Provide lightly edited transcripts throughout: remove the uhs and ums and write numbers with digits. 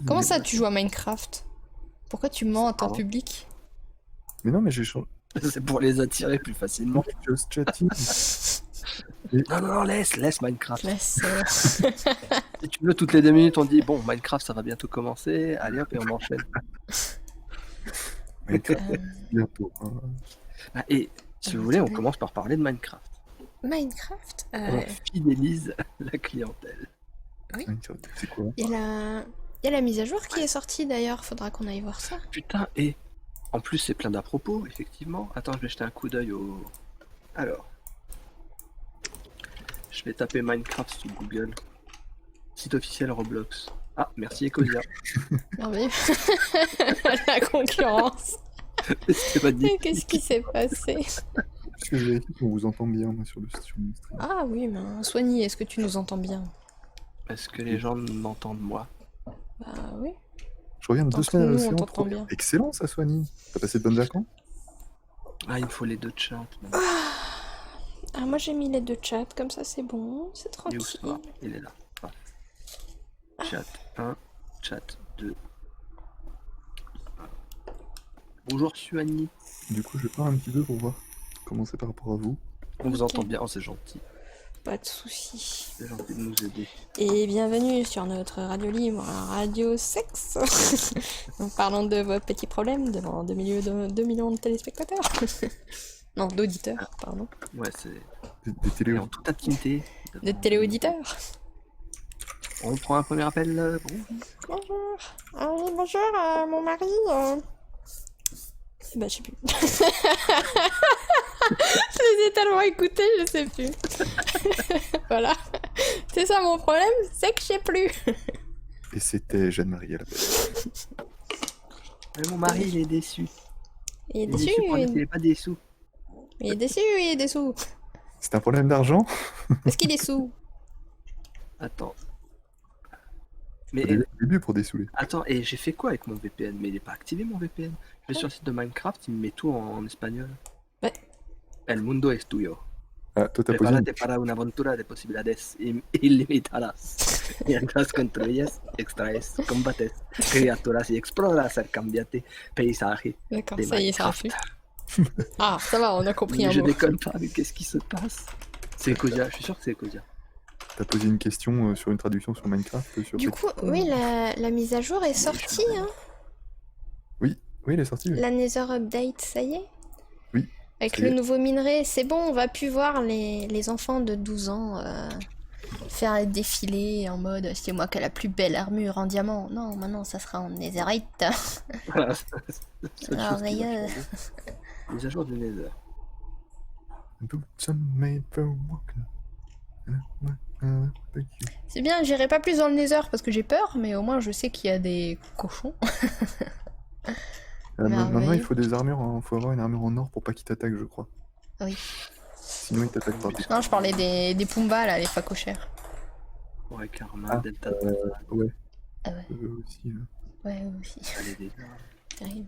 Comment ça, tu joues à Minecraft? Pourquoi tu mens à ton Pardon. public? Mais non, mais j'ai changé. C'est pour les attirer plus facilement. Just chatting. Non, laisse Minecraft. Laisse. Si tu veux, toutes les 2 minutes, on dit bon, Minecraft, ça va bientôt commencer. Allez hop, et on enchaîne. Minecraft, bientôt. Hein. Ah, et si vous voulez, on commence par parler de Minecraft. Minecraft On fidélise la clientèle. Oui. Minecraft, c'est quoi? Il y a la mise à jour qui est sortie d'ailleurs, faudra qu'on aille voir ça. Putain, et en plus, c'est plein d'à propos, effectivement. Attends, je vais jeter un coup d'œil au. Alors. Je vais taper Minecraft sur Google. Site officiel Roblox. Ah, merci Ecosia. Non mais... la concurrence. C'était pas dit. Qu'est-ce qui s'est passé? Parce que je vérifie qu'on vous entend bien moi, sur le stream. Ah oui, mais Soigny, est-ce que tu nous entends bien? Est-ce que les gens m'entendent moi? Bah oui. Je reviens de 2 Tant semaines à que nous, on l'océan. t'entend bien. Excellent ça, Soigny. T'as passé de bonnes vacances? Ah, il me faut les 2 chats. Ah, moi j'ai mis les 2 chats, comme ça c'est bon, c'est Il est où tranquille. ce soir? Il est là. Ah. Chat 1, chat 2. Bonjour Suani. Du coup, je pars un petit peu pour voir comment c'est par rapport à vous. On vous Ok. entend bien, oh, c'est gentil. Pas de soucis. C'est gentil de nous aider. Et bienvenue sur notre radio libre, Radio Sexe. En parlant de vos petits problèmes devant 2 millions de téléspectateurs. Non, d'auditeurs, pardon. Ouais, c'est. Des Et télé. en toute intimité. De téléauditeurs. On prend un premier appel. Bon. Bonjour. Ah oui, bonjour, mon mari. Bah, je sais plus. Je les ai tellement écoutés, je sais plus. Voilà. C'est ça mon problème, c'est que je sais plus. Et c'était Jeanne-Marie à la base. Mais mon mari, il est déçu. Il est Il est déçu, déçu pour lui, il est pas déçu. il est déçu, il est déçu. C'est un problème d'argent? Est-ce qu'il est sous? Attends. Mais Au début pour dessouler. attends, et j'ai fait quoi avec mon VPN? Mais il est pas activé mon VPN. Je vais sur le site de Minecraft, il me met tout en espagnol. Ouais. El mundo es tuyo. Ah, toi t'as posé une... Prepárate para una aventura de posibilidades ilimitadas. Mientras construyes, extraes, combates, criaturas y exploras el cambiante paisaje D'accord, de ça y est, ça Minecraft. refait. Ah, ça va, on a compris Mais un je mot. déconne pas, mais qu'est-ce qui se passe? C'est Ecosia, je suis sûr que c'est Ecosia. T'as posé une question sur une traduction sur Minecraft sur Du coup, oui, la mise à jour est sortie, hein. Oui, elle est sortie. Oui. La Nether Update, ça y est? Oui, Avec ça le y est. nouveau minerai, c'est bon, on va plus voir les enfants de 12 ans faire un défilé en mode c'est moi qui ai la plus belle armure en diamant. Non, maintenant ça sera en netherite. Voilà, c'est autre chose qui va Merveilleux. changer. Mise à jour du Nether. Boots are made for walking. C'est bien, j'irai pas plus dans le nether parce que j'ai peur, mais au moins je sais qu'il y a des cochons. Maintenant, Merveilleux. il faut des armures. Hein. Faut avoir une armure en or pour pas qu'ils t'attaquent, je crois. Ah oui. Sinon, ils t'attaquent pas. Non, je parlais des Pumba là, les facochères. Ouais, Karma, Ah, Delta, Ouais. Ah ouais, Aussi. ouais, eux aussi. allez, des Terrible.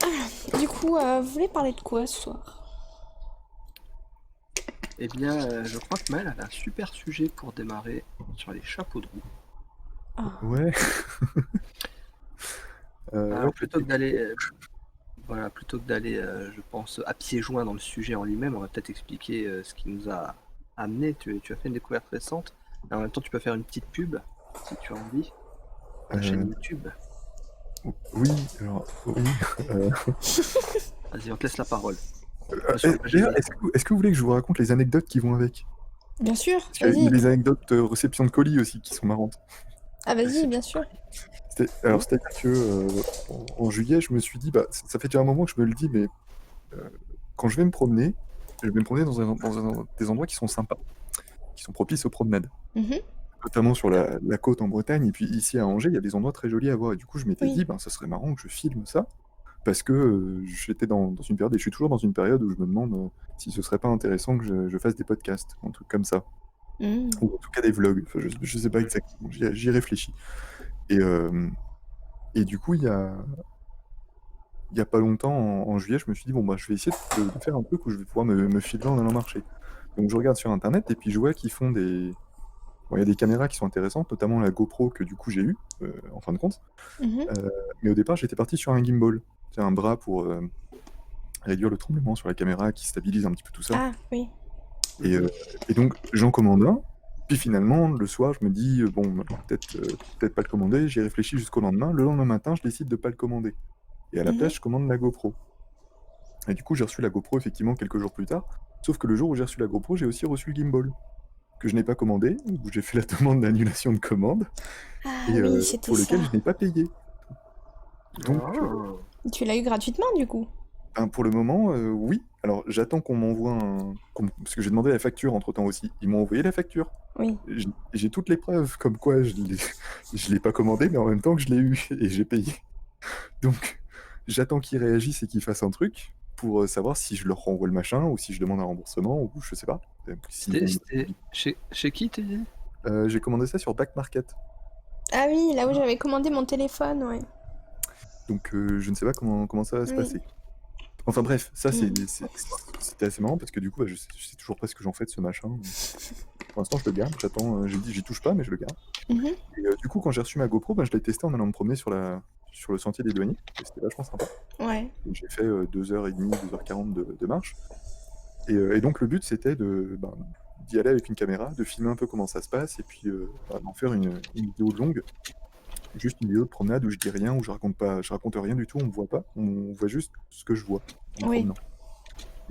Ah, du coup, vous voulez parler de quoi ce soir? Eh bien, je crois que Mel a un super sujet pour démarrer sur les chapeaux de roue. Ah. Ouais. Alors, plutôt que d'aller, je pense, à pieds joints dans le sujet en lui-même, on va peut-être expliquer ce qui nous a amené. Tu as fait une découverte récente. Et en même temps, tu peux faire une petite pub, si tu as envie. Ta chaîne YouTube. Oui, alors, oui. Vas-y, on te laisse la parole. D'ailleurs, est-ce que vous voulez que je vous raconte les anecdotes qui vont avec? Bien sûr, Parce qu'il y a vas-y. des anecdotes réception de colis aussi qui sont marrantes. Ah, vas-y, bien sûr. C'est-à-dire que en juillet, je me suis dit, ça fait déjà un moment que je me le dis, mais quand je vais me promener dans des endroits qui sont sympas, qui sont propices aux promenades. Mhm. Notamment sur la côte en Bretagne, et puis ici à Angers, il y a des endroits très jolis à voir. Et du coup, je m'étais Oui. dit, ça serait marrant que je filme ça, parce que j'étais dans une période, et je suis toujours dans une période où je me demande si ce serait pas intéressant que je fasse des podcasts, un truc comme ça. Mm. Ou en tout cas des vlogs, enfin, je sais pas exactement, j'y réfléchis. Et du coup, il y a pas longtemps, en juillet, je me suis dit, je vais essayer de faire un truc où je vais pouvoir me filmer en allant marcher. Donc je regarde sur internet, et puis je vois qu'ils font Bon, il y a des caméras qui sont intéressantes, notamment la GoPro que du coup j'ai eue, en fin de compte. Mhm. Mais au départ, j'étais parti sur un gimbal. C'est un bras pour réduire le tremblement sur la caméra qui stabilise un petit peu tout ça. Ah, oui. Et donc, j'en commande un. Puis finalement, le soir, je me dis, bon, peut-être pas le commander. J'y réfléchis jusqu'au lendemain. Le lendemain matin, je décide de pas le commander. Et à la place, je commande la GoPro. Et du coup, j'ai reçu la GoPro effectivement quelques jours plus tard. Sauf que le jour où j'ai reçu la GoPro, j'ai aussi reçu le gimbal, que je n'ai pas commandé, où j'ai fait la demande d'annulation de commande, Ah et oui, c'était pour lequel ça. je n'ai pas payé. Donc, Ah. Tu l'as eu gratuitement, du coup? pour le moment, oui. Alors, j'attends qu'on m'envoie parce que j'ai demandé la facture entre-temps aussi. Ils m'ont envoyé la facture. Oui. J'ai toutes les preuves, comme quoi je l'ai pas commandé, mais en même temps que je l'ai eu, et j'ai payé. Donc, j'attends qu'ils réagissent et qu'ils fassent un truc pour savoir si je leur renvoie le machin, ou si je demande un remboursement, ou je sais pas. C'était chez qui, tu dis? J'ai commandé ça sur Back Market. Ah oui, là où j'avais commandé mon téléphone, ouais. Donc, je ne sais pas comment ça va se Oui. passer. Enfin bref, ça c'était assez marrant parce que du coup, je sais toujours pas ce que j'en fais de ce machin. Pour l'instant, je le garde. J'attends. J'ai dit, j'y touche pas, mais je le garde. Mhm. Et du coup, quand j'ai reçu ma GoPro, je l'ai testé en allant me promener sur le sentier des douaniers. Et c'était vachement sympa. Ouais. Et j'ai fait 2h30, 2h40 de marche. Et donc, le but, c'était d'y aller avec une caméra, de filmer un peu comment ça se passe, et puis d'en faire une vidéo longue. Juste une vidéo de promenade où je dis rien, où je raconte rien du tout, on me voit pas, on voit juste ce que je vois en me Oui. promenant.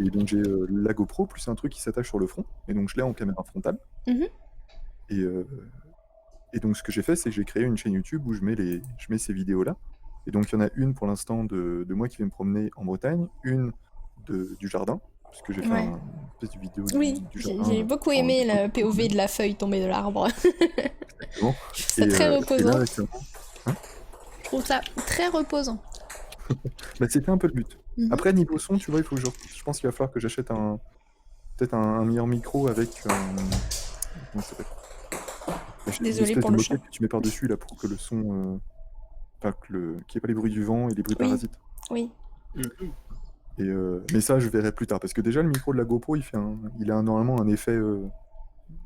Et donc j'ai la GoPro plus un truc qui s'attache sur le front, et donc je l'ai en caméra frontale. Mhm. Et donc ce que j'ai fait, c'est que j'ai créé une chaîne YouTube où je mets ces vidéos-là. Et donc il y en a une pour l'instant de moi qui vais me promener en Bretagne, une du jardin, parce que j'ai fait Ouais. une espèce de vidéo Oui, du j'ai jardin. j'ai beaucoup aimé le POV de la feuille tombée de l'arbre. Exactement. Je trouve ça très Et reposant. là, actuellement, Je trouve ça très reposant. c'était un peu le but. Mhm. Après, niveau son, tu vois, je pense qu'il va falloir que j'achète peut-être un meilleur micro avec comment ça s'appelle? Désolée L'espèce pour de le moquette chat. que tu mets par-dessus là pour que le son, enfin, qu'il n'y ait pas les bruits du vent et les bruits Oui. parasites. Oui. Mais ça, je verrai plus tard parce que déjà le micro de la GoPro, il a normalement un effet,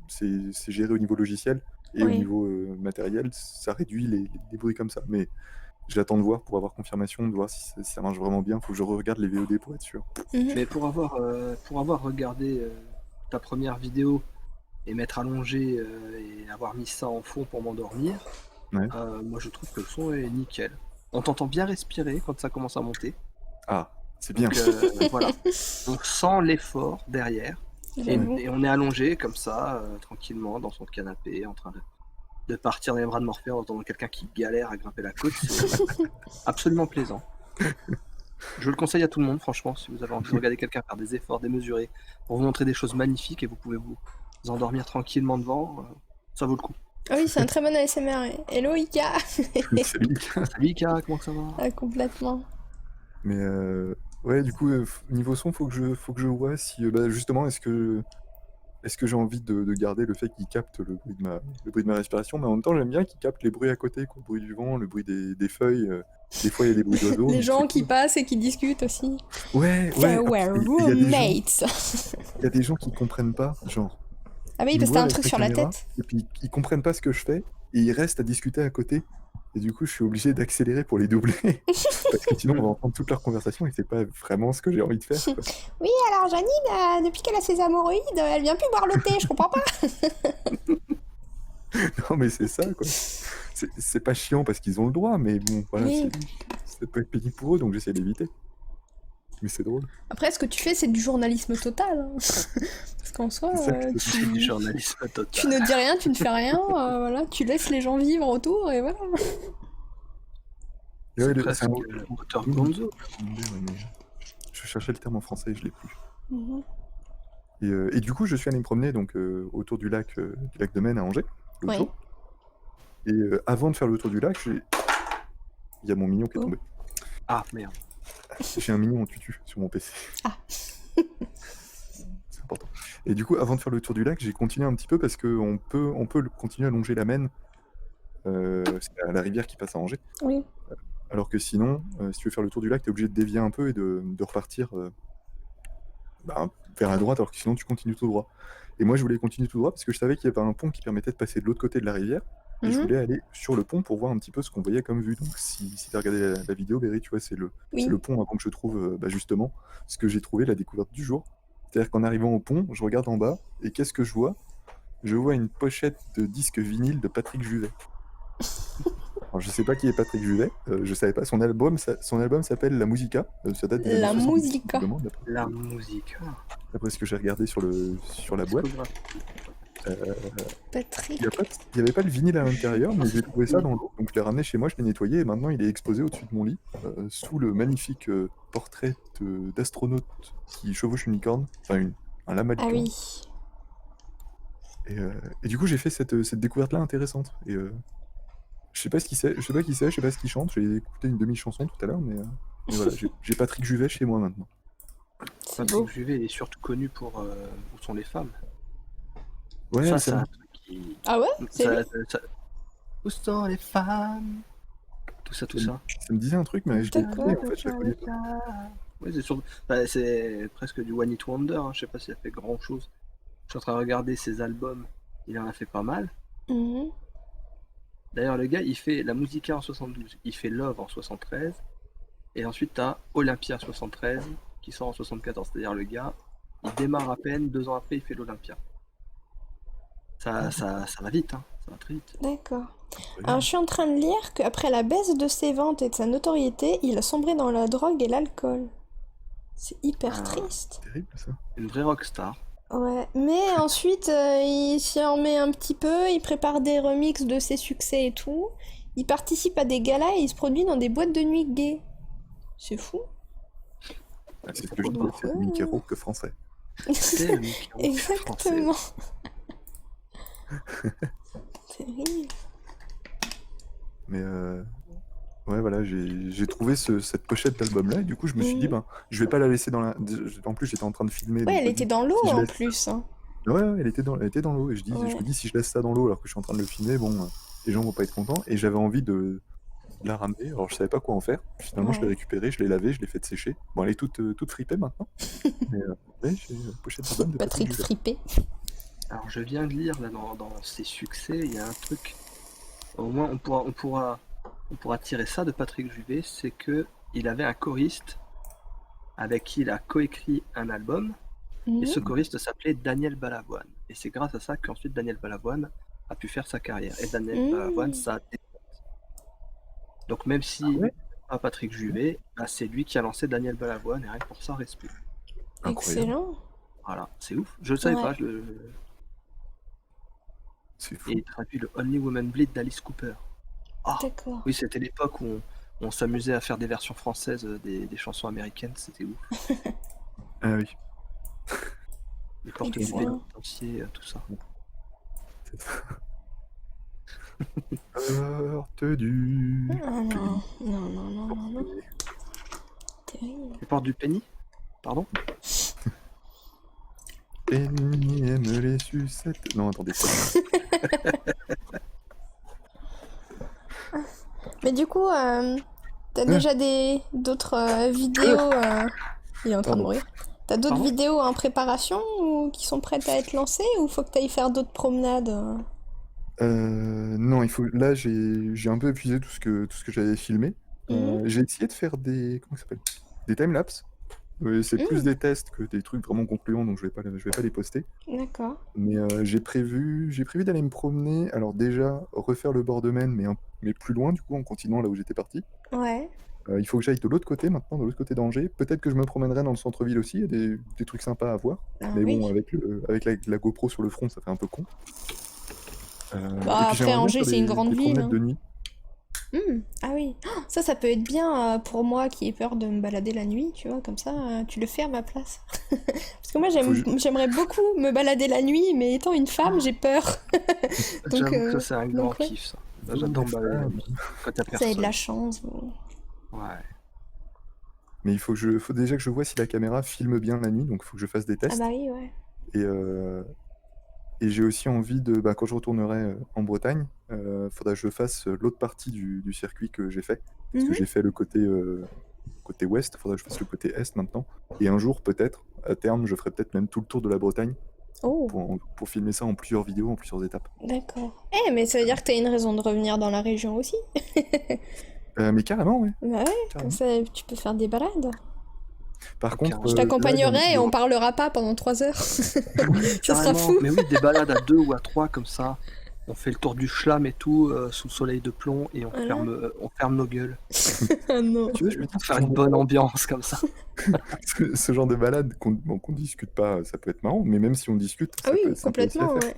c'est géré au niveau logiciel, et au Oui. niveau matériel, ça réduit les bruits comme ça. Mais j'attends de voir pour avoir confirmation, de voir si ça marche vraiment bien. Faut que je regarde les VOD pour être sûr. Mhm. Mais pour avoir regardé ta première vidéo et m'être allongé et avoir mis ça en fond pour m'endormir, Ouais. moi je trouve que le son est nickel. On t'entend bien respirer quand ça commence à monter. Ah, c'est bien. Donc voilà, on sent l'effort derrière. J'avoue. Et on est allongé comme ça, tranquillement, dans son canapé, en train de partir dans les bras de Morphée en entendant quelqu'un qui galère à grimper la côte. C'est absolument plaisant. Je le conseille à tout le monde, franchement, si vous avez envie de regarder quelqu'un faire des efforts démesurés pour vous montrer des choses magnifiques et vous pouvez vous endormir tranquillement, ça vaut le coup. Ah oui, c'est un très bon ASMR. Hello Ika. Salut. Salut Ika, comment ça va? Ah, complètement. Mais ouais, du coup, niveau son, faut que je vois si justement, est-ce que j'ai envie de garder le fait qu'il capte le bruit de ma respiration, mais en même temps, j'aime bien qu'il capte les bruits à côté, quoi, le bruit du vent, le bruit des feuilles. Des fois, il y a des bruits d'oiseaux. Les donc gens c'est qui cool. passent et qui discutent aussi. Ouais, They ouais. were Il y a des gens, roommates. il y a des gens qui comprennent pas, genre, Ah oui, ils me parce que voient t'as un avec truc ma sur la caméra, tête. et puis ils comprennent pas ce que je fais, et ils restent à discuter à côté. Et du coup, je suis obligé d'accélérer pour les doubler. Parce que sinon, on va entendre toute leur conversation et c'est pas vraiment ce que j'ai envie de faire, quoi. Oui, alors Janine, depuis qu'elle a ses hémorroïdes, elle vient plus boire le thé, je comprends pas. Non, mais c'est ça, quoi. C'est pas chiant parce qu'ils ont le droit, mais bon, voilà, Oui. ça peut être pénible pour eux, donc j'essaie d'éviter. Mais c'est drôle. Après, ce que tu fais, c'est du journalisme total. Hein. Parce qu'en soi, C'est ça que C'est du tu journalisme total. ne dis rien, tu ne fais rien, voilà, tu laisses les gens vivre autour et voilà. Et ouais, C'est presque un auteur Gonzo. Je cherchais le terme en français et je l'ai plus. Mhm. Et du coup, je suis allé me promener donc, autour du lac de Maine à Angers, l'autre Oui. jour. Et avant de faire le tour du lac, il y a mon mignon qui est Oh. tombé. Ah merde. J'ai un mignon en tutu sur mon PC. Ah. C'est important. Et du coup, avant de faire le tour du lac, j'ai continué un petit peu parce qu'on peut continuer à longer la Maine. C'est la rivière qui passe à Angers. Oui. Alors que sinon, si tu veux faire le tour du lac, tu es obligé de dévier un peu et de repartir vers la droite, alors que sinon tu continues tout droit. Et moi, je voulais continuer tout droit parce que je savais qu'il y avait un pont qui permettait de passer de l'autre côté de la rivière. Et je Mhm. voulais aller sur le pont pour voir un petit peu ce qu'on voyait comme vue. Donc, si tu as regardé la vidéo, Berry, tu vois, c'est Oui. le pont avant que je trouve justement ce que j'ai trouvé, la découverte du jour. C'est-à-dire qu'en arrivant au pont, je regarde en bas et qu'est-ce que je vois? Je vois une pochette de disque vinyle de Patrick Juvet. Alors, je sais pas qui est Patrick Juvet, je savais pas. Son album s'appelle La Musica, ça date des années La 70, Musica. visiblement, La musique. d'après ce que j'ai regardé sur la boîte. Discographie. Patrick. Il n'y avait pas le vinyle à l'intérieur, mais j'ai trouvé ça dans l'eau. Donc je l'ai ramené chez moi, je l'ai nettoyé et maintenant il est exposé au-dessus de mon lit, sous le magnifique portrait d'astronaute qui chevauche une licorne, enfin un lama Ah licorne. oui. Et du coup j'ai fait cette découverte-là intéressante. Et je sais pas ce qu'il c'est, je sais pas qui c'est, je sais pas ce qu'il chante. J'ai écouté une demi-chanson tout à l'heure, mais voilà, j'ai Patrick Juvet chez moi maintenant. C'est beau. Patrick Juvet est surtout connu pour Où sont les femmes. Ouais, Ça, ça c'est me- un truc qui. Ah ouais? C'est lui? Où sont les femmes? Tout ça. ça me disait un truc, mais je l'ai D'accord. écouté en fait, je la connais pas. Ouais, c'est presque du One It Wonder, hein. Je sais pas s'il a fait grand chose. Je suis en train de regarder ses albums, il en a fait pas mal. Mhm. D'ailleurs, le gars, il fait la Musica en 72, il fait Love en 73, et ensuite t'as Olympia 73 qui sort en 74. C'est-à-dire, le gars, il démarre à peine, 2 ans après, il fait l'Olympia. Ça va vite, hein. Ça va très vite. D'accord. Alors, je suis en train de lire qu'après la baisse de ses ventes et de sa notoriété, il a sombré dans la drogue et l'alcool. C'est hyper Ah. triste. C'est terrible ça. Une vraie rockstar. Ouais, mais ensuite, il s'y en met un petit peu, il prépare des remixes de ses succès et tout. Il participe à des galas et il se produit dans des boîtes de nuit gays. C'est fou. Ah, c'est ce que je disais, c'est le Mickey Rourke français. C'est le Mickey Rourke français. Exactement. Terrible. Mais ouais, voilà, j'ai trouvé cette pochette d'album-là, et du coup, je me suis dit, ben, je vais pas la laisser dans la. En plus, j'étais en train de filmer. Ouais, donc elle je me était dis, dans l'eau si je en laisse- plus. Hein. Ouais, elle était dans l'eau, et je Ouais. me dis, si je laisse ça dans l'eau alors que je suis en train de le filmer, bon, les gens vont pas être contents, et j'avais envie de la ramener, alors je savais pas quoi en faire. Finalement, je l'ai Ouais. récupérée, je l'ai lavée, je l'ai fait sécher. Bon, elle est toute fripée maintenant, mais ouais, j'ai une pochette d'album de Patrick Juvet. Fripé. Alors, je viens de lire là dans ses succès, il y a un truc. Au moins, on pourra tirer ça de Patrick Juvet, c'est que il avait un choriste avec qui il a coécrit un album, et ce choriste s'appelait Daniel Balavoine. Et c'est grâce à ça qu'ensuite Daniel Balavoine a pu faire sa carrière. Et Daniel Balavoine, ça a été... Donc même si pas Patrick Juvet, bah, c'est lui qui a lancé Daniel Balavoine, et rien que pour ça, respect. Incroyable. Excellent. Voilà, c'est ouf. Je ne savais Ouais. pas. C'est fou. Et il traduit le Only Woman Bleed d'Alice Cooper. Ah, D'accord. oui, c'était l'époque où on s'amusait à faire des versions françaises des chansons américaines, c'était ouf. Ah oui. Les portes du Excellent. pénitencier, tout ça. Porte du. Ah non, non. Terrible. Les portes du Penny? Pardon? Penny aime les sucettes. Non, attendez. Mais du coup, t'as déjà d'autres vidéos. Il est en train de Pardon. mourir. T'as d'autres Pardon vidéos en préparation ou qui sont prêtes à être lancées ou faut que t'ailles faire d'autres promenades Non, là, j'ai un peu épuisé tout ce que j'avais filmé. J'ai essayé de faire comment ça s'appelle? Des timelapses. C'est plus des tests que des trucs vraiment concluants, donc je vais pas les poster. D'accord. Mais j'ai prévu d'aller me promener. Alors déjà, refaire le bord de Maine, mais plus loin, du coup, en continuant là où j'étais parti. Ouais. Il faut que j'aille de l'autre côté maintenant, de l'autre côté d'Angers. Peut-être que je me promènerai dans le centre-ville aussi, il y a des trucs sympas à voir. Ah Mais oui. bon, avec la GoPro sur le front, ça fait un peu con. Et puis après, j'aimerais bien Angers, faire c'est une des grande ville, promenades hein. de nuit. Ah oui. Ça peut être bien pour moi qui ai peur de me balader la nuit, tu vois, comme ça, tu le fais à ma place. Parce que moi, j'aimerais beaucoup me balader la nuit, mais étant une femme, j'ai peur. Donc, J'avoue que ça, c'est un grand donc, ouais. kiff, ça. Là, j'adore me balader la nuit, quand t'as Ça a de personne. la chance. Ouais. Mais faut déjà que je vois si la caméra filme bien la nuit, donc il faut que je fasse des Ah tests. bah oui, ouais. Et j'ai aussi envie quand je retournerai en Bretagne, faudra que je fasse l'autre partie du circuit que j'ai fait. Parce que j'ai fait le côté ouest, faudra que je fasse le côté est maintenant. Et un jour, peut-être, à terme, je ferai peut-être même tout le tour de la Bretagne. Oh, pour filmer ça en plusieurs vidéos, en plusieurs étapes. d'accord. Eh, mais ça veut dire que t'as une raison de revenir dans la région aussi. Mais carrément, ouais. Bah ouais, comme Carrément. ça tu peux faire des balades. Par Ok, contre, Je là, t'accompagnerai et on parlera pas pendant 3 heures. Oui, Ça sera carrément. fou. Mais oui, des balades à 2 ou à 3 comme ça. On fait le tour du schlam et tout, sous le soleil de plomb, et Voilà. on ferme nos gueules. Ah non. tu vois, je me dis, Pour faire une bonne ambiance comme ça. ce genre de balade qu'on discute pas, ça peut être marrant, mais même si on discute, Ah ça peut oui, être sympa aussi à complètement, faire. ouais.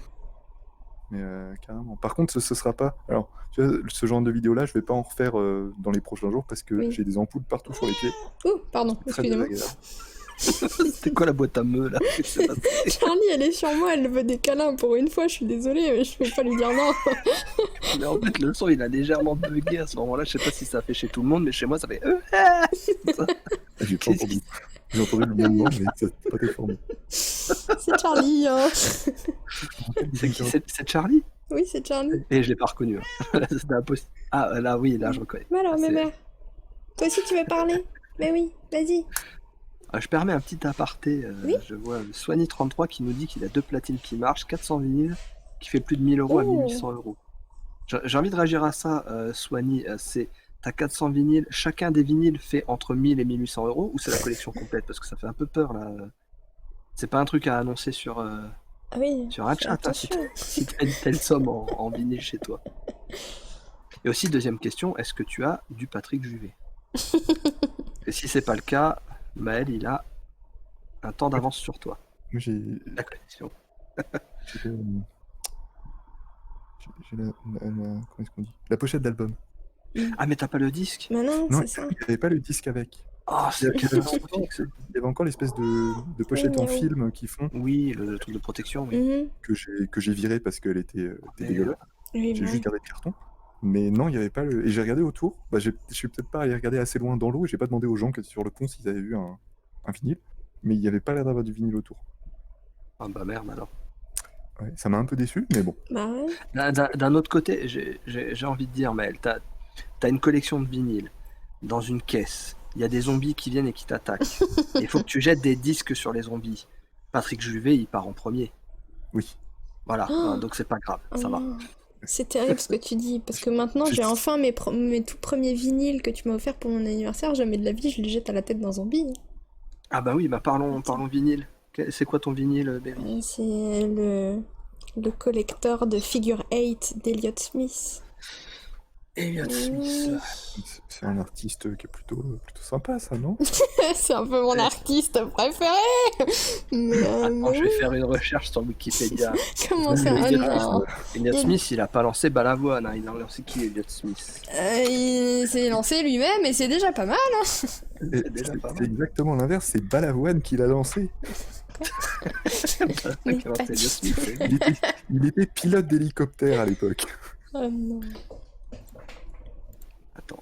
Mais carrément. Par contre, ce sera pas. Alors, tu vois, ce genre de vidéo-là, je vais pas en refaire dans les prochains jours parce que Oui. j'ai des ampoules partout sur les pieds. Ouh, pardon, C'est très excusez-moi. désagréable. C'était quoi la boîte à meux là? Qu'est-ce qui s'est passé? Charlie, elle est sur moi, elle veut des câlins pour une fois, je suis désolée, mais je peux pas lui dire non. Mais en fait, le son il a légèrement bugué à ce moment-là. Je sais pas si ça fait chez tout le monde, mais chez moi ça fait. J'ai pas entendu. J'ai entendu le mouvement, mais ça n'a pas été formé. C'est Charlie, hein. C'est qui? C'est Charlie? Oui, c'est Charlie. Et je l'ai pas reconnu. Hein. C'était impossible. Ah là, oui, là je reconnais. Mais alors, C'est- mémère. Toi aussi, tu veux parler? Mais oui, vas-y. Je permets un petit aparté. Oui. Je vois Soigny33 qui nous dit qu'il a 2 platines qui marchent, 400 vinyles, qui fait plus de 1000 euros à Oh. 1800 euros. J'ai envie de réagir à ça, Soigny. T'as 400 vinyles, chacun des vinyles fait entre 1000 et 1800 euros, ou c'est la collection complète? Parce que ça fait un peu peur là. C'est pas un truc à annoncer sur un Ah oui, chat, hein, attention. si t'as une telle somme en vinyle chez toi. Et aussi, deuxième question, est-ce que tu as du Patrick Juvet? Et si c'est pas le cas, Maël, il a un temps d'avance sur toi. Moi, j'ai La collection. j'ai comment est-ce qu'on dit? La pochette d'album. Ah, mais t'as pas le disque? Mais non, Non, c'est ça. il n'y avait pas le disque avec. Oh, Il y c'est avait encore l'espèce de pochette en Oui. film qu'ils font, Oui, le truc de protection, oui. Mhm. que j'ai viré parce qu'elle était Mais, dégueulasse. Oui, J'ai bah juste gardé le carton. Mais non, il n'y avait pas le. Et j'ai regardé autour. Bah, je suis peut-être pas allé regarder assez loin dans l'eau et j'ai pas demandé aux gens qui étaient sur le pont s'ils avaient vu un vinyle. Mais il n'y avait pas l'air d'avoir du vinyle autour. Ah bah merde alors. Ouais, ça m'a un peu déçu, mais bon. Bah ouais. D'un autre côté, j'ai envie de dire, Maël, t'as une collection de vinyles dans une caisse. Il y a des zombies qui viennent et qui t'attaquent. Il faut que tu jettes des disques sur les zombies. Patrick Juvet, il part en premier. Oui. Voilà, Oh. donc c'est pas grave, Oh ça va. non. C'est terrible ce que tu dis, parce que maintenant j'ai enfin mes tout premiers vinyles que tu m'as offert pour mon anniversaire. Jamais de la vie je les jette à la tête d'un zombie. Ah bah oui, bah parlons vinyle. C'est quoi ton vinyle, Berry? C'est le collecteur de Figure 8 d'Elliott Smith. Elliott Oui. Smith. C'est un artiste qui est plutôt sympa, ça, non? C'est un peu mon artiste préféré. Mais, Attends, je oui. vais faire une recherche sur Wikipédia. Comment ça? Ah non. Elliott Smith, il a pas lancé Balavoine, hein. Il a lancé qui, Elliott Smith? Il s'est lancé lui-même et c'est déjà pas mal. Hein. Et C'est déjà pas mal. c'est exactement l'inverse, c'est Balavoine qui l'a lancé. Mais Qui a lancé pas Elliott du Smith, oui. Il était pilote d'hélicoptère à l'époque. Oh non. Attends.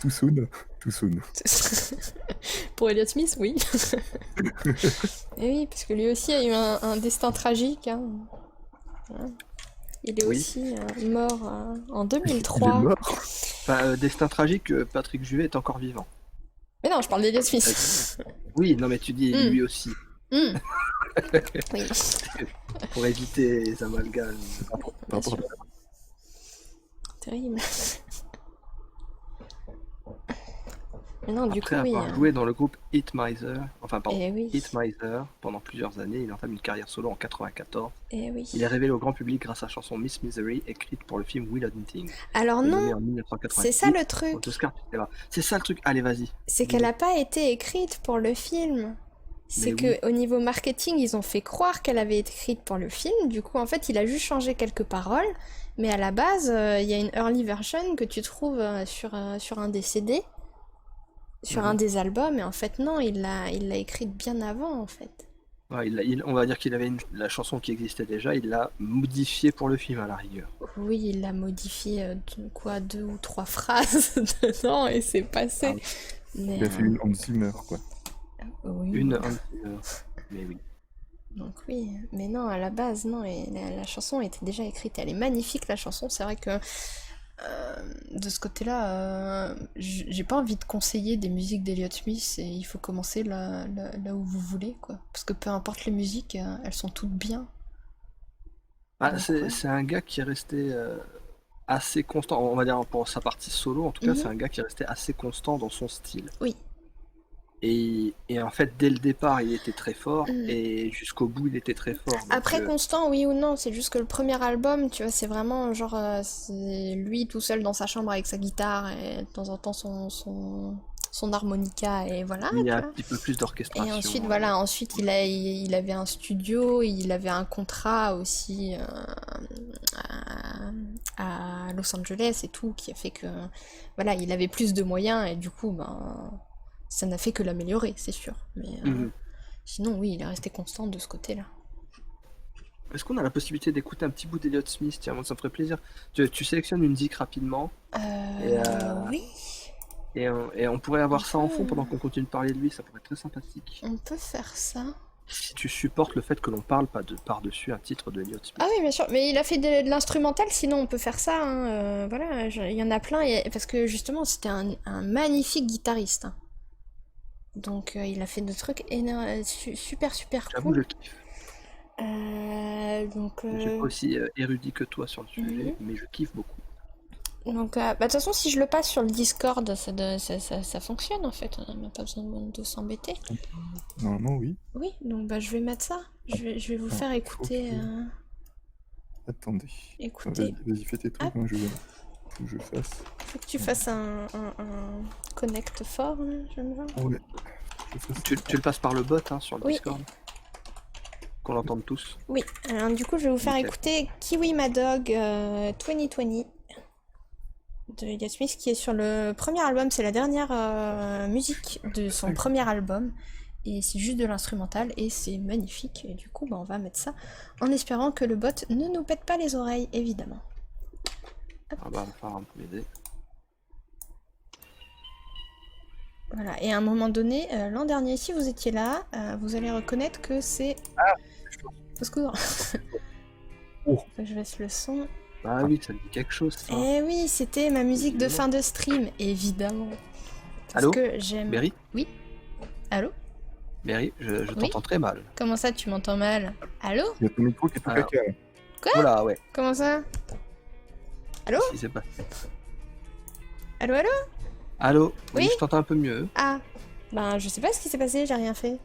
Tout soon. Pour Elliott Smith, oui. Et oui, parce que lui aussi a eu un destin tragique. Hein. Voilà. Il est Oui. aussi mort en Il 2003. est mort. Enfin, destin tragique, Patrick Juvet est encore vivant. Mais non, je parle d'Elliott Smith. Oui, non mais tu dis lui aussi, Oui. pour éviter les amalgames. Par rapport Terrible. Mais non, du coup, Après oui. avoir joué dans le groupe Hitmiser, Eh oui. Hitmiser, pendant plusieurs années, il entame une carrière solo en 94. Eh oui. Il est révélé au grand public grâce à la chanson Miss Misery, écrite pour le film Will Hunting. Alors Nommé non, en 1988 c'est ça le aux truc. Oscars du cinéma. C'est ça le truc, allez vas-y. C'est qu'elle n'a pas été écrite pour le film. C'est Mais que au niveau marketing, ils ont fait croire qu'elle avait été écrite pour le film. Du coup, en fait, il a juste changé quelques paroles. Mais à la base, il y a une early version que tu trouves sur un des CD, sur un des albums. Et en fait, non, il l'a écrite bien avant, en fait. Ouais, on va dire qu'il avait la chanson qui existait déjà, il l'a modifiée pour le film à la rigueur. Oui, il l'a modifié de 2 ou 3 phrases dedans et c'est passé. Ah oui. Mais, Il a fait une Hans Zimmer, quoi. oui. Mais oui. Donc oui, mais non, à la base, non, et la chanson était déjà écrite, elle est magnifique la chanson, c'est vrai que De ce côté-là, j'ai pas envie de conseiller des musiques d'Elliott Smith et il faut commencer là où vous voulez, quoi. Parce que peu importe les musiques, elles sont toutes bien. Ah, Donc, c'est ouais. c'est un gars qui est resté assez constant, on va dire pour sa partie solo en tout cas, c'est Mhm. un gars qui est resté assez constant dans son style. Oui. Et en fait, dès le départ, il était très fort, Mm. et jusqu'au bout, il était très fort. Donc, Après, constant, oui ou non, c'est juste que le premier album, tu vois, c'est vraiment genre, c'est lui tout seul dans sa chambre avec sa guitare et de temps en temps son harmonica et voilà, il y a tu un vois. petit peu plus Et ensuite, d'orchestration. voilà, ensuite il avait un studio, il avait un contrat aussi à Los Angeles et tout, qui a fait que, voilà, il avait plus de moyens et du coup, ben, ça n'a fait que l'améliorer, c'est sûr. Mais Mhm. sinon, oui, il est resté constant de ce côté-là. Est-ce qu'on a la possibilité d'écouter un petit bout d'Elliott Smith? Tiens, moi, ça me ferait plaisir. Tu sélectionnes une zik rapidement, et, Oui, et on pourrait avoir ça en fond pendant peut, qu'on continue de parler de lui, ça pourrait être très sympathique. on peut faire ça. Si tu supportes le fait que l'on parle pas de par-dessus un titre de Elliott Ah Smith. oui, bien sûr, mais il a fait de l'instrumental, sinon on peut faire ça, hein, voilà, il y en a plein, parce que justement c'était un magnifique guitariste, hein. Donc il a fait des trucs super super J'avoue, cool. je kiffe. Donc, Je suis pas aussi érudit que toi sur le sujet, mhm. mais je kiffe beaucoup. Donc, bah, de toute façon, si je le passe sur le Discord, ça fonctionne en fait, on n'a même pas besoin de s'embêter. Normalement, oui. Oui, donc bah, je vais mettre ça, je vais vous Alors, faire il faut écouter. que... Attendez. Écoutez. Vas-y, fais tes trucs, Hop, moi faut que je fasse. faut que tu fasses un connect fort, là, je me vois. Ouais, je fasse Tu le passes par le bot hein, sur le Oui. Discord, qu'on l'entende tous. Oui, alors du coup je vais vous faire Nickel. écouter Kiwi Madog 2020 de Elliott Smith qui est sur le premier album, c'est la dernière musique de son premier album et c'est juste de l'instrumental et c'est magnifique et du coup bah, on va mettre ça en espérant que le bot ne nous pète pas les oreilles évidemment. Hop. Ah bah, on va faire un peu m'aider. Voilà, et à un moment donné, l'an dernier, si vous étiez là, vous allez reconnaître que c'est... Au secours. Oh. Faut que je baisse le son. Ah oui, ça me dit quelque chose ça. Eh oui, c'était ma musique de Évidemment. fin de stream, évidemment. Parce Allô que j'aime... Berry Oui. Allô? Berry, je Oui. t'entends très mal. Comment ça, tu m'entends mal? Allô? Il y a ton micro qui est tout Alors. caca. Là. Quoi? Voilà, ouais. Comment ça? Allô? Qu'est-ce qui s'est passé? Allô, allô? Allô? Oui, Oui je t'entends un peu mieux. Ah. Ben, je sais pas ce qui s'est passé, j'ai rien fait.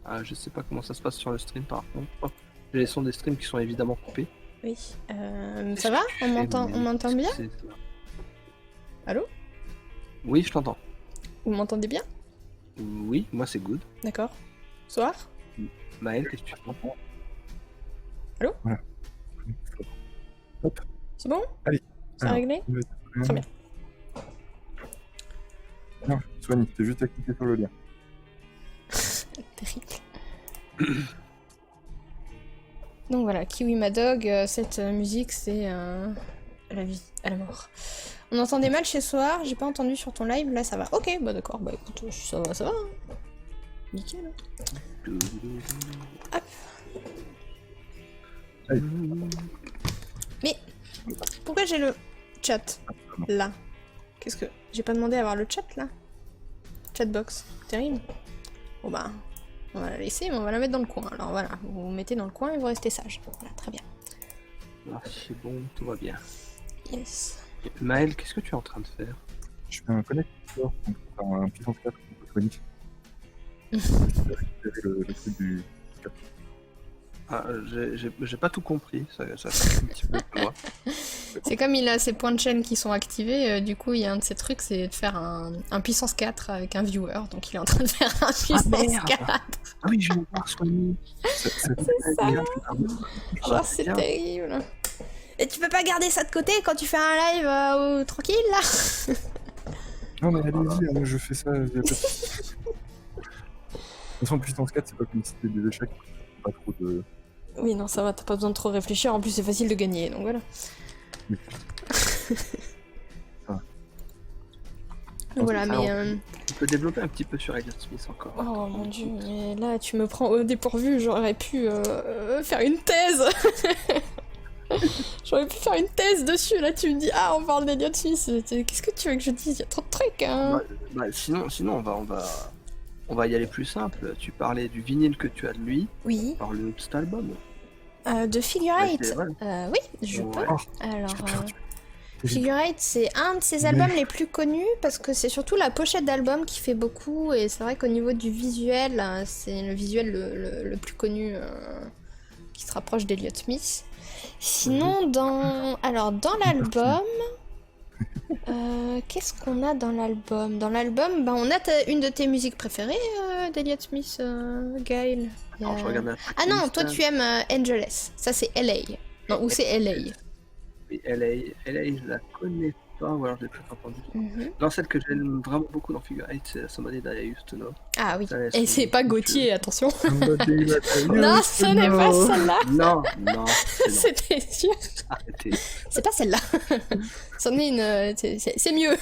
Ah, je sais pas comment ça se passe sur le stream par contre. J'ai les sons des streams qui sont évidemment coupés. Oui. Qu'est-ce Ça va? que tu On fais, m'entend Qu'est-ce que bien? c'est, ça Allô? Oui, je t'entends. Vous m'entendez bien? Oui, moi c'est good. D'accord. Soir? Maël, qu'est-ce que tu entends? Voilà. Hop. C'est bon? Allez. C'est Alors, réglé? Très bien. Non, Soigny, t'es juste à cliquer sur le lien. Terrible. Donc voilà, Kiwi Madog, cette musique c'est la vie, à la mort. On entendait mal chez Soir, j'ai pas entendu sur ton live, là ça va. Ok, bah d'accord, bah écoute, ça va, hein. Nickel. Hein. Hop. Allez. Mais pourquoi j'ai le chat là? Qu'est-ce que... J'ai pas demandé à avoir le chat là? Chatbox, terrible. Bon bah, on va la laisser, mais on va la mettre dans le coin. Alors voilà, vous vous mettez dans le coin et vous restez sage. Voilà, très bien. Ah, c'est bon, tout va bien. Yes. Maël, qu'est-ce que tu es en train de faire? Je fais un connecteur pour faire un puissance 4 pour Soigny. J'ai récupéré le truc du... Ah, j'ai pas tout compris, ça fait un petit peu de moi. C'est comme il a ses points de chaîne qui sont activés, du coup il y a un de ses trucs, c'est de faire un puissance 4 avec un viewer, donc il est en train de faire un puissance merde. 4. Ah oui, je vais voir Soigny. C'est ça. Genre c'est terrible. Et tu peux pas garder ça de côté quand tu fais un live tranquille là? Non mais allez-y, moi je fais ça. De toute façon, puissance 4, c'est pas comme si c'était des échecs. Pas trop de... Oui non ça va, t'as pas besoin de trop réfléchir, en plus c'est facile de gagner, donc voilà. Oui. Donc voilà, Alors, mais... Tu peux développer un petit peu sur Elliott Smith encore. Oh mon dieu, mais là tu me prends au dépourvu, j'aurais pu faire une thèse. J'aurais pu faire une thèse dessus, là tu me dis, ah on parle d'Elliott Smith, qu'est-ce que tu veux que je dise? Il y a trop de trucs, hein. Sinon on va y aller plus simple. Tu parlais du vinyle que tu as de lui. Oui. Parle-nous de cet album. De Figure Eight. Oui, je peux. Ouais. Alors, J'ai perdu. Figure Eight, c'est un de ses albums les plus connus parce que c'est surtout la pochette d'album qui fait beaucoup et c'est vrai qu'au niveau du visuel, c'est le visuel le plus connu qui se rapproche d'Elliott Smith. Sinon, dans l'album, qu'est-ce qu'on a dans l'album? Dans l'album, on a une de tes musiques préférées d'Elliott Smith, Gaël. Alors, je regarde la Ah non, tracklist, toi tu aimes Angeles. Ça c'est LA. Non, ou c'est LA. oui, LA, je la connais pas, ou alors je l'ai peut-être entendue. Non, celle que j'aime vraiment beaucoup dans Figure 8, c'est Somebody That I Used to Know. Ah oui. Ça laisse Et c'est une- pas Gauthier, attention. Somebody that I Non, used ce to n'est pas know. celle-là. Non, non, c'est non. C'était sûr. Arrêtez. C'est pas celle-là. C'en est une. C'est mieux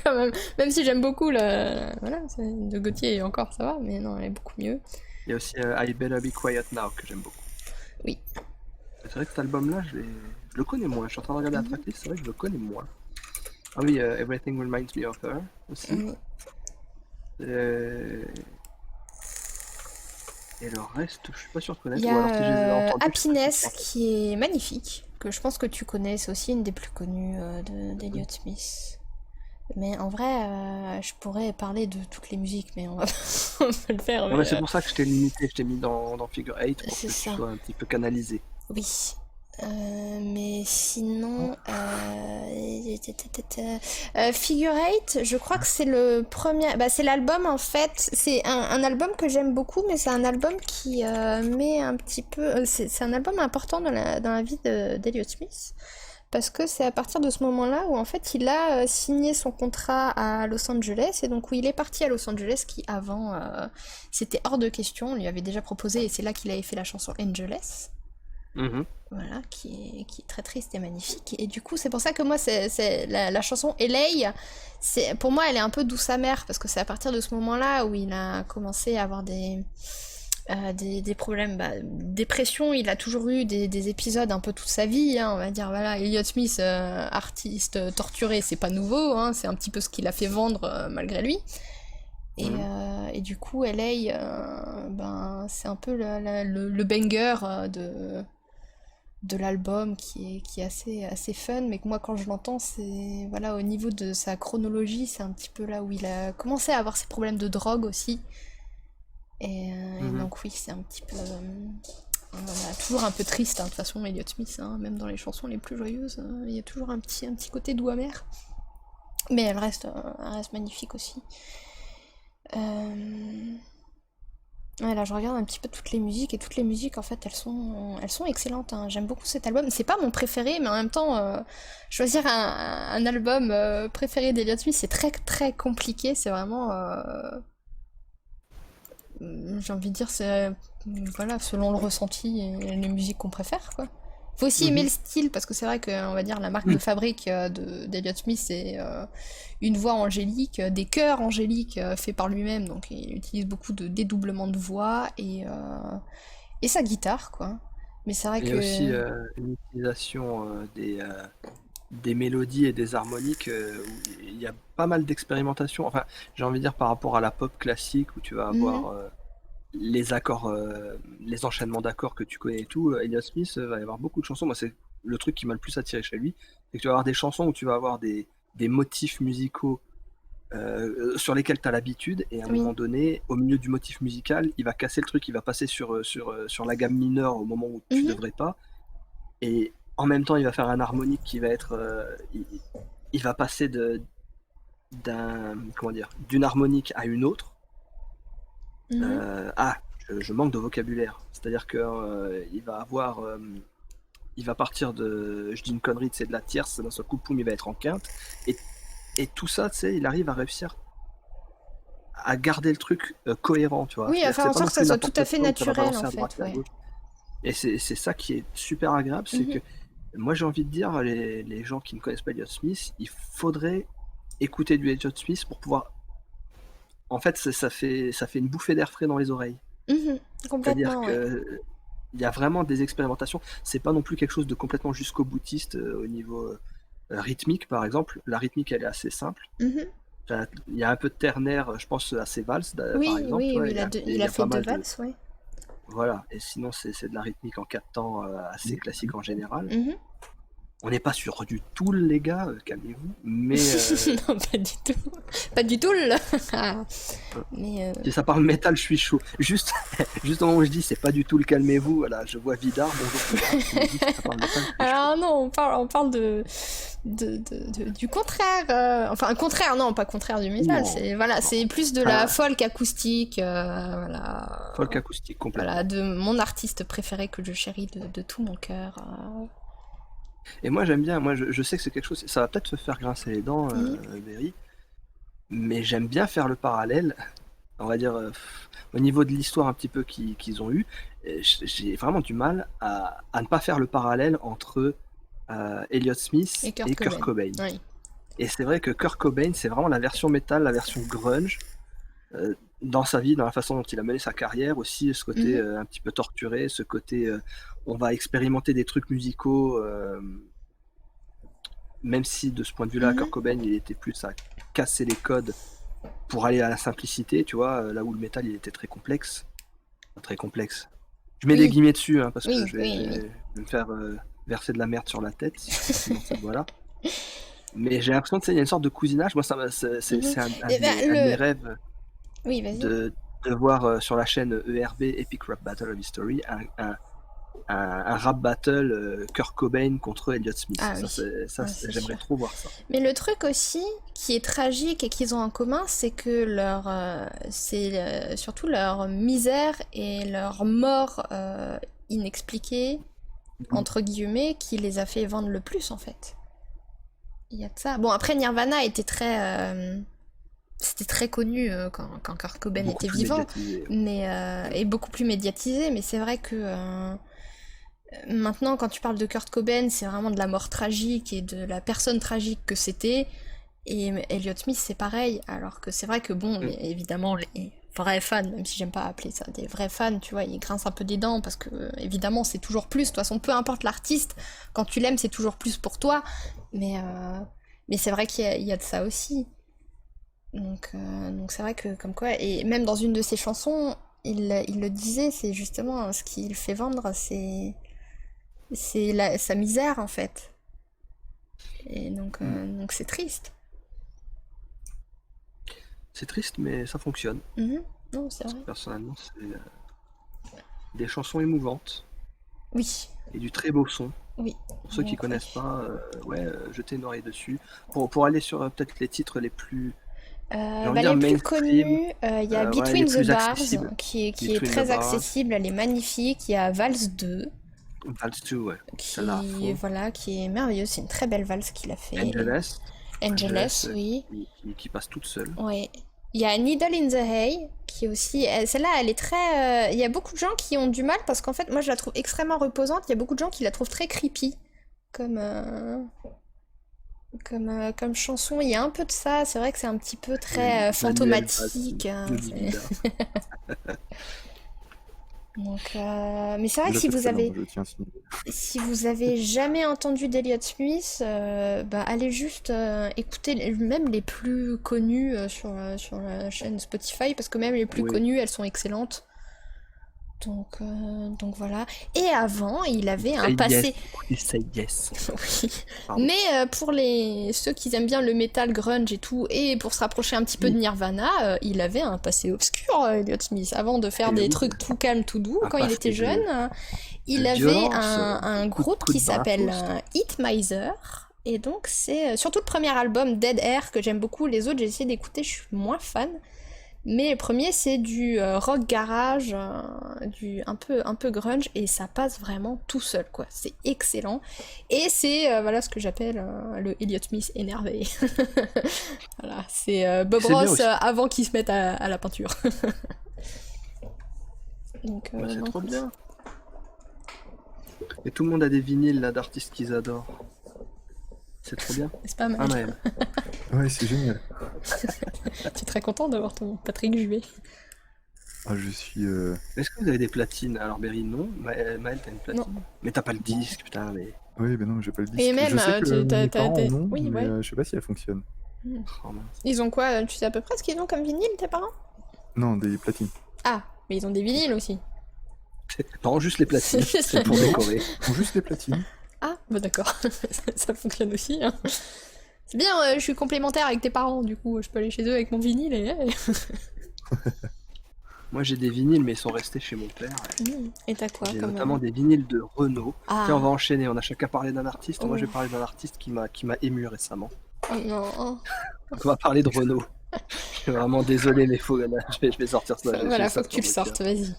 quand même. Même si j'aime beaucoup voilà, de Gauthier et encore ça va, mais non, elle est beaucoup mieux. Il y a aussi I Better Be Quiet Now que j'aime beaucoup. Oui. C'est vrai que cet album-là, je le connais moins. Je suis en train de regarder la tracklist, c'est vrai que je le connais moins. Ah oui, Everything Reminds Me of Her aussi. Et le reste, je suis pas sûr de connaître. Il y Ou alors si je les ai a entendus, Happiness qui est magnifique, que je pense que tu connais, c'est aussi une des plus connues d'Elliott Smith. Mais en vrai, je pourrais parler de toutes les musiques, mais on va pas le faire. Non, mais c'est pour ça que je t'ai limité, je t'ai mis dans Figure 8 pour C'est que ça. tu sois un petit peu canalisé. Oui. Mais sinon, Figure Eight, je crois que c'est le premier. C'est l'album en fait. C'est un album que j'aime beaucoup, mais c'est un album qui met un petit peu. C'est un album important dans la vie d'Elliott Smith. Parce que c'est à partir de ce moment-là où en fait il a signé son contrat à Los Angeles et donc où il est parti à Los Angeles qui avant c'était hors de question, on lui avait déjà proposé et c'est là qu'il avait fait la chanson Angeles. Voilà, qui est très triste et magnifique. Et du coup, c'est pour ça que moi, c'est la chanson LA, pour moi, elle est un peu douce amère, parce que c'est à partir de ce moment-là où il a commencé à avoir des problèmes, dépression. Il a toujours eu des épisodes un peu toute sa vie, hein, on va dire. Voilà, Elliott Smith, artiste torturé, c'est pas nouveau, hein, c'est un petit peu ce qu'il a fait vendre malgré lui. Et du coup, LA, c'est un peu le banger de l'album qui est assez fun, mais que moi quand je l'entends, c'est voilà, au niveau de sa chronologie, c'est un petit peu là où il a commencé à avoir ses problèmes de drogue aussi. Et donc oui, c'est un petit peu toujours un peu triste, hein, de toute façon, Elliott Smith, hein, même dans les chansons les plus joyeuses, il y a toujours un petit côté doux amer. Mais elle reste magnifique aussi. Ouais, là je regarde un petit peu toutes les musiques et toutes les musiques en fait elles sont excellentes, hein. J'aime beaucoup cet album, c'est pas mon préféré mais en même temps choisir un album préféré d'Elliott Smith c'est très très compliqué, c'est vraiment j'ai envie de dire c'est voilà selon le ressenti et les musiques qu'on préfère quoi. Faut aussi aimer le style parce que c'est vrai que on va dire la marque de fabrique d'Elliott Smith c'est une voix angélique, des chœurs angéliques faits par lui-même, donc il utilise beaucoup de dédoublement de voix et sa guitare quoi. Mais c'est vrai Il y a aussi une utilisation des mélodies et des harmoniques où il y a pas mal d'expérimentation. Enfin, j'ai envie de dire par rapport à la pop classique où tu vas avoir les accords, les enchaînements d'accords que tu connais et tout. Elliott Smith va y avoir beaucoup de chansons. Moi, c'est le truc qui m'a le plus attiré chez lui, c'est que tu vas avoir des chansons où tu vas avoir des motifs musicaux sur lesquels tu as l'habitude, et à un moment donné, au milieu du motif musical, il va casser le truc, il va passer sur la gamme mineure au moment où tu devrais pas, et en même temps, il va faire un harmonique qui va être... il va passer d'une harmonique à une autre. Je manque de vocabulaire. C'est-à-dire que il va avoir... il va partir de... Je dis une connerie, c'est de la tierce, d'un seul coup, poum, il va être en quinte. Et tout ça, tu sais, il arrive à réussir à garder le truc cohérent, tu vois. Oui, à faire en sorte que ça soit tout à fait naturel, en fait. Ouais. Et c'est ça qui est super agréable, c'est que moi j'ai envie de dire, les gens qui ne connaissent pas Elliott Smith, il faudrait écouter du Elliott Smith pour pouvoir... En fait, ça fait une bouffée d'air frais dans les oreilles. Complètement, C'est-à-dire que il y a vraiment des expérimentations. C'est pas non plus quelque chose de complètement jusqu'au boutiste au niveau rythmique, par exemple. La rythmique, elle est assez simple. Mhm. Il y a un peu de ternaire, je pense, à ses valses, par Oui, exemple. oui, Tu vois, oui, il y a, il il y a a fait pas deux mal de. valses, oui. Voilà. Et sinon, c'est de la rythmique en 4 temps assez classique en général. Mhm. On n'est pas sur du Tool, les gars, calmez-vous. Mais Non, pas du tout. Pas du tout, là. Mais si ça parle métal, je suis chaud. Juste au moment où je dis c'est pas du tout le calmez-vous, voilà, je vois Vidar, bonjour Vidar, qui me dit que ça parle métal, je suis chaud. alors non, on parle du contraire. Enfin, un contraire, non, pas contraire du métal. Non, C'est voilà, non. c'est plus de la Ah, folk acoustique, voilà, folk acoustique complètement. voilà, de mon artiste préféré que je chéris de tout mon cœur. Et moi j'aime bien, moi je sais que c'est quelque chose, ça va peut-être te faire grincer les dents, Berry, mais j'aime bien faire le parallèle, on va dire, au niveau de l'histoire un petit peu qu'ils ont eu. J'ai vraiment du mal à ne pas faire le parallèle entre Elliott Smith Et et Kurt Cobain. Oui. Et c'est vrai que Kurt Cobain, c'est vraiment la version métal, la version grunge, dans sa vie, dans la façon dont il a mené sa carrière, aussi ce côté un petit peu torturé, ce côté on va expérimenter des trucs musicaux, même si de ce point de vue-là, Kurt Cobain, il était plus à casser les codes pour aller à la simplicité, tu vois, là où le métal, il était très complexe. Enfin, très complexe. Je mets Oui. des guillemets dessus, hein, parce Oui, que je vais me faire verser de la merde sur la tête, si je continue dans cette voie-là. Mais j'ai l'impression qu'il y a une sorte de cousinage. Moi, c'est un Eh ben, de mes rêves Oui, vas-y. de voir sur la chaîne ERB, Epic Rap Battle of History, un rap battle Kurt Cobain contre Elliott Smith. Ah oui. J'aimerais sûr. trop voir ça. Mais le truc aussi qui est tragique et qu'ils ont en commun, c'est que c'est surtout leur misère et leur mort inexpliquée, entre guillemets, qui les a fait vendre le plus en fait. Il y a de ça. Bon, après Nirvana était c'était très connu quand Kurt Cobain Beaucoup était plus vivant, médiatisé. et beaucoup plus médiatisé, mais c'est vrai que maintenant, quand tu parles de Kurt Cobain, c'est vraiment de la mort tragique et de la personne tragique que c'était. Et Elliott Smith, c'est pareil. Alors que c'est vrai que, bon, mais évidemment, les vrais fans, même si j'aime pas appeler ça des vrais fans, tu vois, ils grincent un peu des dents parce que, évidemment, c'est toujours plus. De toute façon, peu importe l'artiste, quand tu l'aimes, c'est toujours plus pour toi. Mais c'est vrai qu'il y a de ça aussi. Donc c'est vrai que, comme quoi, et même dans une de ses chansons, il le disait, c'est justement ce qu'il fait vendre, c'est sa misère en fait. Et donc c'est triste. C'est triste, mais ça fonctionne. Non, c'est vrai. Personnellement, c'est des chansons émouvantes Oui, et du très beau son. oui. Pour ceux qui Donc, connaissent pas, jetez une oreille dessus. Pour aller sur peut-être les titres les plus, j'ai envie de dire les plus mainstream, connus, il y a ouais, Between les the plus Bars, accessibles. qui est Between the très Bars. accessible, elle est magnifique. Il y a Valse 2, Valse 2, ouais. Celle-là à fond. voilà, qui est merveilleuse. C'est une très belle valse qu'il a fait. Angeles, oui. qui passe toute seule. Ouais. Il y a Needle in the Hay, qui est aussi... Celle-là, elle est très... Il y a beaucoup de gens qui ont du mal, parce qu'en fait, moi, je la trouve extrêmement reposante. Il y a beaucoup de gens qui la trouvent très creepy, comme chanson. Il y a un peu de ça. C'est vrai que c'est un petit peu très fantomatique. Donc, mais c'est vrai que si vous avez jamais entendu d'Elliott Smith, allez juste écouter même les plus connus sur la chaîne Spotify, parce que même les plus connues, elles sont excellentes. Donc voilà. Et avant, il avait un passé. Yes. Oui. Mais pour ceux qui aiment bien le metal grunge et tout, et pour se rapprocher un petit peu de Nirvana, il avait un passé obscur, Elliott Smith. Avant de faire des trucs tout calmes, tout doux, quand il était jeune, il avait un groupe qui s'appelle Hit Miser. Et donc c'est surtout le premier album, Dead Air, que j'aime beaucoup. Les autres, j'ai essayé d'écouter, je suis moins fan. Mais le premier, c'est du rock garage, du un peu grunge, et ça passe vraiment tout seul, quoi. C'est excellent. Et c'est voilà ce que j'appelle le Elliott Smith énervé. Voilà, c'est Bob Ross avant qu'il se mette à la peinture. Donc, c'est trop bien. Et tout le monde a des vinyles là d'artistes qu'ils adorent. C'est trop bien. C'est pas mal. Ouais, c'est génial. Tu es très content d'avoir ton Patrick Juvet. Ah, je suis. Est-ce que vous avez des platines? Alors Berry, non. Maël, t'as une Non. platine? Mais t'as pas le disque, putain, mais... Oui, ben non, j'ai pas le Et disque. même, Je sais que mes parents des... en ont, Oui, mais ouais. je sais pas si elle fonctionne. Oh, mince. Ils ont quoi? Tu sais à peu près ce qu'ils ont comme vinyle, tes parents? Non, des platines. Ah, mais ils ont des vinyles aussi. Non, juste les platines, c'est pour Non. décorer. Ils ont juste des platines. Ah, bah d'accord, ça fonctionne aussi. Hein. C'est bien, je suis complémentaire avec tes parents, du coup, je peux aller chez eux avec mon vinyle et... Moi j'ai des vinyles, mais ils sont restés chez mon père. Et t'as quoi J'ai comme... notamment des vinyles de Renaud. Ah, Tiens, on va enchaîner, on a chacun parlé d'un artiste. Moi je vais oh, parler d'un artiste qui m'a ému récemment. oh non. On va parler de Renaud. Je suis vraiment désolé, mais je vais sortir ça. Voilà, j'ai faut ça que tu le sur le sortes, cœur. vas-y.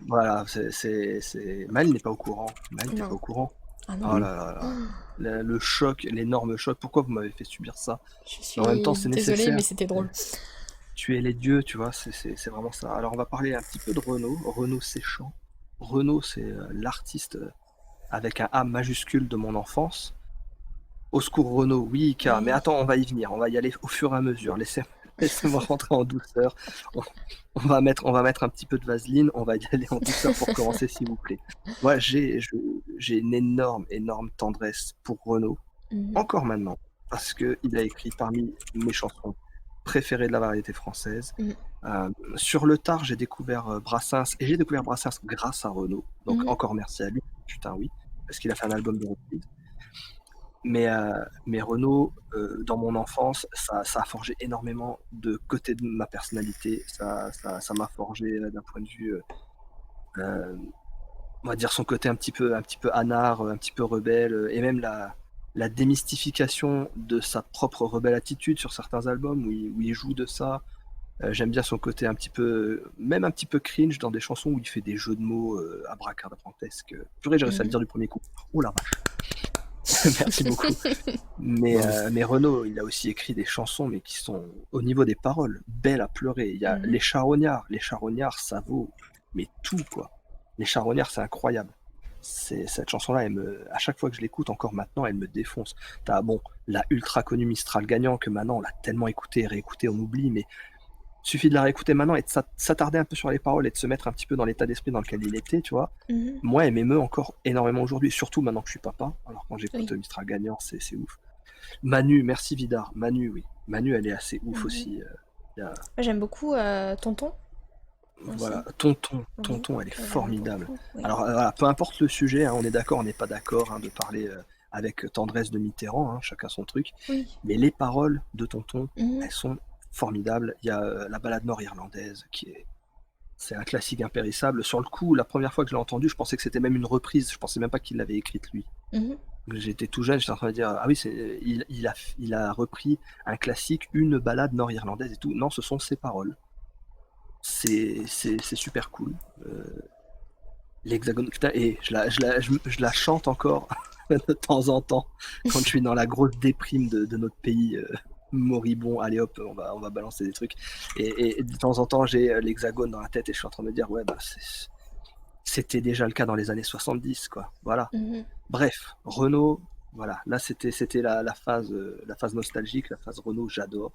Voilà, Mal n'est pas au courant. Mal, t'es Non. pas au courant. Ah Oh non, là là là. Le choc, l'énorme choc. Pourquoi vous m'avez fait subir ça? je Mais en même temps, suis c'est désolée, nécessaire. mais c'était drôle. Tuer les dieux, tu vois, c'est vraiment ça. Alors on va parler un petit peu de Renaud. Renaud Séchant. Renaud, c'est l'artiste avec un A majuscule de mon enfance. Au secours Renaud, oui, Ika, Oui. mais attends, on va y venir, on va y aller au fur et à mesure. Laissez-moi rentrer en douceur. On va mettre un petit peu de vaseline, on va y aller en douceur pour commencer, s'il vous plaît. Moi, j'ai une énorme tendresse pour Renaud, encore maintenant, parce qu'il a écrit parmi mes chansons préférées de la variété française. Sur le tard, j'ai découvert Brassens, et j'ai découvert Brassens grâce à Renaud, donc encore merci à lui, putain oui, parce qu'il a fait un album de reprise. Mais Renaud, dans mon enfance, ça a forgé énormément de côtés de ma personnalité. Ça m'a forgé d'un point de vue, on va dire son côté un petit peu anard, un petit peu rebelle, et même la démystification de sa propre rebelle attitude sur certains albums où il joue de ça. J'aime bien son côté un petit peu, même un petit peu cringe dans des chansons où il fait des jeux de mots abracadabrantesques. Purée, j'ai réussi à le dire du premier coup. Oh la vache! Merci beaucoup. Mais Renaud, il a aussi écrit des chansons, mais qui sont, au niveau des paroles, belles à pleurer. Il y a Les Charognards. Les Charognards, ça vaut, mais tout, quoi. Les Charognards, c'est incroyable. Cette chanson-là, à chaque fois que je l'écoute, encore maintenant, elle me défonce. T'as, bon, la ultra connue Mistral Gagnant, que maintenant, on l'a tellement écouté et réécouté, on oublie, mais suffit de la réécouter maintenant et de s'attarder un peu sur les paroles et de se mettre un petit peu dans l'état d'esprit dans lequel il était, tu vois. Moi, elle m'émeut encore énormément aujourd'hui, surtout maintenant que je suis papa. Alors quand j'écoute Mistral Gagnant, c'est ouf. Manu, merci Vidar. Manu, oui. Manu, elle est assez ouf aussi. Moi, j'aime beaucoup Tonton. Voilà, Tonton, elle est formidable. Alors voilà, peu importe le sujet, hein, on est d'accord, on n'est pas d'accord hein, de parler avec tendresse de Mitterrand, hein, chacun son truc. Mais les paroles de Tonton, elles sont formidables. Il y a la balade nord-irlandaise c'est un classique impérissable. Sur le coup, la première fois que je l'ai entendu, je pensais que c'était même une reprise. Je pensais même pas qu'il l'avait écrite lui. J'étais tout jeune, j'étais en train de dire ah oui, il a repris un classique, une balade nord-irlandaise et tout. Non, ce sont ses paroles. C'est super cool. L'Hexagone, putain, et je la chante encore de temps en temps quand je suis dans la grosse déprime de notre pays moribond. Allez hop, on va balancer des trucs. Et de temps en temps, j'ai l'Hexagone dans la tête et je suis en train de me dire, ouais, bah, c'était déjà le cas dans les années 70, quoi. Voilà. Bref, Renaud, voilà. Là, c'était la phase nostalgique, la phase Renaud, j'adore.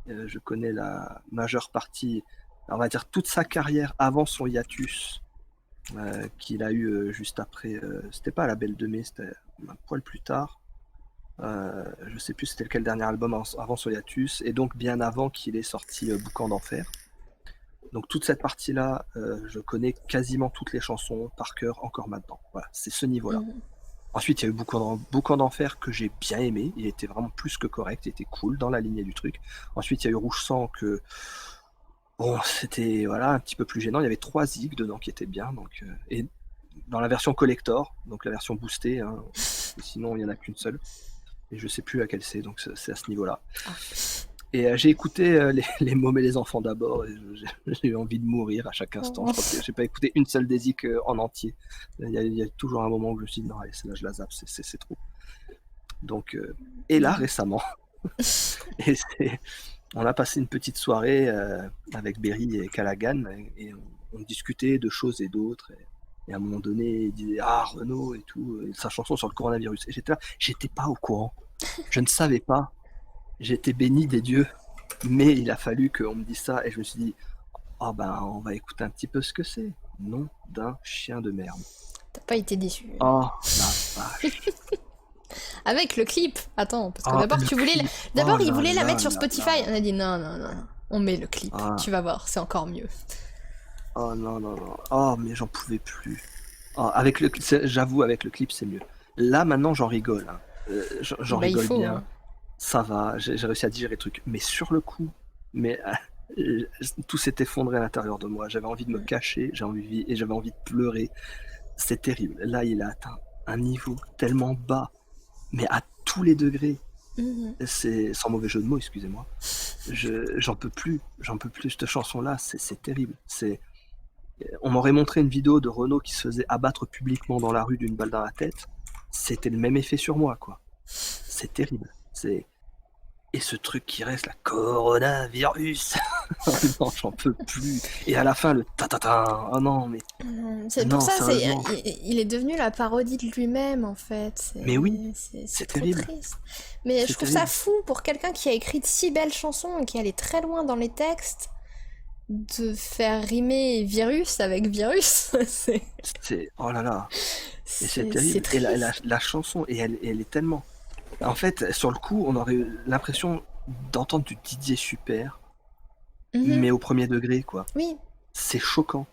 Je connais la majeure partie, on va dire toute sa carrière avant son hiatus. Qu'il a eu juste après, c'était pas à la Belle de Mai, c'était un poil plus tard. Je sais plus c'était lequel dernier album avant son hiatus, et donc bien avant qu'il ait sorti Boucan d'Enfer. Donc toute cette partie-là, je connais quasiment toutes les chansons par cœur encore maintenant. Voilà, c'est ce niveau-là. Ensuite, il y a eu Boucan d'Enfer que j'ai bien aimé, il était vraiment plus que correct, il était cool dans la lignée du truc. Ensuite, il y a eu Rouge Sang que... Bon, c'était voilà, un petit peu plus gênant. Il y avait 3 zigs dedans qui étaient bien. Donc, et dans la version collector, donc la version boostée, hein, sinon il n'y en a qu'une seule. Et je sais plus laquelle c'est, donc c'est à ce niveau-là. Et j'ai écouté les Mômes et les enfants d'abord, et j'ai eu envie de mourir à chaque instant. Je crois que j'ai pas écouté une seule des zigs en entier. Il y a toujours un moment où je me suis dit non, allez, celle-là, je la zappe, c'est trop. Donc, et là, récemment, on a passé une petite soirée avec Berry et Callaghan et on discutait de choses et d'autres. Et à un moment donné, il disait ah Renaud et tout, et sa chanson sur le coronavirus. Et j'étais pas au courant. Je ne savais pas. J'étais béni des dieux, mais il a fallu qu'on me dise ça et je me suis dit Oh ben, on va écouter un petit peu ce que c'est. Nom d'un chien de merde. T'as pas été déçu. Oh la vache. Avec le clip. Attends, parce que Ah, d'abord le tu voulais, clip. d'abord Oh il là voulait la là mettre sur là Spotify. là. On a dit non, non, non, non. On met le clip. Ah. Tu vas voir, c'est encore mieux. Oh non, non, non. Oh, mais j'en pouvais plus. Oh, j'avoue, avec le clip, c'est mieux. Là, maintenant, j'en rigole, hein. J'en Bah il rigole faut. bien. Hein. Ça va, j'ai réussi à digérer le truc. Mais sur le coup, mais tout s'est effondré à l'intérieur de moi. J'avais envie de me cacher, et j'avais envie de pleurer. C'est terrible. Là, il a atteint un niveau tellement bas, mais à tous les degrés. C'est sans mauvais jeu de mots, excusez-moi. J'en peux plus. Cette chanson-là, c'est terrible. On m'aurait montré une vidéo de Renaud qui se faisait abattre publiquement dans la rue d'une balle dans la tête. C'était le même effet sur moi, quoi. C'est terrible. Et ce truc qui reste, la coronavirus. Oh non, j'en peux plus. Et à la fin, le ta-ta-ta. Oh non, mais C'est non, pour ça, sérieusement. il est devenu la parodie de lui-même en fait. Mais oui, c'est c'est trop terrible. triste. Mais C'est je trouve terrible. ça fou pour quelqu'un qui a écrit de si belles chansons et qui allait très loin dans les textes de faire rimer virus avec virus. Oh là là. Et c'est terrible. C'est Et triste. la chanson, elle est tellement. En fait, sur le coup, on aurait eu l'impression d'entendre du Didier Super, mais au premier degré, quoi. Oui. C'est choquant.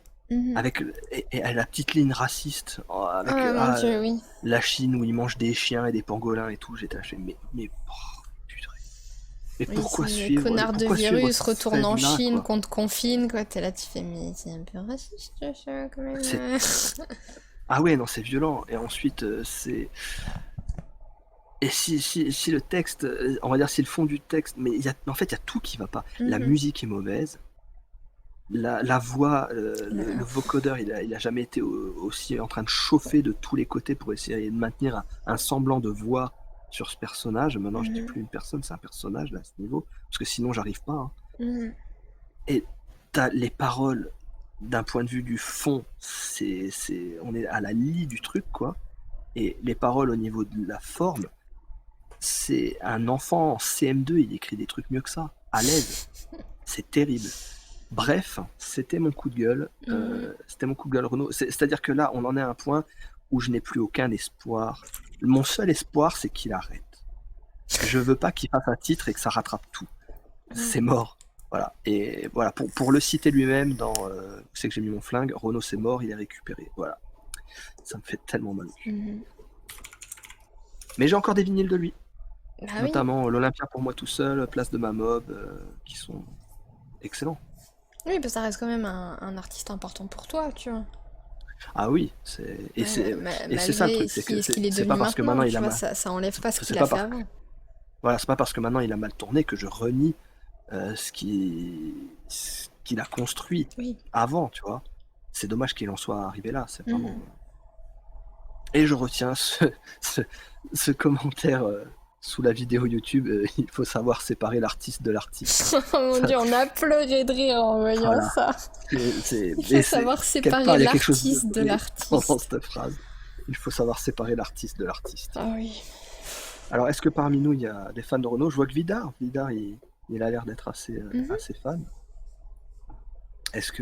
Avec et la petite ligne raciste, avec Mon Dieu, oui. la Chine où ils mangent des chiens et des pangolins et tout, j'étais lâché. Mais putain. Mais Oui, pourquoi c'est suivre connard de pourquoi suivre virus cette retourne en thèse-là, Chine, quoi qu'on te confine, quoi. T'es là, tu fais, mais c'est un peu raciste, ça, quand même. Ah ouais, non, c'est violent. Et ensuite, c'est. Et si le texte, on va dire si le fond du texte, mais en fait, il y a tout qui va pas. La musique est mauvaise. La voix, le vocodeur, il a jamais été aussi en train de chauffer de tous les côtés pour essayer de maintenir un semblant de voix sur ce personnage. Maintenant, je dis plus une personne, c'est un personnage là, à ce niveau, parce que sinon, j'arrive pas. Hein. Et t'as les paroles d'un point de vue du fond, on est à la lie du truc, quoi. Et les paroles au niveau de la forme, c'est un enfant en CM2, il écrit des trucs mieux que ça, à l'aise. C'est terrible. Bref, c'était mon coup de gueule. C'était mon coup de gueule, Renaud. C'est-à-dire que là, on en est à un point où je n'ai plus aucun espoir. Mon seul espoir, c'est qu'il arrête. Je veux pas qu'il fasse un titre et que ça rattrape tout. C'est mort. Voilà. Et voilà, pour le citer lui-même dans c'est que j'ai mis mon flingue, Renaud c'est mort, il est récupéré. Voilà. Ça me fait tellement mal. Mais j'ai encore des vinyles de lui. Bah notamment l'Olympia pour moi tout seul, Place de ma mob, qui sont excellents. Oui, parce que ça reste quand même un artiste important pour toi, tu vois. Ah oui, c'est ça le truc, c'est que ce qu'il est c'est devenu pas parce que maintenant, maintenant tu il a vois, mal, ça enlève pas ce c'est qu'il pas a fait parce avant. voilà, c'est pas parce que maintenant il a mal tourné que je renie ce qu'il a construit Oui. avant, tu vois. C'est dommage qu'il en soit arrivé là, c'est vraiment. Et je retiens ce commentaire sous la vidéo YouTube, il faut savoir séparer l'artiste de l'artiste. Oh mon Dieu, on a pleuré de rire en voyant Voilà. ça. Il Il faut savoir séparer l'artiste de l'artiste. Pendant cette phrase, il faut savoir séparer l'artiste de l'artiste. Ah oui. Alors, est-ce que parmi nous, il y a des fans de Renaud? Je vois que Vidar, il a l'air d'être assez fan. Est-ce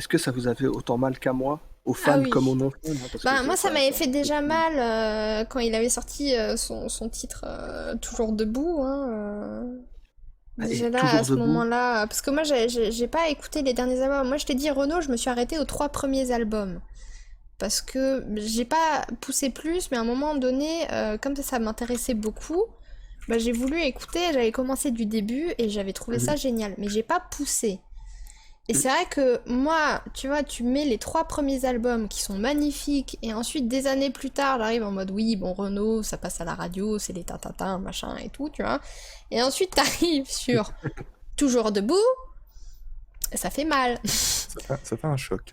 que ça vous a fait autant mal qu'à moi? Aux fans oui. comme aux non-fans? Bah, moi, ça m'avait fait déjà mal quand il avait sorti son titre Toujours debout. Hein, déjà là, à ce moment-là. Parce que moi, j'ai pas écouté les derniers albums. Moi, je t'ai dit, Renaud, je me suis arrêtée aux 3 premiers albums. Parce que j'ai pas poussé plus, mais à un moment donné, comme ça m'intéressait beaucoup, bah, j'ai voulu écouter. J'avais commencé du début et j'avais trouvé ça génial. Mais j'ai pas poussé. Et c'est vrai que moi, tu vois, tu mets les 3 premiers albums qui sont magnifiques, et ensuite des années plus tard, j'arrive en mode oui, bon, Renaud, ça passe à la radio, c'est les tatatins, machin et tout, tu vois. Et ensuite t'arrives sur Toujours debout, et ça fait mal. Ça fait un choc.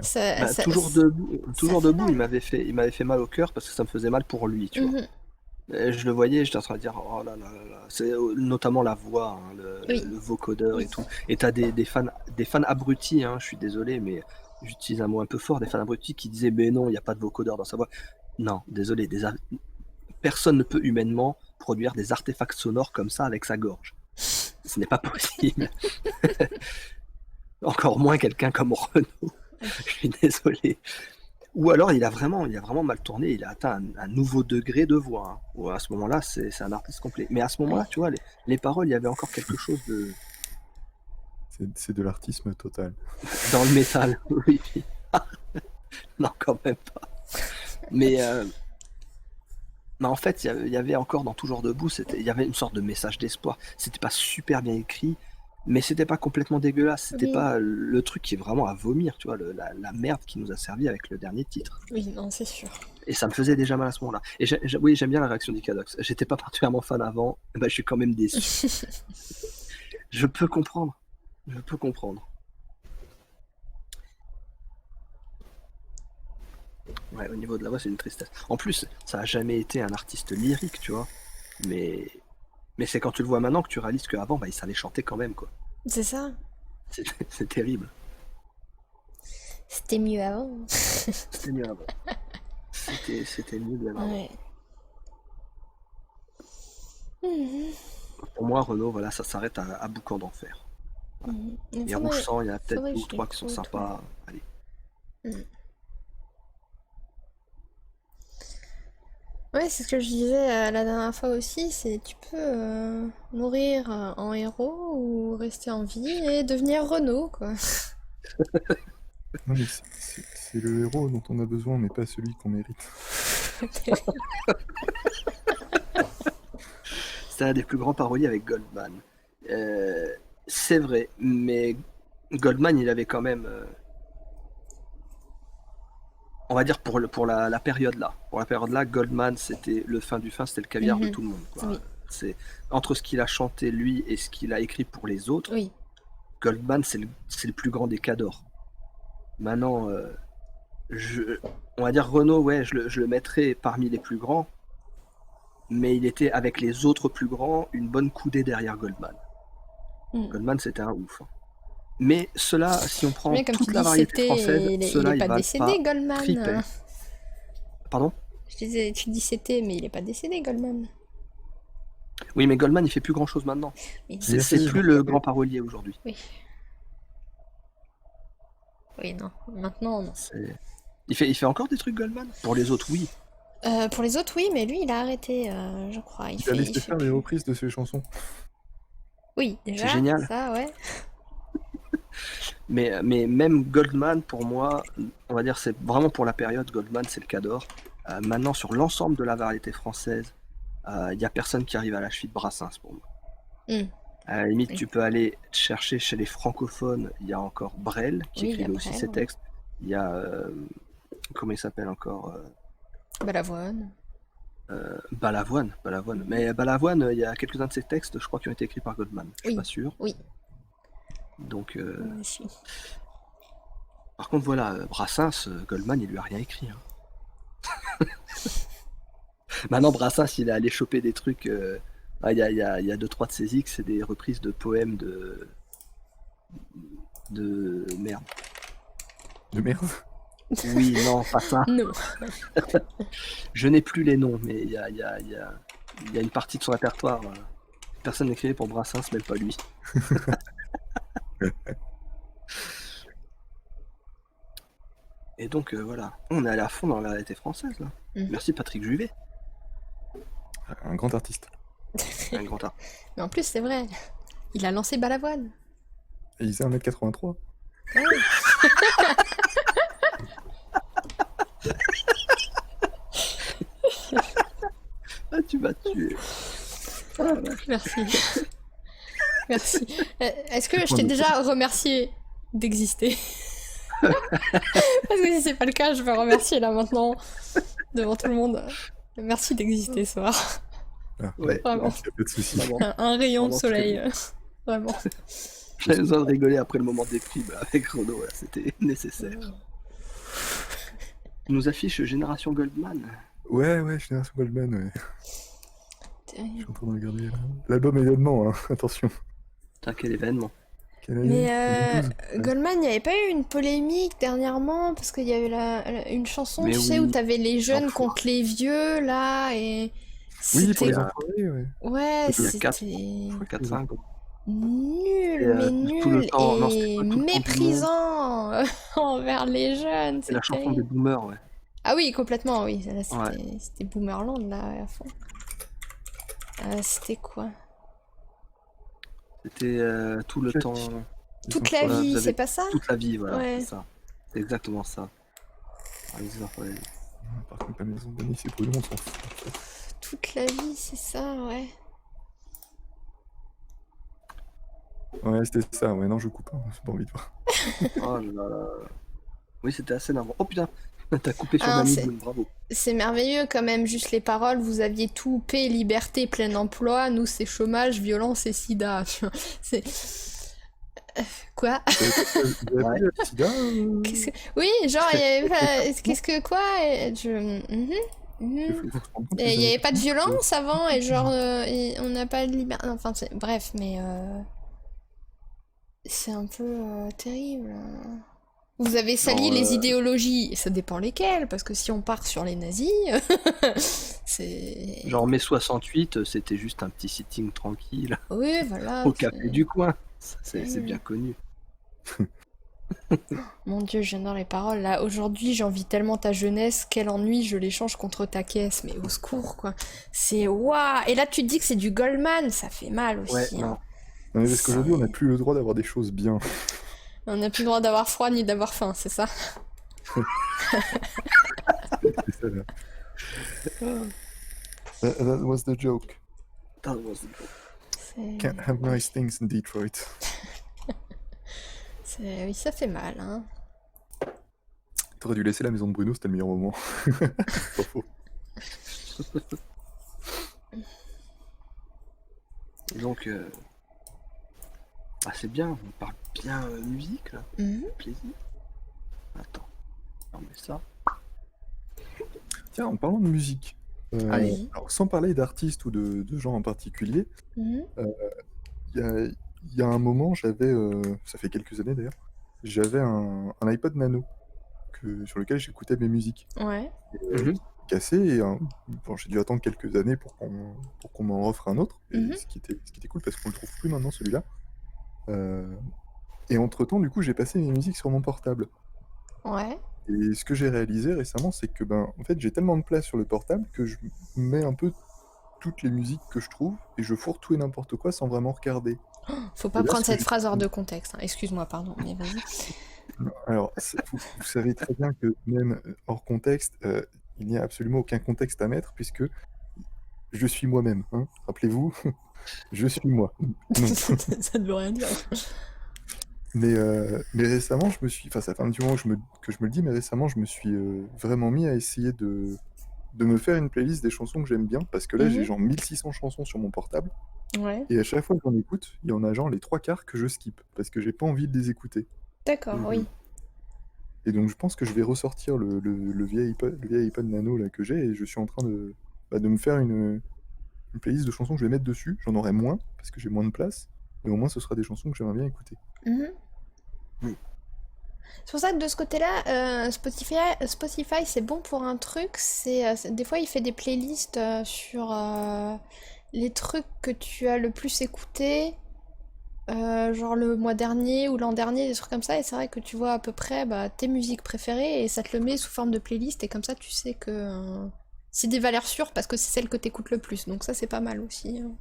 Toujours debout, il m'avait fait mal au cœur parce que ça me faisait mal pour lui, tu vois. Et je le voyais, j'étais en train de dire oh là là là, c'est notamment la voix, hein, le vocodeur et tout. Et t'as des fans abrutis, hein, je suis désolé, mais j'utilise un mot un peu fort, des fans abrutis qui disaient mais non, il n'y a pas de vocodeur dans sa voix. Non, désolé, personne ne peut humainement produire des artefacts sonores comme ça avec sa gorge. Ce n'est pas possible. Encore moins quelqu'un comme Renaud. Je suis désolé. Ou alors il a vraiment mal tourné, il a atteint un nouveau degré de voix. Hein. Ou à ce moment-là, c'est un artiste complet. Mais à ce moment-là, Ouais. tu vois, les paroles, il y avait encore quelque chose de C'est de l'artisme total. dans le métal. Oui. Non, quand même pas. Mais en fait, il y avait encore dans Toujours debout, il y avait une sorte de message d'espoir. C'était pas super bien écrit, mais c'était pas complètement dégueulasse. C'était Oui. pas le truc qui est vraiment à vomir, tu vois, la merde qui nous a servi avec le dernier titre. Oui, non, c'est sûr. Et ça me faisait déjà mal à ce moment-là. Et oui, j'aime bien la réaction d'Ikadox. J'étais pas particulièrement fan avant, bah, je suis quand même déçu. Je peux comprendre. Je peux comprendre. Ouais, au niveau de la voix, c'est une tristesse. En plus, ça a jamais été un artiste lyrique, tu vois. Mais c'est quand tu le vois maintenant que tu réalises qu'avant, bah, il savait chanter quand même, quoi. C'est ça. C'est terrible. C'était mieux avant. C'était mieux avant. C'était mieux bien avant. Ouais. Mhm. Pour moi, Renaud, voilà, ça s'arrête à Boucan d'enfer. Mhm. Et Rouge Sang, il y en a peut-être faudrait deux que ou je trois qui sont l'écoute, sympas. Allez. Ouais, c'est ce que je disais la dernière fois aussi, c'est tu peux mourir en héros ou rester en vie et devenir Renaud, quoi. Non, mais c'est le héros dont on a besoin, mais pas celui qu'on mérite. C'est un des plus grands paroliers avec Goldman. C'est vrai, mais Goldman, il avait quand même, on va dire pour la période là. Pour la période là, Goldman, c'était le fin du fin, c'était le caviar de Mhm. tout le monde. Quoi. Oui. C'est entre ce qu'il a chanté lui et ce qu'il a écrit pour les autres. Oui. Goldman, c'est le plus grand des cadors. Maintenant, on va dire Renaud, ouais, je le mettrais parmi les plus grands, mais il était avec les autres plus grands une bonne coudée derrière Goldman. Goldman, c'était un ouf. Hein. Mais cela, si on prend Mais comme toute tu la dis, variété française, il cela, est ils pas valent décédé, pas Goldman. tripet. Pardon? Je disais, tu dis c'était, mais il est pas décédé, Goldman. Oui, mais Goldman, il fait plus grand-chose maintenant. Oui, C'est plus le grand parolier aujourd'hui. Oui. Oui, non. Maintenant, non. Il fait encore des trucs, Goldman? Pour les autres, oui. Pour les autres, oui, mais lui, il a arrêté, je crois. Il a laissé faire les reprises de ses chansons. Oui, déjà. C'est génial. Ça, ouais. Mais même Goldman, pour moi, on va dire, c'est vraiment pour la période, Goldman, c'est le cador. Maintenant, sur l'ensemble de la variété française, il n'y a personne qui arrive à la cheville de Brassens pour moi. À la limite, tu peux aller chercher chez les francophones, il y a encore Brel qui écrivait aussi ses textes. Il y a. Comment il s'appelle encore Balavoine. Balavoine. Mais Balavoine, il y a quelques-uns de ses textes, je crois, qui ont été écrits par Goldman. Je suis pas sûr. Oui. Donc. Par contre, voilà, Brassens, Goldman, il lui a rien écrit. Hein. Maintenant, Brassens, il est allé choper des trucs. Il y a 2-3 de ses X, c'est des reprises de poèmes de merde. De merde? Oui, non, pas ça. Non. Je n'ai plus les noms, mais il y a une partie de son répertoire. Personne n'écrivait pour Brassens, même pas lui. Et donc voilà, on est allé à fond dans la variété française là. Merci Patrick Juvet. Un grand artiste. Un grand artiste. Mais en plus, c'est vrai, il a lancé Balavoine. Et il faisait 1m83. Ouais. Ah, tu m'as tué. Merci. Merci. Est-ce que je t'ai déjà remercié d'exister? Parce que si c'est pas le cas, je vais remercier là maintenant, devant tout le monde. Merci d'exister ce soir. Ah, ouais, vraiment. Il n'y a pas de souci. Un rayon de soleil. Vraiment. J'avais besoin de rigoler après le moment des prix avec Renaud, là, c'était nécessaire. Il nous affiche Génération Goldman. Ouais, Génération Goldman, ouais. Je suis en train de regarder l'album événement, hein. Attention. Putain, quel événement. Mais Goldman, il n'y avait pas eu une polémique dernièrement parce qu'il y avait une chanson, mais tu sais, où t'avais les jeunes contre les vieux, là, et... Oui, pour les enfoirés, ouais. Ouais, c'était... 4, 5. Nul, mais tout le nul temps, non, c'était et pas tout le temps du monde. méprisant envers les jeunes, C'est la c'est chanson des terrible. boomers, ouais. Ah oui, complètement, oui. Là, Ouais. c'était Boomerland, là, à fond. C'était quoi? C'était tout le Chuck. temps. Ils Toute sont la sur Voilà, vie, vous c'est avez pas ça? toute la vie, voilà, c'est Ouais. ça. C'est exactement ça. Ah, les heures, ouais. Par contre, la maison d'Annie, c'est brûlé, on s'en fout. En fait. Toute la vie, c'est ça, ouais. Ouais, c'était ça. Ouais, non, je coupe. Hein. J'ai pas envie de voir. Oh là là. Oui, c'était assez navrant. Oh putain, t'as coupé sur Ah, Danny c'est Boone, bravo. c'est merveilleux quand même, juste les paroles, vous aviez tout, paix, liberté, plein emploi, nous c'est chômage, violence et sida. C'est... Quoi? Vous avez Ouais. vu le sida Oui, genre, il y avait pas... Qu'est-ce que quoi? Et Il faut se rendre compte Et il qu'ils n'y avaient avait pas de violence avant, et genre, on n'a pas de liberté. Enfin, bref, mais c'est un peu terrible. Vous avez sali Non, les idéologies, ça dépend lesquelles, parce que si on part sur les nazis, c'est... Genre mai 68, c'était juste un petit sitting tranquille Oui, voilà. au café du coin. C'est Mm. bien connu. Mon Dieu, j'adore les paroles. Là, aujourd'hui, j'envie tellement ta jeunesse, quel ennui, je l'échange contre ta caisse. Mais au secours, quoi. C'est waouh! Et là, tu te dis que c'est du Goldman, ça fait mal Ouais, aussi. non. Hein. Non, mais parce qu'aujourd'hui, on n'a plus le droit d'avoir des choses bien. On n'a plus le droit d'avoir froid ni d'avoir faim, c'est ça? C'est ça, là. That was the joke. That was it. C'est... Can't have nice things in Detroit. Oui, ça fait mal, hein. T'aurais dû laisser la maison de Bruno, c'était le meilleur moment. Pas faux. Donc, c'est bien, on parle bien musique là, Mhm. plaisir. Attends, on met ça. Tiens, en parlant de musique, Allez. alors, sans parler d'artistes ou de gens en particulier, Mhm. il y a un moment, j'avais, ça fait quelques années d'ailleurs, j'avais un iPod Nano sur lequel j'écoutais mes musiques. Ouais. Mhm. Cassé et bon, j'ai dû attendre quelques années pour qu'on m'en offre un autre, et Mhm. ce qui était cool parce qu'on le trouve plus maintenant celui-là. Et entre-temps, du coup, j'ai passé mes musiques sur mon portable. Ouais. Et ce que j'ai réalisé récemment, c'est que en fait, j'ai tellement de place sur le portable que je mets un peu toutes les musiques que je trouve et je fourre tout et n'importe quoi sans vraiment regarder. Faut Et pas là, prendre ce que cette j'ai- phrase hors de contexte. Hein. Excuse-moi, pardon, mais vas-y. Alors, vous savez très bien que même hors contexte, il n'y a absolument aucun contexte à mettre puisque je suis moi-même. Hein. Rappelez-vous, je suis moi. Non. Ça ne veut rien dire. Mais récemment, enfin, ça fait un petit moment que je me le dis, mais récemment, je me suis vraiment mis à essayer de me faire une playlist des chansons que j'aime bien, parce que là, j'ai Mhm. genre 1600 chansons sur mon portable, Ouais. et à chaque fois que j'en écoute, il y en a genre les 3/4 que je skip, parce que j'ai pas envie de les écouter. D'accord, oui. Et donc, je pense que je vais ressortir le vieil iPod Nano là, que j'ai, et je suis en train de me faire une playlist de chansons que je vais mettre dessus. J'en aurai moins, parce que j'ai moins de place, mais au moins, ce sera des chansons que j'aimerais bien écouter. Mhm. Mm. C'est pour ça que de ce côté-là, Spotify c'est bon pour un truc. Des fois, il fait des playlists sur les trucs que tu as le plus écouté, genre le mois dernier ou l'an dernier, des trucs comme ça. Et c'est vrai que tu vois à peu près tes musiques préférées et ça te le met sous forme de playlist. Et comme ça, tu sais que c'est des valeurs sûres parce que c'est celle que tu écoutes le plus. Donc ça, c'est pas mal aussi. Hein.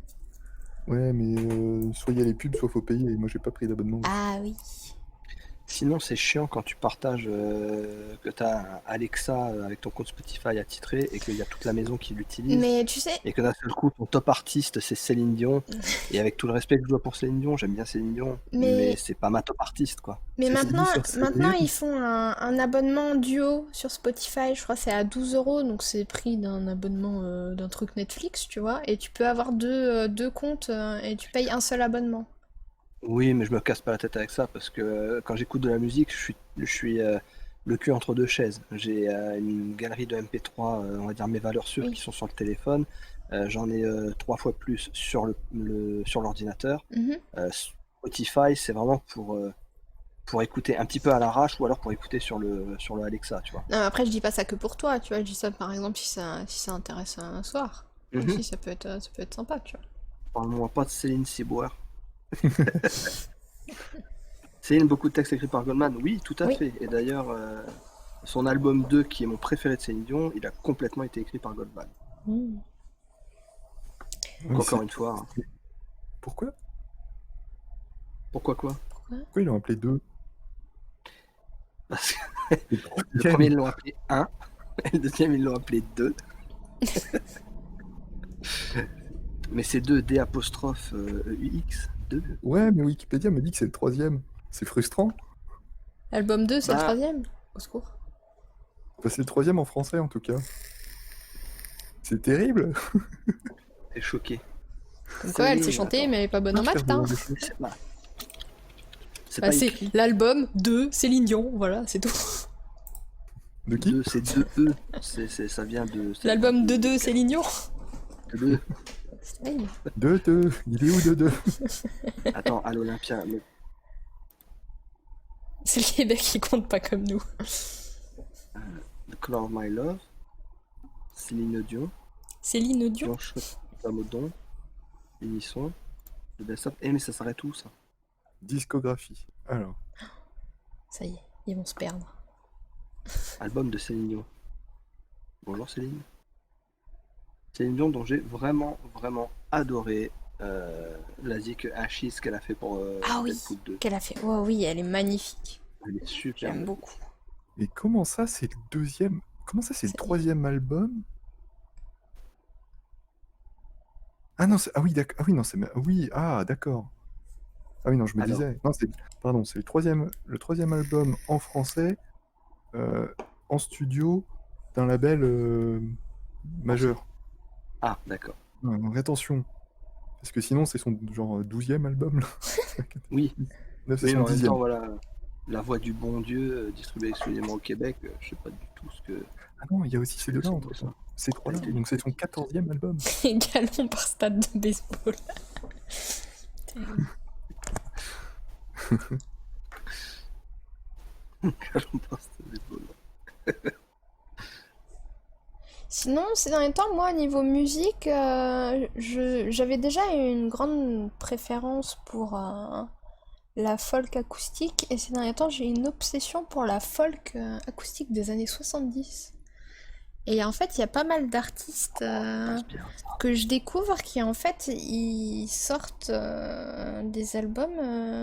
Ouais, mais soit il y a les pubs, soit faut payer, et moi, j'ai pas pris d'abonnement. Ah oui. Sinon, c'est chiant quand tu partages que tu as Alexa avec ton compte Spotify attitré et qu'il y a toute la maison qui l'utilise. Mais tu sais, Et que d'un seul coup, ton top artiste, c'est Céline Dion. Et avec tout le respect que je dois pour Céline Dion, j'aime bien Céline Dion. Mais- Mais c'est pas ma top artiste, quoi. mais C'est maintenant, dit sur Céline. maintenant ils font un abonnement duo sur Spotify, je crois que c'est à 12 €, donc c'est le prix d'un abonnement d'un truc Netflix, tu vois, et tu peux avoir deux comptes et tu payes un seul abonnement. Oui, mais je me casse pas la tête avec ça parce que quand j'écoute de la musique, je suis le cul entre deux chaises. J'ai une galerie de MP3, on va dire mes valeurs sûres Oui. qui sont sur le téléphone. J'en ai 3 fois plus sur sur l'ordinateur. Mhm. Spotify, c'est vraiment pour écouter un petit peu à l'arrache ou alors pour écouter sur le Alexa, tu vois. Non, après, je dis pas ça que pour toi, tu vois, je dis ça par exemple si ça intéresse un soir. Mhm. Aussi, ça peut être sympa, tu vois. Parle-moi pas de Céline Ciboire. Céline, beaucoup de textes écrits par Goldman. Oui, tout à Oui. fait. Et d'ailleurs, son album 2, qui est mon préféré de Céline Dion, il a complètement été écrit par Goldman. Mm. Ouais, Donc, c'est- encore une fois, hein. Pourquoi? Pourquoi quoi? Pourquoi ils l'ont appelé 2? Parce que Le le troisième. premier, ils l'ont appelé 1, et le deuxième, ils l'ont appelé 2. Mais c'est 2, D apostrophe UX, 2. Ouais, mais Wikipédia me dit que c'est le troisième. C'est frustrant. Album 2, c'est le Bah, troisième. Au secours. Enfin, c'est le troisième en français en tout cas. C'est terrible. t'es choqué. Comme quoi, elle sait Céline, chanter, attends. mais elle est pas bonne en Faire maths, ce hein. genre de choses. C'est pas, c'est Bah, pas c'est écrit. l'album de Céline Dion, voilà, c'est tout. De qui? 2, c'est 2 E. Ça vient de. L'album de Céline Dion. De 2. C'est terrible. 2-2. Il est où 2-2? Attends, à l'Olympia. C'est le Québec qui compte pas comme nous. The Color of My Love. Céline Dion. Céline Dion. Dion Chouette. Pamodon. Unisson. Le Best of. Eh, mais ça s'arrête où ça? Discographie. Alors, Ça y est, ils vont se perdre. Album de Céline Dion. Bonjour Céline. Céline Dion, dont j'ai vraiment, vraiment adoré la zik Ashes qu'elle a fait pour Ah oui, Deadpool 2. qu'elle a fait. Oh oui, elle est magnifique. Elle est super. J'aime beaucoup. et comment ça c'est le deuxième? Comment ça c'est le Ça y est. troisième album? Ah non, ah oui, d'accord. Ah oui, non, c'est. Oui, ah, d'accord. Ah oui, non, je me Alors. disais. Non, c'est. Pardon, c'est le troisième album en français, en studio, d'un label majeur. Ah, d'accord. Non, non, attention. Parce que sinon, c'est son genre 12e album, là. Oui. 9, Oui, c'est mais son en même 10e. temps, voilà. La Voix du Bon Dieu, distribuée exclusivement au Québec, je sais pas du tout ce que. Ah non, il y a aussi ces deux-là c'est entre ça. ces trois-là. Donc c'est son 14e album. Galon par stade de baseball. Terrible. J'en pense, c'est beau. Sinon, ces derniers temps, moi, niveau musique, j'avais déjà une grande préférence pour la folk acoustique, et ces derniers temps, j'ai une obsession pour la folk acoustique des années 70. Et en fait, il y a pas mal d'artistes que je découvre qui, en fait, ils sortent des albums.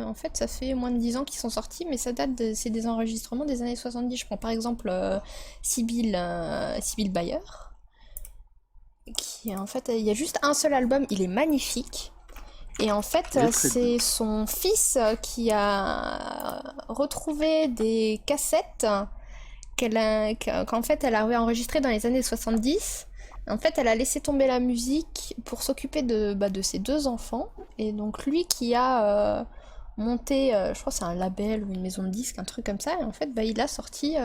En fait, ça fait moins de 10 ans qu'ils sont sortis, mais ça date c'est des enregistrements des années 70. Je prends par exemple Sibylle Bayer, qui, en fait, il y a juste un seul album, il est magnifique. Et en fait, Il est très c'est son fils qui a retrouvé des cassettes qu'en fait elle avait enregistrées dans les années 70. En fait, elle a laissé tomber la musique pour s'occuper de ses deux enfants. Et donc lui qui a monté, je crois que c'est un label ou une maison de disques, un truc comme ça. Et en fait, il a sorti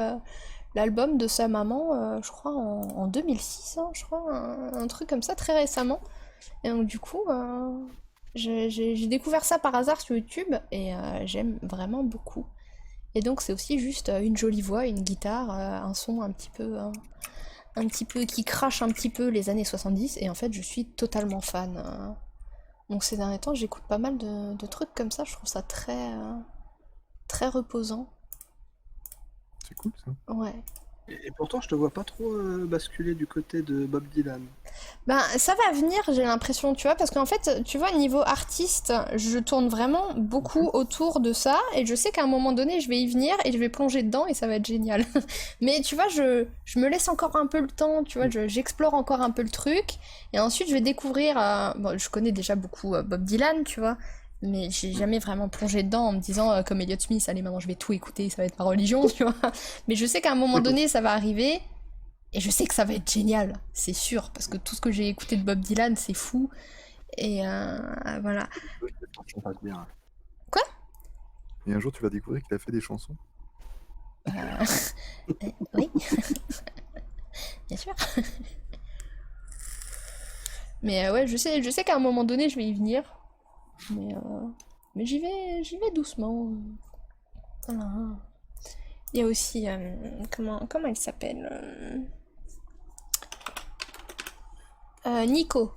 l'album de sa maman, je crois en 2006, hein, je crois, un truc comme ça, très récemment. Et donc du coup, j'ai découvert ça par hasard sur YouTube et j'aime vraiment beaucoup. Et donc c'est aussi juste une jolie voix, une guitare, un son un petit peu qui crache un petit peu les années 70 et en fait je suis totalement fan. Donc ces derniers temps j'écoute pas mal de trucs comme ça, je trouve ça très reposant. C'est cool ça. Ouais. Et pourtant, je te vois pas trop basculer du côté de Bob Dylan. Ben, ça va venir, j'ai l'impression, tu vois, parce qu'en fait, tu vois, niveau artiste, je tourne vraiment beaucoup autour de ça, et je sais qu'à un moment donné, je vais y venir, et je vais plonger dedans, et ça va être génial. Mais tu vois, je me laisse encore un peu le temps, tu vois, j'explore encore un peu le truc, et ensuite, je vais découvrir... bon, je connais déjà beaucoup Bob Dylan, tu vois, mais j'ai jamais vraiment plongé dedans en me disant, comme Elliott Smith, allez, maintenant, je vais tout écouter, ça va être ma religion, tu vois. Mais je sais qu'à un moment donné, ça va arriver... Et je sais que ça va être génial, c'est sûr, parce que tout ce que j'ai écouté de Bob Dylan, c'est fou. Et voilà. On passe bien. Quoi? Et un jour tu vas découvrir qu'il a fait des chansons. Oui. Bien sûr. Mais ouais, je sais qu'à un moment donné, je vais y venir. Mais j'y vais doucement. Voilà. Il y a aussi... comment elle s'appelle Nico.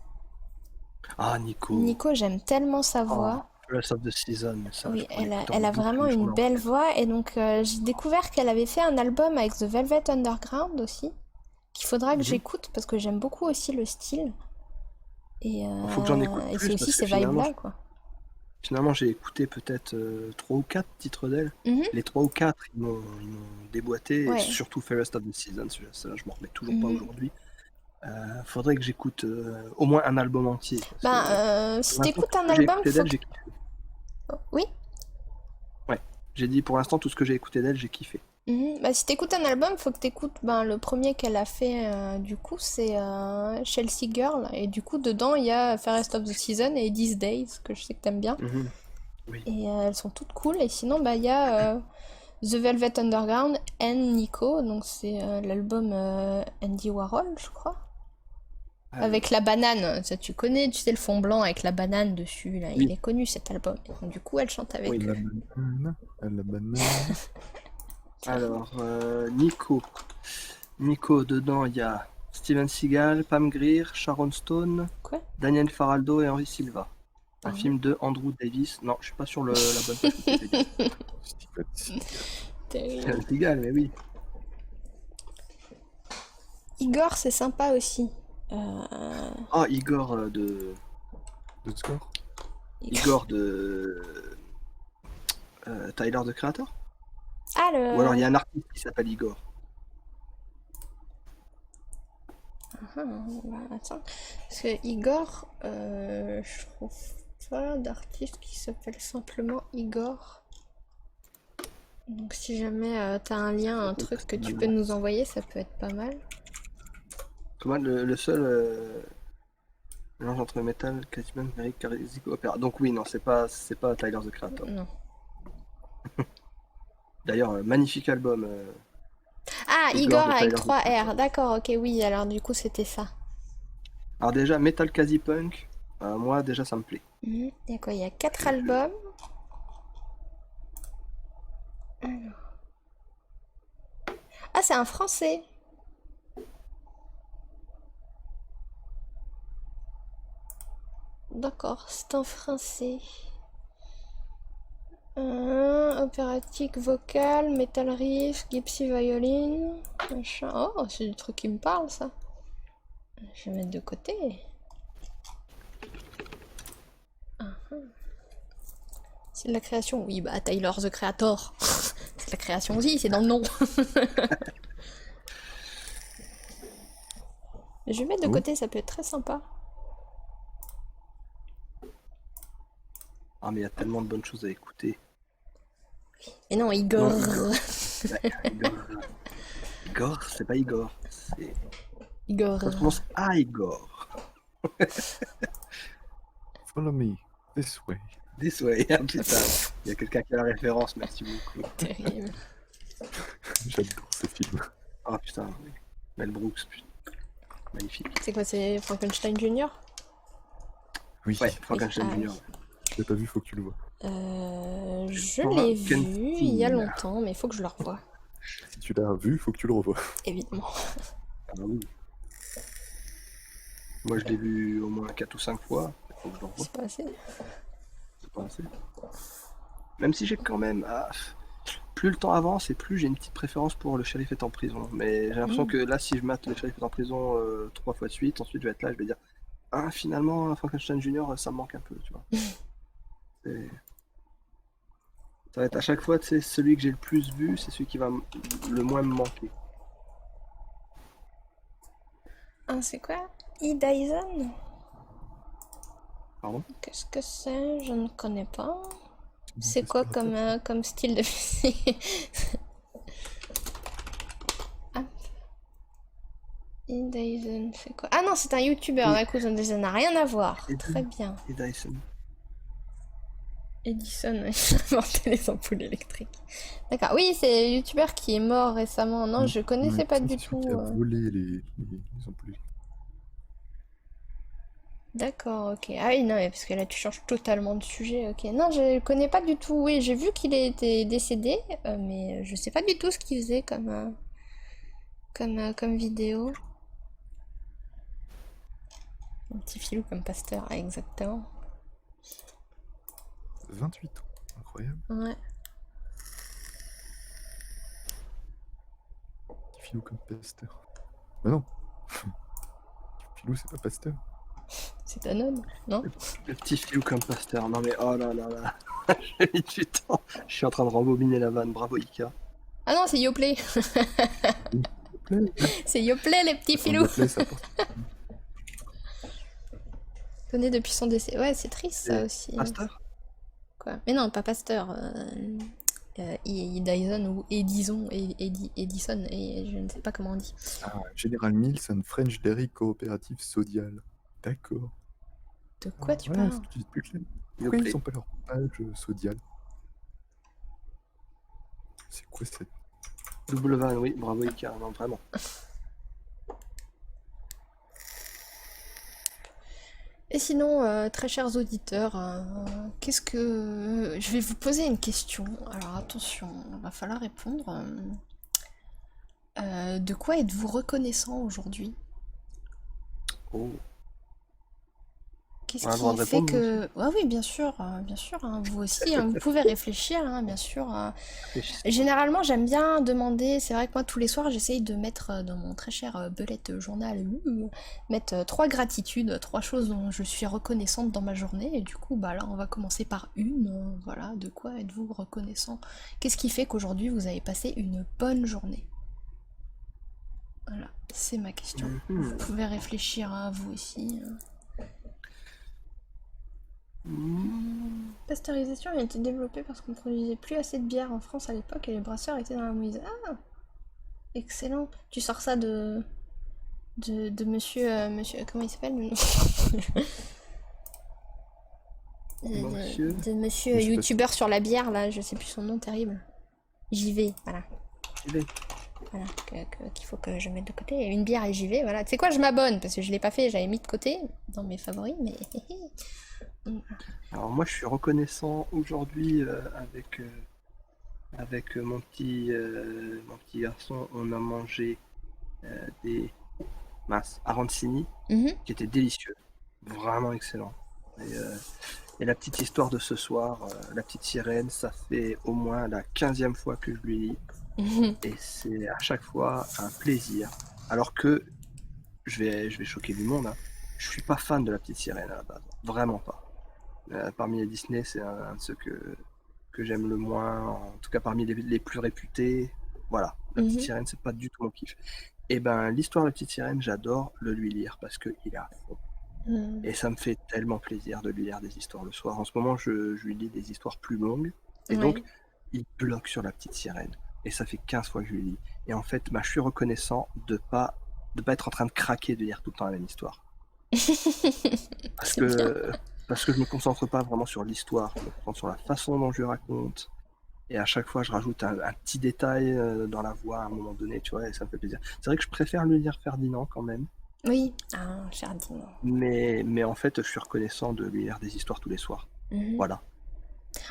Ah, Nico. Nico, j'aime tellement sa voix. Rest of the Season, mais ça, je Oui, pourrais l'écouter elle en a boucle vraiment une une journée belle entière. voix. Et donc, j'ai découvert qu'elle avait fait un album avec The Velvet Underground aussi, qu'il faudra que Mhm. j'écoute parce que j'aime beaucoup aussi le style. Faut que j'en écoute Et c'est plus aussi parce que ces vibes-là, quoi. finalement j'ai écouté peut-être 3 ou 4 titres d'elle. Mhm, Les 3 ou 4, ils m'ont déboîté, et ouais. surtout Fairest of the Season, celui-là, je m'en remets toujours pas Mhm. aujourd'hui. Faudrait que j'écoute au moins un album entier, parce que Ben, si pour l'instant, t'écoutes tout ce un que j'ai album, écouté faut d'elle, que... j'ai kiffé. Oui? Ouais, j'ai dit pour l'instant, tout ce que j'ai écouté d'elle, j'ai kiffé. Mhm. Bah, si t'écoutes un album, faut que t'écoutes ben, le premier qu'elle a fait, du coup, c'est Chelsea Girl. Et du coup, dedans, il y a Fairest of the Season et These Days, que je sais que t'aimes bien. Mhm. Oui. Et elles sont toutes cool. Et sinon, bah, il y a The Velvet Underground and Nico. Donc, c'est l'album Andy Warhol, je crois. Alors, Avec la banane. Ça, tu connais, tu sais, le fond blanc avec la banane dessus, là. Il oui, est connu, cet album. Et donc, du coup, elle chante oui. avec eux. La banane, la banane. Terrible. Alors, Nico. Nico, dedans, il y a Steven Seagal, Pam Grier, Sharon Stone, Quoi? Daniel Faraldo et Henry Silva. Un Mhm. film de Andrew Davis. Non, je suis pas sur la bonne page Wikipédia. Steven Seagal. Terrible. Steven Seagal, mais oui. Igor, c'est sympa aussi. Euh, Ah, Igor de. De score? Igor de. Tyler the Creator? Ah, Ou alors il y le... a un artiste qui s'appelle Igor. Ah, bah, attends. Parce que Igor, je trouve pas d'artiste qui s'appelle simplement Igor. Donc si jamais t'as un lien, un truc que tu peux nous envoyer, ça peut être pas mal. Comment le seul mélange entre metal, Casimir, Eric, Carisico, opéra. Donc oui, non, c'est pas Tyler the Creator. Non. D'ailleurs, magnifique album. Ah, Igor Igor de avec Tyler the 3 Creator. R. D'accord, ok, oui, alors du coup c'était ça. Alors déjà, metal quasi punk, moi déjà ça me plaît. Il y a quoi? Il y a 4 Je- je- albums. Ah, c'est un français. D'accord, c'est un français. Opératique vocal, metal riff, gypsy violin, machin. Oh, c'est du truc qui me parle ça. Je vais mettre de côté. C'est de la création. Oui, bah Tyler the Creator. C'est de la création aussi, c'est dans le nom. Je vais mettre de Ah bon? côté, ça peut être très sympa. Ah mais il y a tellement de bonnes choses à écouter. Mais non, Igor. Non, Igor. Ouais, Igor. Igor, c'est pas Igor. C'est... Igor. Ça se prononce Igor. Follow me this way. This way. Ah, putain, il y a quelqu'un qui a la référence, merci beaucoup. Terrible. J'adore ces films. Ah putain, oui. Mel Brooks, putain. Magnifique. C'est quoi, c'est Frankenstein Junior? Oui, Ouais, Frankenstein Ah oui. Junior. je l'ai pas vu, faut que tu le vois. Je Pour l'ai Frankenstein. vu il y a longtemps, mais il faut que je le revoie. Si tu l'as vu, faut que tu le revois. Évidemment. Ah bah oui. Moi je l'ai vu au moins 4 ou 5 fois. Faut que je le revoie. C'est pas assez. C'est pas assez. Même si j'ai quand même. Plus le temps avance et plus j'ai une petite préférence pour Le Shérif est en prison. Mais j'ai l'impression que là, si je mate Le Shérif est en prison 3 fois de suite, ensuite je vais être là, je vais dire ah, finalement, Frankenstein Junior, ça me manque un peu, tu vois. C'est- Ça va être à chaque fois, tu sais, celui que j'ai le plus vu, c'est celui qui va le moins me manquer. Ah, c'est quoi? E. Dyson? Pardon? Qu'est-ce que c'est? Je ne connais pas. C'est C'est quoi pas comme style de musique? Ah, E. Dyson, c'est quoi? Ah non, c'est un youtubeur, Oui. d'accord, ça n'a rien à voir. Et Très bien. Et Dyson. Edison, il a inventé les ampoules électriques. D'accord, oui, c'est le youtubeur qui est mort récemment. Non, je connaissais pas du C'est celui tout. qui a volé les ampoules. D'accord, ok. Ah oui, non, mais parce que là, tu changes totalement de sujet. Ok, non, je connais pas du tout. Oui, j'ai vu qu'il était décédé, mais je sais pas du tout ce qu'il faisait comme vidéo. Un petit filou comme pasteur, ah, exactement. 28 ans. Incroyable. Ouais. Petit filou comme Pasteur. Bah non. Filou, c'est pas Pasteur. C'est Danone, non? Le petit filou comme Pasteur. Non mais oh là là là. J'ai mis du temps. Je suis en train de rembobiner la vanne. Bravo Ika. Ah non, c'est Yoplait. C'est Yoplait, les petits filous. Yoplait, ça porte. Connaît depuis son décès. Ouais, c'est triste ça aussi. Pasteur. Quoi? Mais non, pas Pasteur. Dyson ou Edison, Edison, et je ne sais pas comment on dit. Ah, General Mills and French Dairy Cooperative Sodial. D'accord. De quoi tu Ouais, parles? c'est tout de suite plus clair. Pourquoi Yoplait. ils ont pas leur page Sodial? C'est quoi cette... Double vanne, oui. Bravo Ika. Non, vraiment. Et sinon, très chers auditeurs, qu'est-ce que... Je vais vous poser une question. Alors attention, il va falloir répondre. De quoi êtes-vous reconnaissant aujourd'hui? Oh. Qu'est-ce On a le droit qui de fait répondre, que... Ah oui, bien sûr, hein, vous aussi, hein, vous pouvez réfléchir, hein, bien sûr. Généralement, j'aime bien demander, c'est vrai que moi, tous les soirs, j'essaye de mettre dans mon très cher bullet journal, mettre 3 gratitudes, 3 choses dont je suis reconnaissante dans ma journée, et du coup, bah là, on va commencer par une, voilà, de quoi êtes-vous reconnaissant? Qu'est-ce qui fait qu'aujourd'hui, vous avez passé une bonne journée? Voilà, c'est ma question. Vous pouvez réfléchir à vous aussi. Pasteurisation a été développée parce qu'on ne produisait plus assez de bière en France à l'époque et les brasseurs étaient dans la mouise. Ah, excellent. Tu sors ça de monsieur, comment il s'appelle de monsieur youtubeur sur la bière là, je sais plus son nom, terrible. J'y vais, voilà. Voilà, qu'il faut que je mette de côté. Une bière et j'y vais, voilà. Tu sais quoi, je m'abonne parce que je l'ai pas fait, j'avais mis de côté dans mes favoris, mais. Alors moi je suis reconnaissant aujourd'hui avec mon petit garçon, on a mangé des arancini qui étaient délicieux, vraiment excellent. Et la petite histoire de ce soir, la petite sirène, ça fait au moins la 15e fois que je lui lis. Et c'est à chaque fois un plaisir. Alors que je vais choquer du monde, hein. Je suis pas fan de la petite sirène à la base, vraiment pas. Parmi les Disney, c'est un de ceux que j'aime le moins, en tout cas parmi les plus réputés. Voilà, la petite sirène, c'est pas du tout mon kiff. Et ben l'histoire de la petite sirène, j'adore le lui lire parce qu'il est à fond. Et ça me fait tellement plaisir de lui lire des histoires le soir. En ce moment, je lui lis des histoires plus longues. Et donc, il bloque sur la petite sirène. Et ça fait 15 fois que je lui lis. Et en fait, je suis reconnaissant de pas être en train de craquer de lire tout le temps la même histoire. Parce que je me concentre pas vraiment sur l'histoire, je me concentre sur la façon dont je raconte. Et à chaque fois, je rajoute un petit détail dans la voix à un moment donné, tu vois, et ça me fait plaisir. C'est vrai que je préfère lui lire Ferdinand quand même. Oui, Ferdinand. Mais en fait, je suis reconnaissant de lui lire des histoires tous les soirs. Voilà.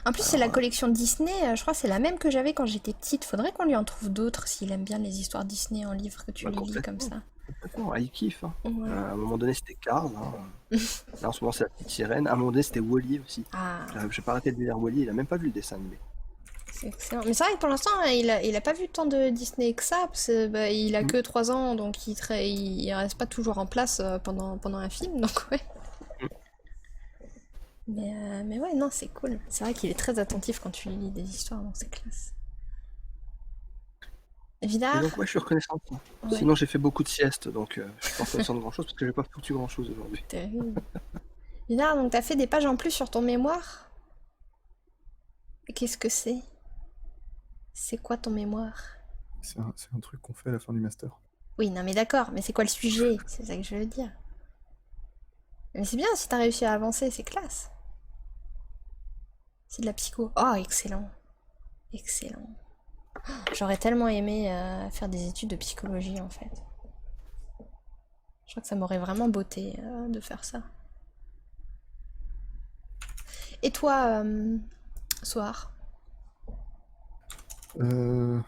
En plus, c'est la collection Disney, je crois que c'est la même que j'avais quand j'étais petite. Faudrait qu'on lui en trouve d'autres s'il aime bien les histoires Disney en livre, que tu les lis comme ça. Complètement, il kiffe. Hein. Ouais. À un moment donné, c'était Cars. Hein. Là, en ce moment, c'est la petite sirène. À un moment donné, c'était Wall-E aussi. J'ai pas arrêté de lire Wall-E, il a même pas vu le dessin animé. C'est excellent. Mais c'est vrai que pour l'instant, il a pas vu tant de Disney que ça, parce que il a que 3 ans, donc il reste pas toujours en place pendant un film, donc ouais. Mais ouais, non, c'est cool. C'est vrai qu'il est très attentif quand tu lui lis des histoires, donc c'est classe. Vidar. Et donc ouais, je suis reconnaissant. Ouais. Sinon j'ai fait beaucoup de siestes, donc je suis pas reconnaissant de grand chose parce que j'ai pas foutu grand chose aujourd'hui. Terrible. Vidar, donc t'as fait des pages en plus sur ton mémoire? Qu'est-ce que c'est? C'est quoi ton mémoire? C'est un truc qu'on fait à la fin du master. Oui, non mais d'accord, mais c'est quoi le sujet? C'est ça que je veux dire. Mais c'est bien si t'as réussi à avancer, c'est classe. C'est de la psycho. Oh, excellent. Excellent. J'aurais tellement aimé faire des études de psychologie en fait. Je crois que ça m'aurait vraiment botté de faire ça. Et toi, Soir? Je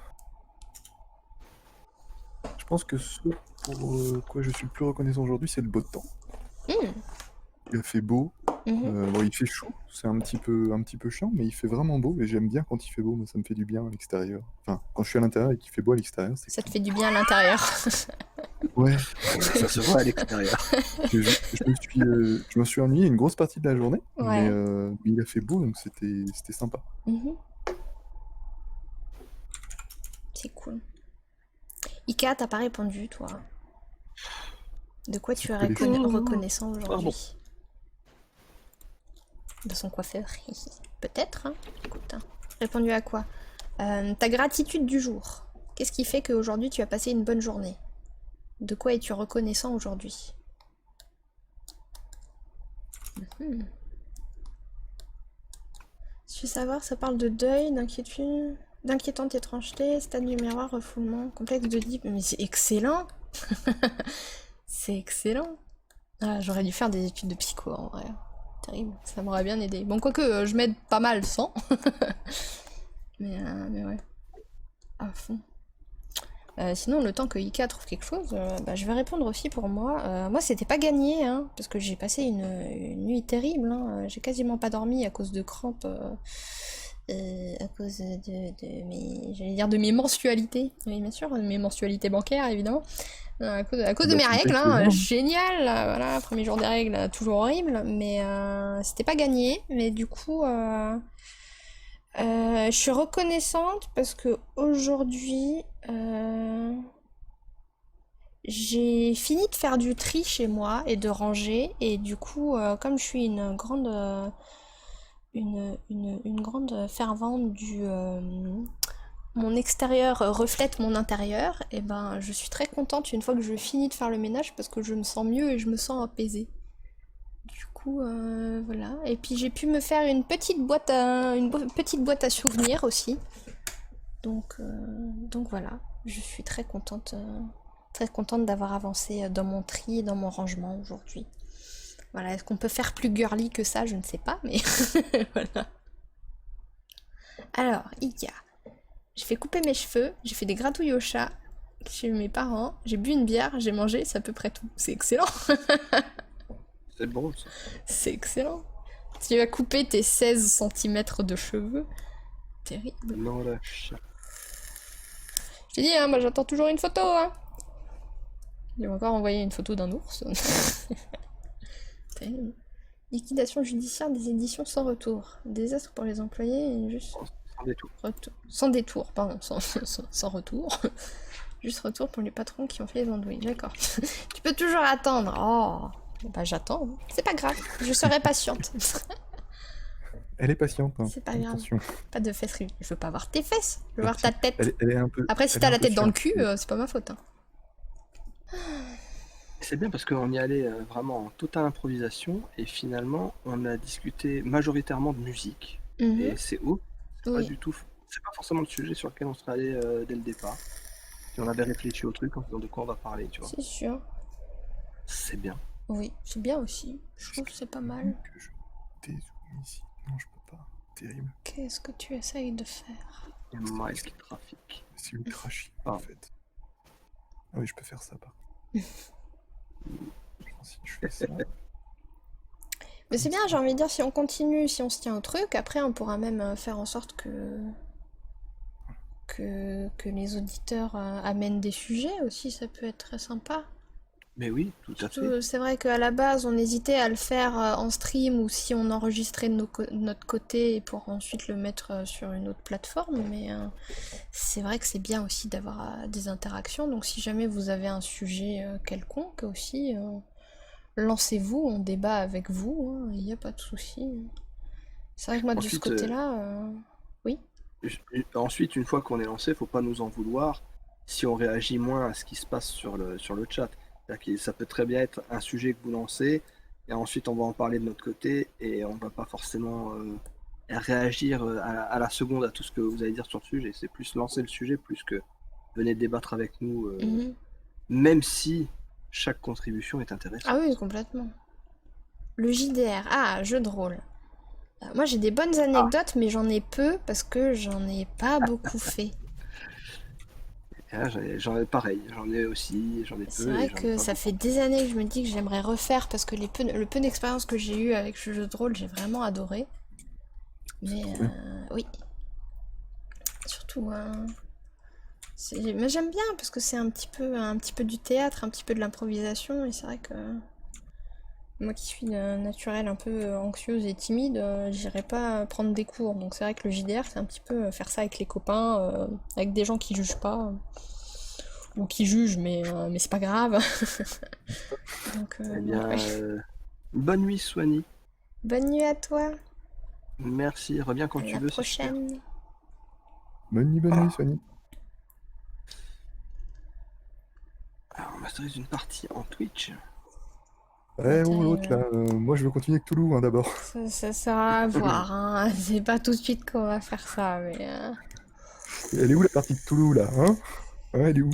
pense que ce pour quoi je suis le plus reconnaissant aujourd'hui, c'est le beau temps. Il a fait beau, Bon, il fait chaud, c'est un petit peu chiant, mais il fait vraiment beau et j'aime bien quand il fait beau. Moi, ça me fait du bien à l'extérieur. Enfin, quand je suis à l'intérieur et qu'il fait beau à l'extérieur, c'est Ça te cool. fait du bien à l'intérieur. Ouais, Ça se voit à l'extérieur. je me suis ennuyé une grosse partie de la journée, mais Ouais. il a fait beau, donc c'était sympa. Mhm. C'est cool. Ika, t'as pas répondu, toi. De quoi tu es que les choses. reconnaissant Pardon. aujourd'hui? De son coiffeur. Peut-être, hein. Écoute, hein. Répondu à quoi? Ta gratitude du jour. Qu'est-ce qui fait qu'aujourd'hui tu as passé une bonne journée? De quoi es-tu reconnaissant aujourd'hui? Si tu veux savoir, ça parle de deuil, d'inquiétude, d'inquiétante étrangeté, stade du miroir, refoulement, complexe de Deep. Mais c'est excellent! C'est excellent! Ah, j'aurais dû faire des études de psycho en vrai. Terrible, ça m'aurait bien aidé. Bon, quoique je m'aide pas mal sans. mais ouais, à fond. Sinon, le temps que Ika trouve quelque chose, je vais répondre aussi pour moi. Moi, c'était pas gagné, hein, parce que j'ai passé une nuit terrible. Hein. J'ai quasiment pas dormi à cause de crampes, à cause de mes mensualités. Oui, bien sûr, de mes mensualités bancaires, évidemment. À cause de Bah, mes tu me payes règles, tous les hein, mois. génial, voilà, premier jour des règles, toujours horrible, mais c'était pas gagné. Mais du coup, je suis reconnaissante parce que aujourd'hui, j'ai fini de faire du tri chez moi et de ranger, et du coup, comme je suis une grande, une grande fervente du mon extérieur reflète mon intérieur, et ben je suis très contente une fois que je finis de faire le ménage parce que je me sens mieux et je me sens apaisée. Du coup, voilà. Et puis j'ai pu me faire une petite boîte à souvenirs aussi. Donc voilà, je suis très contente d'avoir avancé dans mon tri et dans mon rangement aujourd'hui. Voilà, est-ce qu'on peut faire plus girly que ça? Je ne sais pas, mais voilà. Alors, Ika. J'ai fait couper mes cheveux, j'ai fait des gratouilles au chat chez mes parents, j'ai bu une bière, j'ai mangé, c'est à peu près tout. C'est excellent. C'est bon, ça. C'est excellent. Tu vas couper tes 16 centimètres de cheveux. Terrible. Non, là, chat. Je t'ai dit, hein, moi j'attends toujours une photo. Hein. Il m'a encore envoyé une photo d'un ours. Terrible. Liquidation judiciaire des éditions sans retour. Désastre pour les employés et juste... Sans détour. Sans détour, pardon, sans retour. Juste retour pour les patrons qui ont fait les andouilles, d'accord. Tu peux toujours attendre. Oh, bah j'attends. C'est pas grave, je serai patiente. Elle est patiente, hein. C'est pas grave. Attention. Pas de fesses. Je veux pas voir tes fesses, je veux voir ta tête. Elle est un peu. Après, si elle t'as est la un peu tête dans le chiante. cul, c'est pas ma faute. Hein. C'est bien parce qu'on y allait vraiment en totale improvisation et finalement on a discuté majoritairement de musique. Mhm. Et c'est haut, c'est pas Oui. du tout, c'est pas forcément le sujet sur lequel on serait allé dès le départ. Si on avait réfléchi au truc en disant de quoi on va parler, tu vois. C'est sûr. C'est bien. Oui, c'est bien aussi. Je trouve que c'est pas mal. Que je dézoome ici. Non, je peux pas. Terrible. Qu'est-ce que tu essayes de faire? Il y a Miles qui trafique. C'est ultra chiant Ah. en fait. Ah oui, je peux faire ça par contre. Si je fais ça. Mais c'est bien, j'ai envie de dire, si on continue, si on se tient au truc, après on pourra même faire en sorte que les auditeurs amènent des sujets aussi, ça peut être très sympa. Mais oui, tout à fait. Surtout, c'est vrai qu'à la base, on hésitait à le faire en stream ou si on enregistrait de notre côté pour ensuite le mettre sur une autre plateforme, mais c'est vrai que c'est bien aussi d'avoir des interactions, donc si jamais vous avez un sujet quelconque aussi, lancez-vous, on débat avec vous, il n'y a pas de souci. C'est vrai que moi, de ce Ensuite, côté-là, oui. Ensuite, une fois qu'on est lancé, faut pas nous en vouloir si on réagit moins à ce qui se passe sur le chat. C'est-à-dire que ça peut très bien être un sujet que vous lancez, et ensuite on va en parler de notre côté, et on va pas forcément réagir à la seconde à tout ce que vous allez dire sur le sujet. C'est plus lancer le sujet, plus que venez débattre avec nous, même si chaque contribution est intéressante. Ah oui, complètement. Le JDR, jeu de rôle. Moi j'ai des bonnes anecdotes, mais j'en ai peu parce que j'en ai pas beaucoup fait. Et là, j'en ai pareil, j'en ai aussi, j'en ai C'est peu et vrai j'en ai que pas ça beaucoup. fait des années que je me dis que j'aimerais refaire parce que le peu d'expérience que j'ai eu avec ce jeu de rôle, j'ai vraiment adoré. C'est Mais trop bien. oui, surtout, mais j'aime bien parce que c'est un petit peu du théâtre, un petit peu de l'improvisation et c'est vrai que moi qui suis naturelle un peu anxieuse et timide, j'irais pas prendre des cours. Donc c'est vrai que le JDR, c'est un petit peu faire ça avec les copains, avec des gens qui jugent pas, ou qui jugent, mais c'est pas grave. Eh Donc, ouais. bien, bonne nuit, Swanny. Bonne nuit à toi, Merci, reviens quand à tu la veux, c'est super. prochaine. Bonne nuit, Sony. Alors, on masterise une partie en Twitch. Eh oh, l'autre T'arrives. là, moi je veux continuer avec Toulouse hein, d'abord. Ça sera à voir, hein. C'est pas tout de suite qu'on va faire ça, mais Elle est où la partie de Toulouse là, hein? Ouais, elle est où?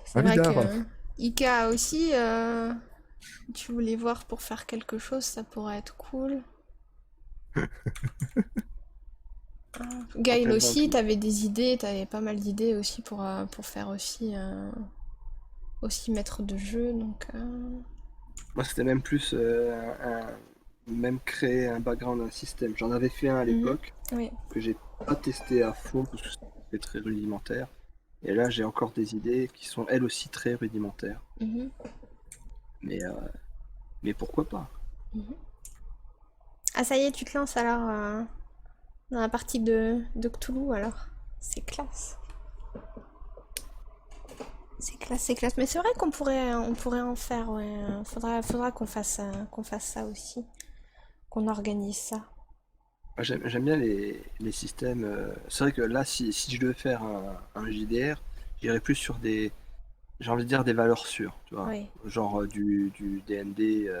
c'est Un vrai bidard. que Ika aussi, tu voulais voir pour faire quelque chose, ça pourrait être cool. Gaël Rappelle-moi aussi, tout. t'avais des idées, t'avais pas mal d'idées aussi pour faire aussi, aussi maître de jeu, donc Moi, c'était même plus même créer un background, un système. J'en avais fait un à mhm. l'époque Oui. que j'ai pas testé à fond parce que c'était très rudimentaire. Et là, j'ai encore des idées qui sont elles aussi très rudimentaires. Mhm, Mais, euh, mais pourquoi pas? mhm. Ah ça y est, tu te lances alors dans la partie de Cthulhu alors. C'est classe. C'est classe, c'est classe. Mais c'est vrai on pourrait en faire, ouais. Faudra qu'on fasse ça aussi. Qu'on organise ça. Moi, j'aime bien les systèmes. C'est vrai que là, si je devais faire un JDR, j'irais plus sur des, j'ai envie de dire des valeurs sûres, tu vois. Oui. Genre du D&D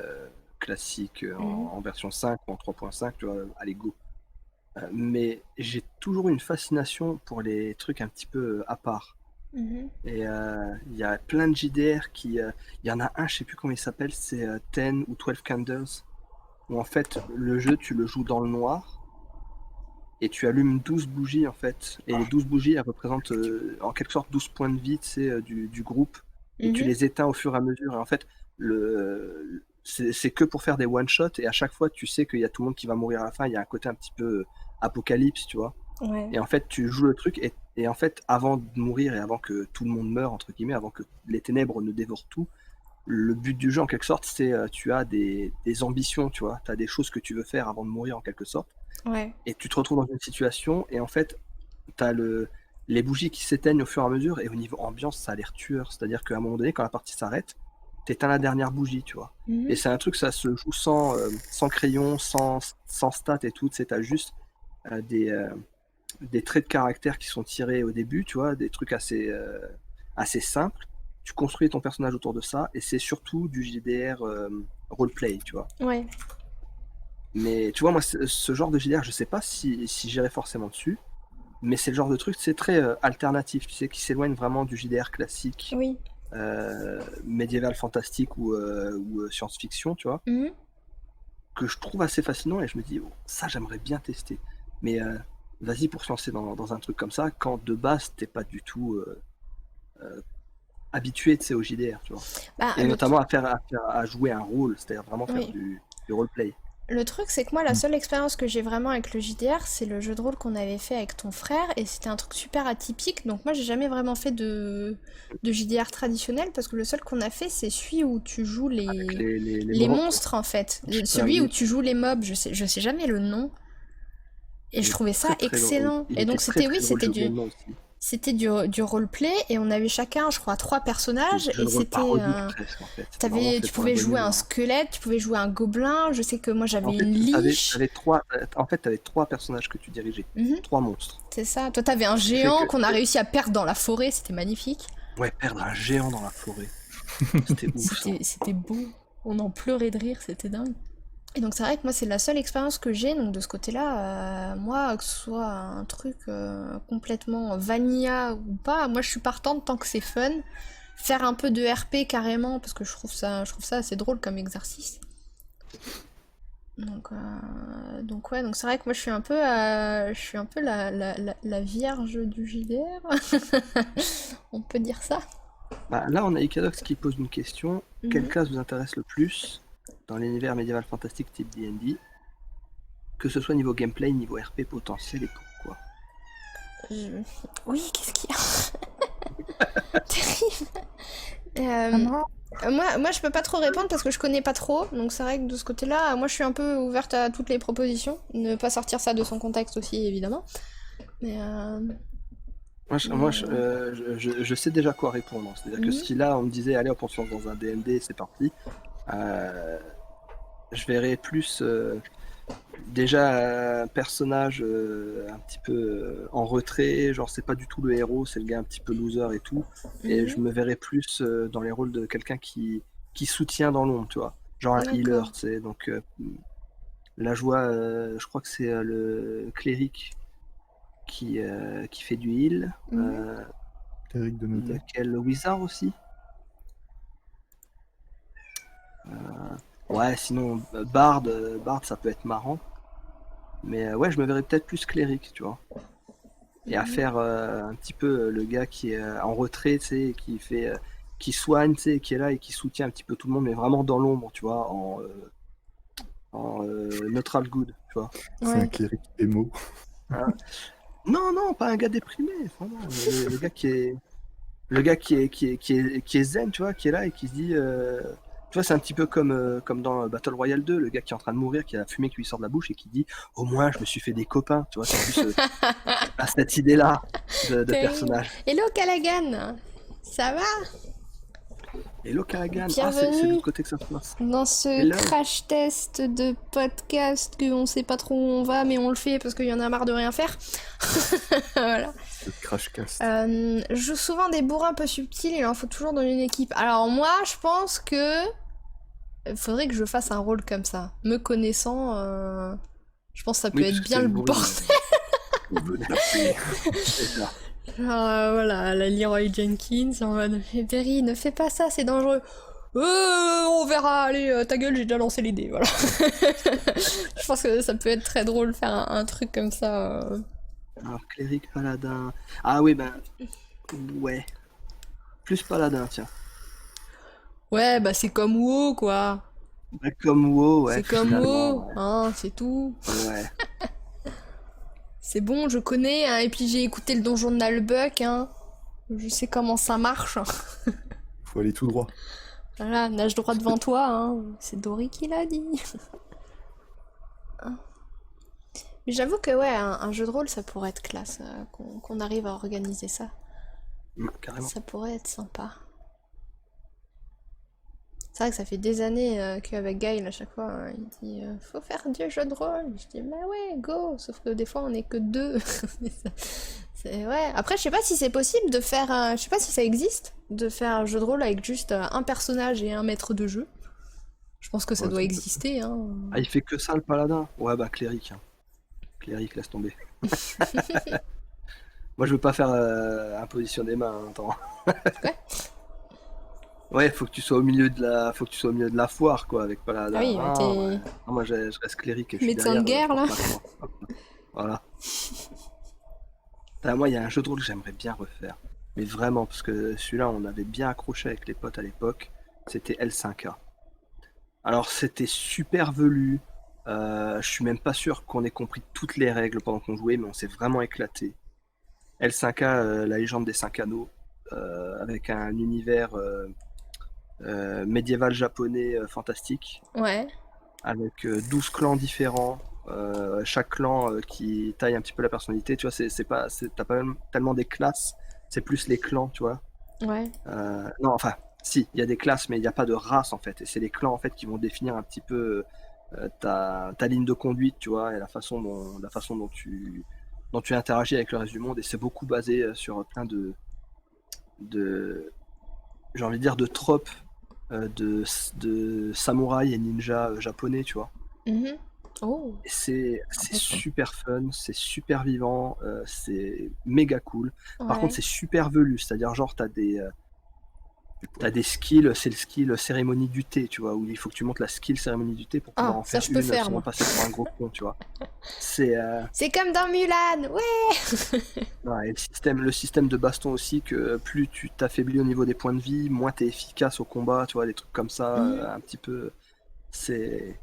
classique Mhm, en version 5 ou en 3.5, tu vois, allez go. Mais j'ai toujours eu une fascination pour les trucs un petit peu à part. mhm, Et il y a plein de JDR qui. Il y en a un, je sais plus comment il s'appelle, c'est 10 ou 12 Candles, où en fait le jeu tu le joues dans le noir et tu allumes 12 bougies en fait. Et les 12 bougies elles représentent en quelque sorte 12 points de vie, tu sais, du groupe. Et tu mhm. les éteins au fur et à mesure. Et en fait, c'est que pour faire des one-shots et à chaque fois tu sais qu'il y a tout le monde qui va mourir à la fin. Il y a un côté un petit peu apocalypse, tu vois. Ouais. Et en fait, tu joues le truc et en fait, avant de mourir et avant que tout le monde meure, entre guillemets, avant que les ténèbres ne dévorent tout, le but du jeu, en quelque sorte, c'est tu as des ambitions, tu vois. Tu as des choses que tu veux faire avant de mourir, en quelque sorte. Ouais. Et tu te retrouves dans une situation et en fait, tu as les bougies qui s'éteignent au fur et à mesure et au niveau ambiance, ça a l'air tueur. C'est-à-dire qu'à un moment donné, quand la partie s'arrête, t'éteins la dernière bougie, tu vois. Et Mhm. c'est un truc, ça se joue sans crayon, sans stats et tout. Tu sais, t'as juste euh, des, euh, des traits de caractère qui sont tirés au début, tu vois, des trucs assez simples. Tu construis ton personnage autour de ça, et c'est surtout du JDR roleplay, tu vois. Ouais. Mais tu vois, moi, ce genre de JDR, je sais pas si j'irai forcément dessus, mais c'est le genre de truc, c'est très alternatif, tu sais, qui s'éloigne vraiment du JDR classique, Oui. médiéval fantastique ou science-fiction, tu vois, Mhm. que je trouve assez fascinant, et je me dis, oh, ça, j'aimerais bien tester. Mais vas-y pour se lancer dans un truc comme ça, quand de base, t'es pas du tout euh, habitué, tu sais, au JDR, tu vois. Bah, Et notamment à jouer un rôle, c'est-à-dire vraiment faire oui. du roleplay. Le truc, c'est que moi, la Mm. seule expérience que j'ai vraiment avec le JDR, c'est le jeu de rôle qu'on avait fait avec ton frère, et c'était un truc super atypique. Donc moi, j'ai jamais vraiment fait de JDR traditionnel, parce que le seul qu'on a fait, c'est celui où tu joues Avec les les monstres, monstres, en fait. putain, Celui où tu joues les mobs, je sais jamais le nom. Et il je est trouvais ça très très drôle. excellent. Il Et était donc très c'était, très oui, drôle, j'ai oublié le nom aussi. c'était du roleplay, et on avait chacun, je crois, 3 C'est personnages, du jeu et de rôle c'était... parodique presque en fait. C'était vraiment fait tu pour la pouvais bonne jouer un humeur, hein. squelette, tu pouvais jouer un gobelin, je sais que moi En j'avais fait, une liche. t'avais trois personnages que tu dirigeais, Mhm. trois monstres. C'est ça. Toi, t'avais un Ce qui fait géant que qu'on a réussi à perdre dans la forêt, c'était magnifique. ouais, perdre un géant dans la forêt, c'était ouf ça. C'était beau. On en pleurait de rire, c'était dingue. Et donc c'est vrai que moi c'est la seule expérience que j'ai, donc de ce côté-là, moi que ce soit un truc complètement vanilla ou pas, moi je suis partante tant que c'est fun. Faire un peu de RP carrément, parce que je trouve ça assez drôle comme exercice. Donc ouais, donc c'est vrai que moi je suis un peu la vierge du JDR. On peut dire ça. Bah, là, on a Ikadox qui pose une question. Quelle Mhm. classe vous intéresse le plus dans l'univers médiéval fantastique type D&D? Que ce soit niveau gameplay, niveau RP potentiel et pourquoi? Je- Oui, qu'est-ce qu'il y a? Terrible. Ah Euh, non. moi, je peux pas trop répondre parce que je connais pas trop, donc c'est vrai que de ce côté-là, moi je suis un peu ouverte à toutes les propositions. Ne pas sortir ça de son contexte aussi, évidemment. Mais, Moi, mais, je sais déjà quoi répondre. C'est-à-dire que mhm, si là, on me disait, allez, on se lance dans un D&D, c'est parti, euh, je verrais plus déjà un personnage un petit peu en retrait, genre c'est pas du tout le héros, c'est le gars un petit peu loser et tout, et je mhm. me verrais plus dans les rôles de quelqu'un qui soutient dans l'ombre, tu vois, genre un healer, D'accord. tu sais, donc là je vois, je crois que c'est le cléric qui fait du heal, Mhm, Eric de noter. lequel, le wizard aussi. Ouais, sinon Bard ça peut être marrant, mais ouais, je me verrais peut-être plus cléric, tu vois. Et à mhm. faire un petit peu le gars qui est en retrait, tu sais, qui soigne, tu sais, qui est là et qui soutient un petit peu tout le monde, mais vraiment dans l'ombre, tu vois, en neutral good, tu vois. C'est un Ouais. cléric émo. Hein. Non, non, pas un gars déprimé, vraiment, le gars qui est, qui est zen, tu vois, qui est là et qui se dit, tu vois, c'est un petit peu comme dans Battle Royale 2, le gars qui est en train de mourir, qui a la fumée qui lui sort de la bouche et qui dit, au moins, je me suis fait des copains, tu vois, c'est plus à cette idée-là de Terrible. personnage. Hello Callaghan, ça va? Et Lokagan, ah, c'est de Bienvenue l'autre côté que ça se passe. dans ce Hello. crash test de podcast que on sait pas trop où on va, mais on le fait parce qu'il y en a marre de rien faire. Voilà. Le Crashcast. Je joue souvent des bourrins un peu subtils, il en faut toujours dans une équipe. Alors moi, je pense que faudrait que je fasse un rôle comme ça. Me connaissant, je pense que ça peut Oui, être parce que bien c'est le une bourrine. bordel. Venez la paix. C'est ça. Genre, voilà, la Leroy Jenkins en mode mais Berry, ne fais pas ça, c'est dangereux. On verra, allez, ta gueule, j'ai déjà lancé les dés, voilà. Je pense que ça peut être très drôle de faire un truc comme ça. Alors, cléric, paladin. Ah oui, ben, ouais. Plus paladin, tiens. Ouais, bah c'est comme WoW, quoi. Ben, comme WoW, ouais, C'est comme WoW, finalement. Ouais. hein, c'est tout. Ouais. C'est bon, je connais, hein, et puis j'ai écouté le donjon de Nalbuck, hein. Je sais comment ça marche. Faut aller tout droit. Voilà, nage droit devant toi, hein. C'est Dory qui l'a dit. Mais j'avoue que ouais, un jeu de rôle, ça pourrait être classe, qu'on arrive à organiser ça. Carrément. Ça pourrait être sympa. C'est vrai que ça fait des années qu'avec Gaël, à chaque fois, il dit faut faire du jeu de rôle. Je dis bah ouais, go. Sauf que des fois, on est que deux. Ouais. Après, je sais pas si c'est possible de faire. Je sais pas si ça existe de faire un jeu de rôle avec juste un personnage et un maître de jeu. Je pense que ça Ouais, doit ça peut- exister, hein. Ah, il fait que ça, le paladin? Ouais, bah, cléric. Hein. Cléric, laisse tomber. Moi, je veux pas faire imposition des mains, hein, attends. Ouais. Ouais, faut que tu sois au milieu de faut que tu sois au milieu de la foire, quoi, avec Ah paladin. oui, Ah, t'es ouais. Non, moi, je reste cléric et je suis médecin de derrière, guerre, je là. porte ma croix. Hop là. Voilà. Moi, il y a un jeu de rôle que j'aimerais bien refaire. Mais vraiment, parce que celui-là, on avait bien accroché avec les potes à l'époque. C'était L5A. Alors, c'était super velu. Je suis même pas sûr qu'on ait compris toutes les règles pendant qu'on jouait, mais on s'est vraiment éclaté. L5A, la légende des 5 anneaux, avec un univers médiéval japonais fantastique, Ouais. avec 12 clans différents. Chaque clan qui taille un petit peu la personnalité, tu vois, t'as pas tellement des classes, c'est plus les clans, tu vois. Ouais. Non, enfin, si, il y a des classes, mais il n'y a pas de race en fait, et c'est les clans en fait qui vont définir un petit peu ta ligne de conduite, tu vois, et la façon dont tu interagis avec le reste du monde, et c'est beaucoup basé sur plein de, j'ai envie de dire, de tropes de samouraïs et ninjas japonais, tu vois. Mhm. Oh. Et c'est Sympa, ça. super fun, c'est super vivant, c'est méga cool. Par contre, Ouais. c'est super velu, c'est-à-dire genre T'as des skills, c'est le skill cérémonie du thé, tu vois, où il faut que tu montes la skill cérémonie du thé pour pouvoir Ah, en ça faire je peux une faire sans moi. passer pour un gros con, tu vois. C'est C'est comme dans Mulan, ouais. ouais, et le système de baston aussi, que plus tu t'affaiblis au niveau des points de vie, moins t'es efficace au combat, tu vois, des trucs comme ça, un petit peu. C'est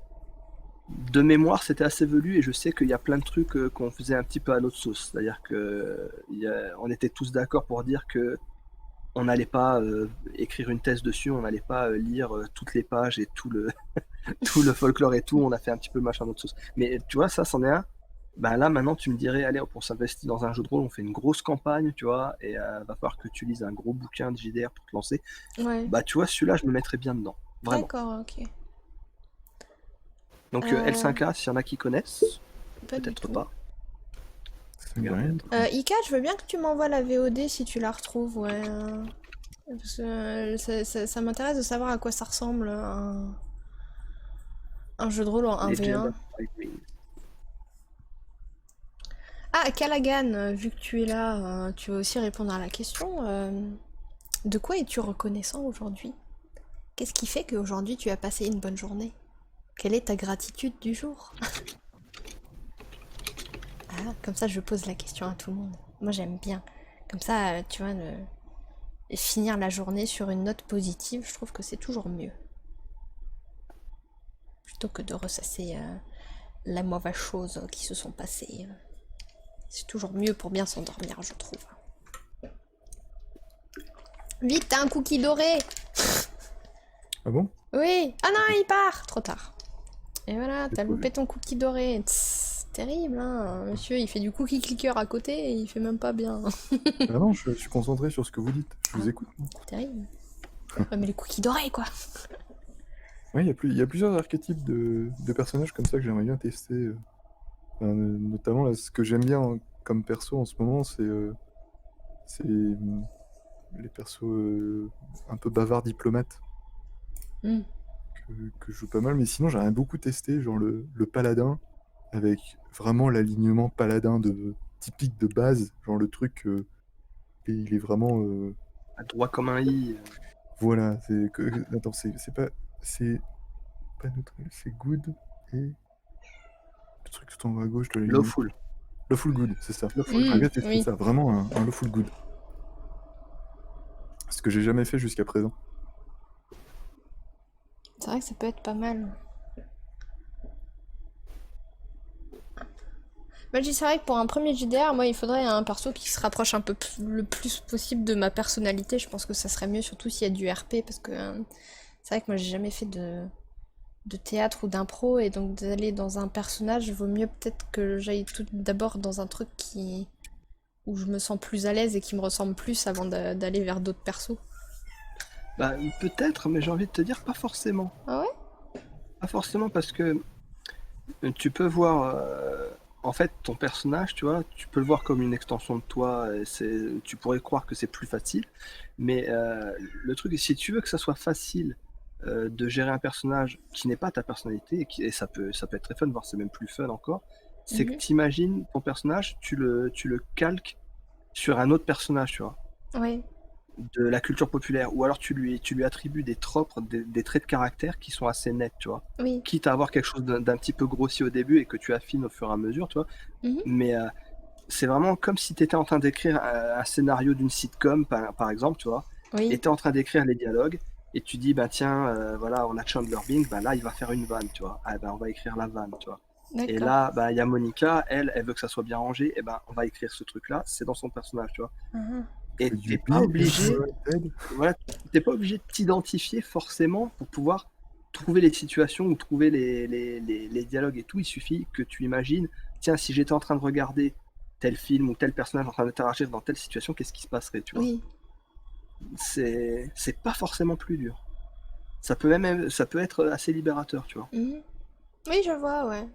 de mémoire, c'était assez velu et je sais qu'il y a plein de trucs qu'on faisait un petit peu à l'autre sauce. C'est-à-dire que on était tous d'accord pour dire que on n'allait pas écrire une thèse dessus, on n'allait pas lire toutes les pages et tout le tout le folklore et tout. On a fait un petit peu machin à notre sauce. Mais tu vois, ça, c'en est un. Ben là, maintenant, tu me dirais, allez, on s'investit dans un jeu de rôle, on fait une grosse campagne, tu vois, et va falloir que tu lises un gros bouquin de JDR pour te lancer. Ouais, Bah, tu vois, celui-là, je me mettrais bien dedans. Vraiment. d'accord, ok. Donc, Euh, L5A, s'il y en a qui connaissent, Pas du peut-être tout. pas. Ça me dit rien. Ika, je veux bien que tu m'envoies la VOD si tu la retrouves, ouais. Parce que ça m'intéresse de savoir à quoi ça ressemble un jeu de rôle en Legend 1v1. of Five Wings. Ah, Callaghan, vu que tu es là, tu vas aussi répondre à la question. De quoi es-tu reconnaissant aujourd'hui? Qu'est-ce qui fait qu'aujourd'hui tu as passé une bonne journée? Quelle est ta gratitude du jour? Ah, comme ça je pose la question à tout le monde. Moi j'aime bien. Comme ça, tu vois, finir la journée sur une note positive, je trouve que c'est toujours mieux. Plutôt que de ressasser les mauvaises choses qui se sont passées. C'est toujours mieux pour bien s'endormir, je trouve. Vite, t'as un cookie doré! Ah bon? Oui! Ah non, il part! Trop tard. Et voilà, J'ai t'as pas loupé vu. ton cookie doré. Tss, terrible, hein. Monsieur, il fait du cookie clicker à côté et il fait même pas bien. Ah non, je suis concentré sur ce que vous dites. Je vous Ah. écoute. Terrible. Ouais, mais les cookies dorés, quoi. Ouais, il y a plusieurs archétypes de personnages comme ça que j'aimerais bien tester. Notamment, là, ce que j'aime bien comme perso en ce moment, c'est les persos un peu bavards diplomates Hmm. que je joue pas mal. Mais sinon, j'aimerais beaucoup tester, genre le paladin, avec vraiment l'alignement paladin typique de base. Genre le truc, et il est vraiment... À droit comme un i. voilà, attends, c'est pas neutral, c'est good et... Le truc tout en haut à gauche de la ligne. Lawful. Lawful good, c'est ça. Lawful. J'aimerais bien tester oui. ça, vraiment un lawful good. Ce que j'ai jamais fait jusqu'à présent. C'est vrai que ça peut être pas mal. Bah, je dis, c'est vrai que pour un premier JDR, moi, il faudrait un perso qui se rapproche un peu le plus possible de ma personnalité. Je pense que ça serait mieux, surtout s'il y a du RP, parce que c'est vrai que moi, j'ai jamais fait de théâtre ou d'impro, et donc d'aller dans un personnage, il vaut mieux peut-être que j'aille tout d'abord dans un truc où je me sens plus à l'aise et qui me ressemble plus avant d'aller vers d'autres persos. Bah, peut-être, mais j'ai envie de te dire pas forcément. Ah ouais? Pas forcément parce que tu peux voir, en fait, ton personnage, tu vois, tu peux le voir comme une extension de toi. Tu pourrais croire que c'est plus facile, mais le truc, si tu veux que ça soit facile de gérer un personnage qui n'est pas ta personnalité, et ça peut être très fun, voire c'est même plus fun encore, c'est que Mhm. t'imagines ton personnage, tu le calques sur un autre personnage, tu vois, Ouais. de la culture populaire, ou alors tu lui attribues des tropes, des traits de caractère qui sont assez nets, tu vois. Oui. Quitte à avoir quelque chose d'un petit peu grossi au début et que tu affines au fur et à mesure, tu vois. Mhm. Mais c'est vraiment comme si tu étais en train d'écrire un scénario d'une sitcom, par exemple, tu vois, et Oui. tu es en train d'écrire les dialogues, et tu dis, bah tiens, voilà, on a Chandler Bing, bah là, il va faire une vanne, tu vois. Ah, bah, on va écrire la vanne, tu vois. Et D'accord. là, bah, il y a Monica, elle veut que ça soit bien rangé, et ben on va écrire ce truc-là, c'est dans son personnage, tu vois. Mhm. Et Could t'es you pas please obligé, Ted? voilà, t'es pas obligé de t'identifier forcément pour pouvoir trouver les situations ou trouver les dialogues et tout. Il suffit que tu imagines, tiens, si j'étais en train de regarder tel film ou tel personnage en train d'interagir dans telle situation, qu'est-ce qui se passerait, tu vois. Oui. C'est pas forcément plus dur. Ça peut être assez libérateur, tu vois. Mhm. Oui, je vois, ouais.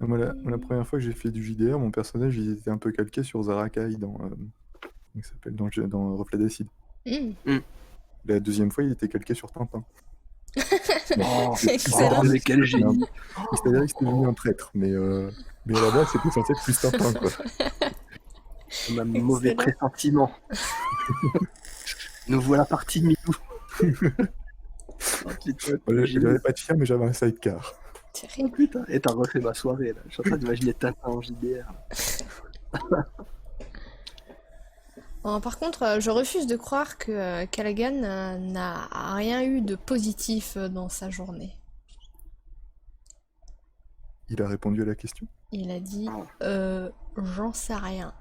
Moi, la première fois que j'ai fait du JDR, mon personnage il était un peu calqué sur Zarakai dans, il s'appelle dans Reflet d'acide. Mhm. La deuxième fois, il était calqué sur Tintin. Oh, C'est excellent. mais quel génie! C'est-à-dire qu'il s'était devenu un traître, mais à la base, c'était censé être plus Tintin, quoi. Un mauvais Excellent. pressentiment. Nous voilà partis, Milou. Oh, putain, J'avais génial. pas de chien, mais j'avais un sidecar. Oh, Terrible. putain. Et t'as refait ma soirée là. Je suis en train d'imaginer Tintin en JDR. Bon, par contre, je refuse de croire que Callaghan n'a rien eu de positif dans sa journée. Il a répondu à la question. Il a dit Ah. J'en sais rien.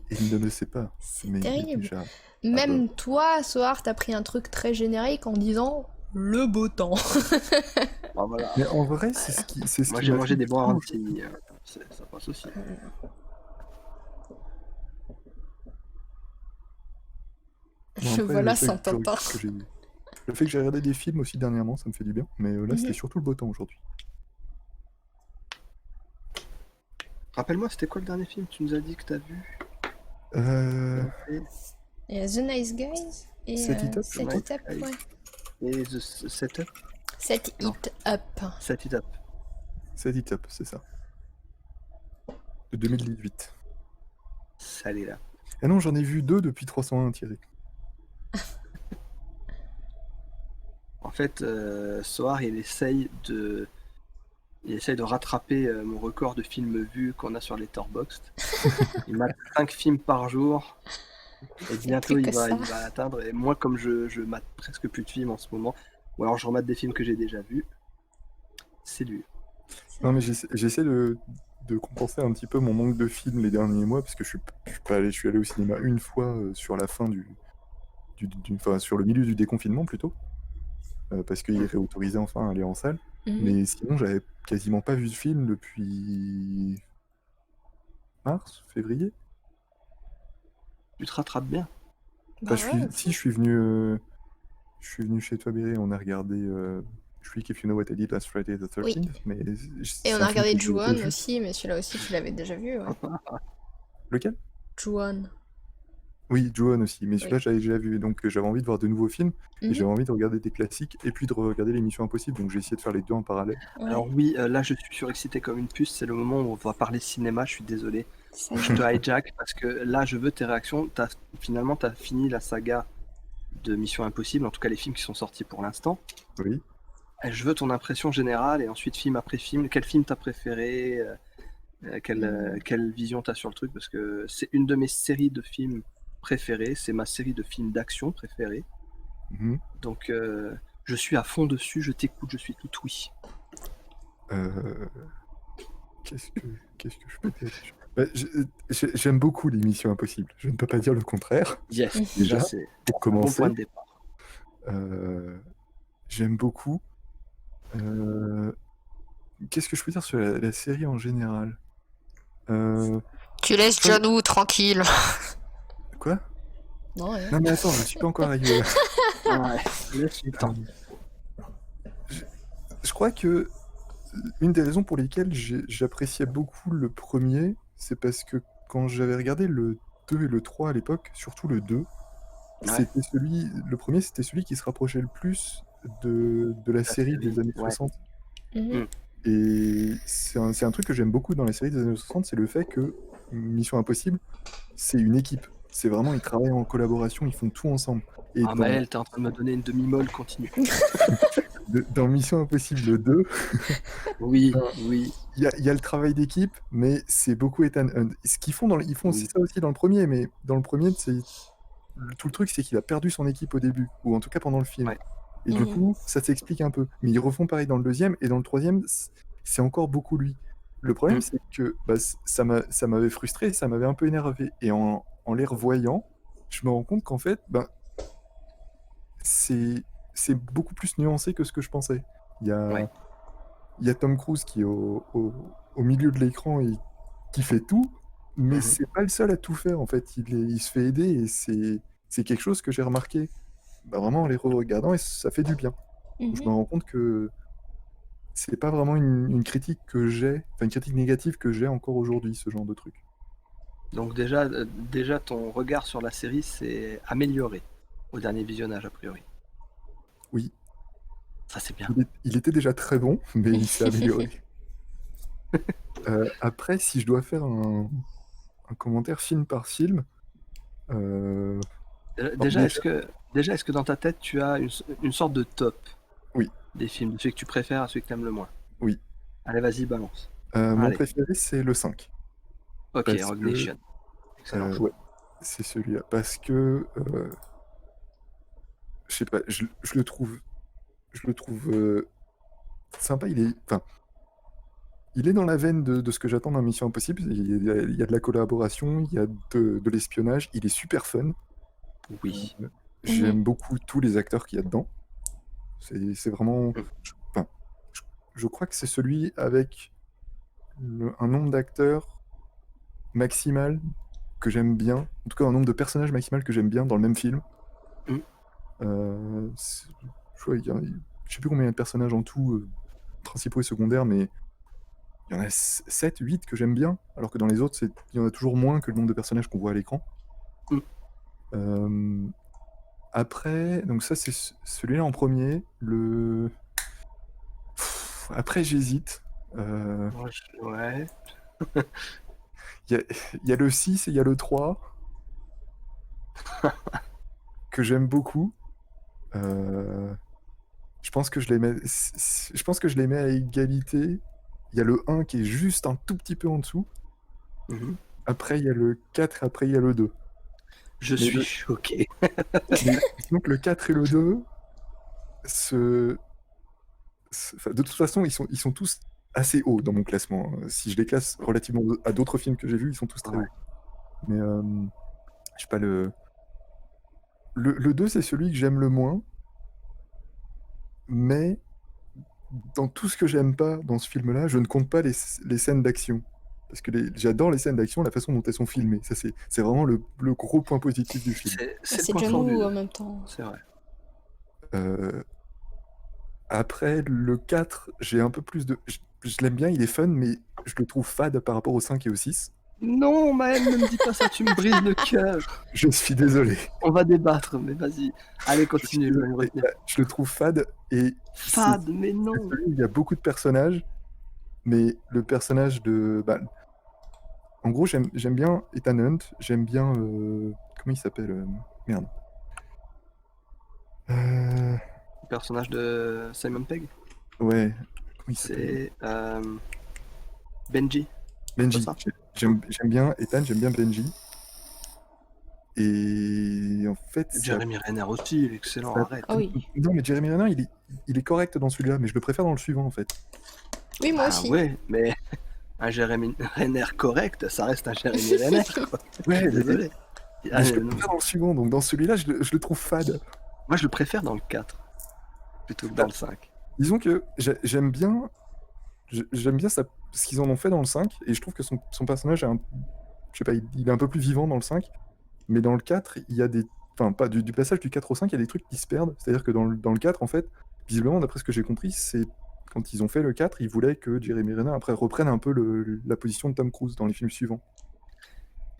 Et il ne le sait pas. C'est Mais il est terrible. déjà... Même toi, Soar, t'as pris un truc très générique en disant le beau temps. Bon, voilà. Mais en vrai, c'est ce Moi qui j'ai m'a mangé fait des du bons bien arancini. Ça passe aussi. Bon, Je après, vois là le fait sans que je Tintin. regarde- que j'ai- le fait que j'ai regardé des films aussi dernièrement, ça me fait du bien. Mais là, c'était Mhm. surtout le beau temps aujourd'hui. Rappelle-moi, c'était quoi le dernier film que tu nous as dit que t'as vu? Il y a The Nice Guys et Set It Up, je Set crois. It Up, ouais. Et The Setup? Set Non. It Up. Set It Up. Set It Up, c'est ça. De 2018. Ça allait là. Ah non, j'en ai vu 2 depuis 301, Thierry. En fait, Soar, il essaye de rattraper mon record de films vus qu'on a sur Letterboxd. Il mate 5 films par jour. Et bientôt, plus il que va ça. atteindre. Et moi, comme je mate presque plus de films en ce moment, ou alors je remate des films que j'ai déjà vus, c'est lui. Non, mais j'essaie de compenser un petit peu mon manque de films les derniers mois, parce que je suis allé au cinéma une fois sur la fin enfin, sur le milieu du déconfinement plutôt, parce qu'il est réautorisé enfin à aller en salle. Mhm. Mais sinon, j'avais quasiment pas vu de film depuis mars, février. Tu te rattrapes bien. Bah Enfin, ouais. je suis venu chez toi, Béré, on a regardé Shriek If You Know What I Did Last Friday the 13th, Oui. mais Et c'est on un a film regardé que j'ai Ju-On revu. aussi, mais celui-là aussi, tu l'avais déjà vu, ouais. Lequel? Ju-On. Oui, Ju-On aussi, mais celui-là Oui. j'avais déjà vu, donc j'avais envie de voir de nouveaux films, et Mhm. j'avais envie de regarder des classiques, et puis de regarder les Missions Impossibles, donc j'ai essayé de faire les deux en parallèle. Ouais. Alors oui, là je suis surexcité comme une puce, c'est le moment où on va parler cinéma, je suis désolé. Ça Je te hijack parce que là je veux tes réactions. Finalement t'as fini la saga de Mission Impossible, en tout cas les films qui sont sortis pour l'instant. Oui. Et je veux ton impression générale et ensuite film après film. Quel film t'as préféré, quelle vision t'as sur le truc, parce que c'est une de mes séries de films préférées, c'est ma série de films d'action préférée. Mhm. Donc je suis à fond dessus, je t'écoute, je suis tout oui. Qu'est-ce que je peux dire? Bah, j'aime beaucoup les Missions Impossibles, je ne peux pas dire le contraire. Yes, Déjà, déjà c'est pour un bon commencer, point de départ. j'aime beaucoup. Qu'est-ce que je peux dire sur la série en général? Tu laisses John Woo tranquille. Quoi? Non, rien. Non mais attends, je suis pas encore arrivé là. Ouais, laisse du temps. Je crois que une des raisons pour lesquelles j'appréciais beaucoup le premier, c'est parce que quand j'avais regardé le 2 et le 3 à l'époque, surtout le 2, Ouais. le premier c'était celui qui se rapprochait le plus de la série des années ouais. 60. Mhm. Et c'est un truc que j'aime beaucoup dans la série des années 60, c'est le fait que Mission Impossible, c'est une équipe. C'est vraiment, ils travaillent en collaboration, ils font tout ensemble. Et Ah Maël, t'es en train de me donner une demi-molle, continue. dans Mission Impossible 2, Oui, Ben, oui. il y a le travail d'équipe, mais c'est beaucoup Ethan Hunt. Ce qu'ils font, ils font aussi Oui. ça aussi dans le premier, mais dans le premier, tout le truc, c'est qu'il a perdu son équipe au début, ou en tout cas pendant le film. Ouais. Et du Mhm. coup, ça s'explique un peu. Mais ils refont pareil dans le deuxième, et dans le troisième, c'est encore beaucoup lui. Le problème, c'est que ça m'avait frustré, ça m'avait un peu énervé. Et en les revoyant, je me rends compte qu'en fait, c'est beaucoup plus nuancé que ce que je pensais. Il y a Tom Cruise qui est au milieu de l'écran et qui fait tout, mais c'est pas le seul à tout faire en fait. Il se fait aider et c'est quelque chose que j'ai remarqué vraiment en les re-regardant et ça fait du bien. Mhm. Je me rends compte que c'est pas vraiment une critique que j'ai, enfin une critique négative que j'ai encore aujourd'hui, ce genre de truc. Donc déjà ton regard sur la série s'est amélioré au dernier visionnage a priori. Oui. Ça c'est bien. Il était déjà très bon, mais il s'est amélioré. Après, si je dois faire un commentaire film par film, Euh, alors, Déjà, est-ce que dans ta tête, tu as une sorte de top oui, des films, de celui que tu préfères à celui que tu aimes le moins? oui. Allez, vas-y, balance. Mon Allez. préféré, c'est le 5. Ok, Parce Rogue que, Nation. Excellent choix. ouais, c'est celui-là. Parce que, je sais pas, je le trouve sympa. Enfin, il est dans la veine de ce que j'attends d'un Mission Impossible. Il y a de la collaboration, il y a de l'espionnage. Il est super fun. Oui. J'aime beaucoup tous les acteurs qu'il y a dedans. C'est vraiment. Enfin, je crois que c'est celui avec un nombre d'acteurs maximal que j'aime bien. En tout cas, un nombre de personnages maximal que j'aime bien dans le même film. Mm. Je sais plus combien il y a de personnages en tout, principaux et secondaires, mais il y en a 7, 8 que j'aime bien, alors que dans les autres, il y en a toujours moins que le nombre de personnages qu'on voit à l'écran. Après, donc ça, c'est celui-là en premier. Après, j'hésite. Ouais. Il y a le 6 et il y a le 3 que j'aime beaucoup. Je pense que je les mets à égalité. Il y a le 1 qui est juste un tout petit peu en dessous. Après, il y a le 4 et après, il y a le 2. Je suis choqué. Donc, le 4 et le 2, de toute façon, ils sont tous assez hauts dans mon classement. Si je les classe relativement à d'autres films que j'ai vus, ils sont tous très hauts. Mais, je sais pas, le 2, c'est celui que j'aime le moins. Mais dans tout ce que j'aime pas dans ce film-là, je ne compte pas les scènes d'action. Parce que j'adore les scènes d'action, la façon dont elles sont filmées. Ça, c'est vraiment le gros point positif du film. C'est John Woo en même temps. C'est vrai. Après, le 4, j'ai un peu plus de... Je l'aime bien, il est fun, mais je le trouve fade par rapport au 5 et au 6. Non, Maël, ne me dis pas ça, tu me brises le cœur. Je suis désolé. On va débattre, mais vas-y. Allez, continue, je vais me retenir. Je le trouve fade et... Fade, mais non. Il y a beaucoup de personnages, mais le personnage de... en gros, j'aime bien Ethan Hunt, j'aime bien... comment il s'appelle Merde. Le personnage de Simon Pegg? Ouais. Comment il s'appelle? C'est Benji. Benji. J'aime bien Ethan, j'aime bien Benji. Et en fait... Jeremy Renner aussi, il est excellent, arrête. Ah oui. Non, mais Jeremy Renner, il est correct dans celui-là, mais je le préfère dans le suivant, en fait. Oui, moi aussi. Ouais, mais un Jeremy Renner correct, ça reste un Jeremy Renner, quoi. Ouais, désolé. Mais je le préfère dans le suivant, donc dans celui-là, je le trouve fade. Moi, je le préfère dans le 4, plutôt que dans le 5. Disons que j'aime bien ce qu'ils en ont fait dans le 5, et je trouve que son personnage est je sais pas, il est un peu plus vivant dans le 5, mais dans le 4, il y a des... Enfin, pas du passage du 4 au 5, il y a des trucs qui se perdent. C'est-à-dire que dans le 4, en fait, visiblement, d'après ce que j'ai compris, c'est quand ils ont fait le 4, ils voulaient que Jeremy Renner après reprenne un peu la position de Tom Cruise dans les films suivants.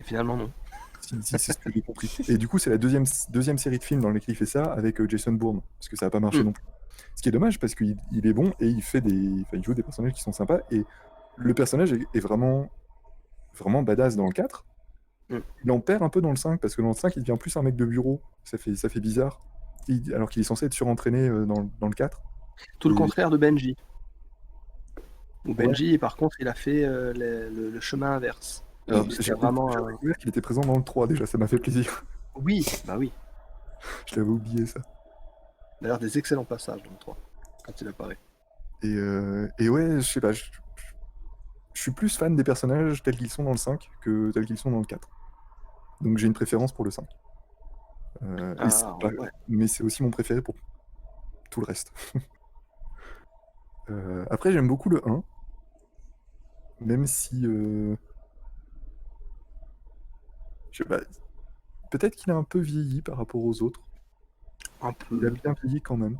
Et finalement, non. Si, c'est ce que j'ai compris. Et du coup, c'est la deuxième série de films dans lesquels il fait ça avec Jason Bourne, parce que ça n'a pas marché non plus. Ce qui est dommage, parce qu'il est bon et il joue des personnages qui sont sympas, et le personnage est vraiment badass dans le 4. Il en perd un peu dans le 5, parce que dans le 5, il devient plus un mec de bureau. Ça fait bizarre. Alors qu'il est censé être surentraîné dans le 4. Tout le contraire de Benji. Où Benji, par contre, il a fait le chemin inverse. J'ai vraiment découvert qu'il était présent dans le 3 déjà, ça m'a fait plaisir. Oui, bah oui. Je l'avais oublié, ça. D'ailleurs, des excellents passages dans le 3, quand il apparaît. Et ouais, je sais pas, je suis plus fan des personnages tels qu'ils sont dans le 5 que tels qu'ils sont dans le 4. Donc j'ai une préférence pour le 5. Mais c'est aussi mon préféré pour tout le reste. Après, j'aime beaucoup le 1. Même si... je sais pas, peut-être qu'il a un peu vieilli par rapport aux autres. Un peu. Il a bien vieilli quand même.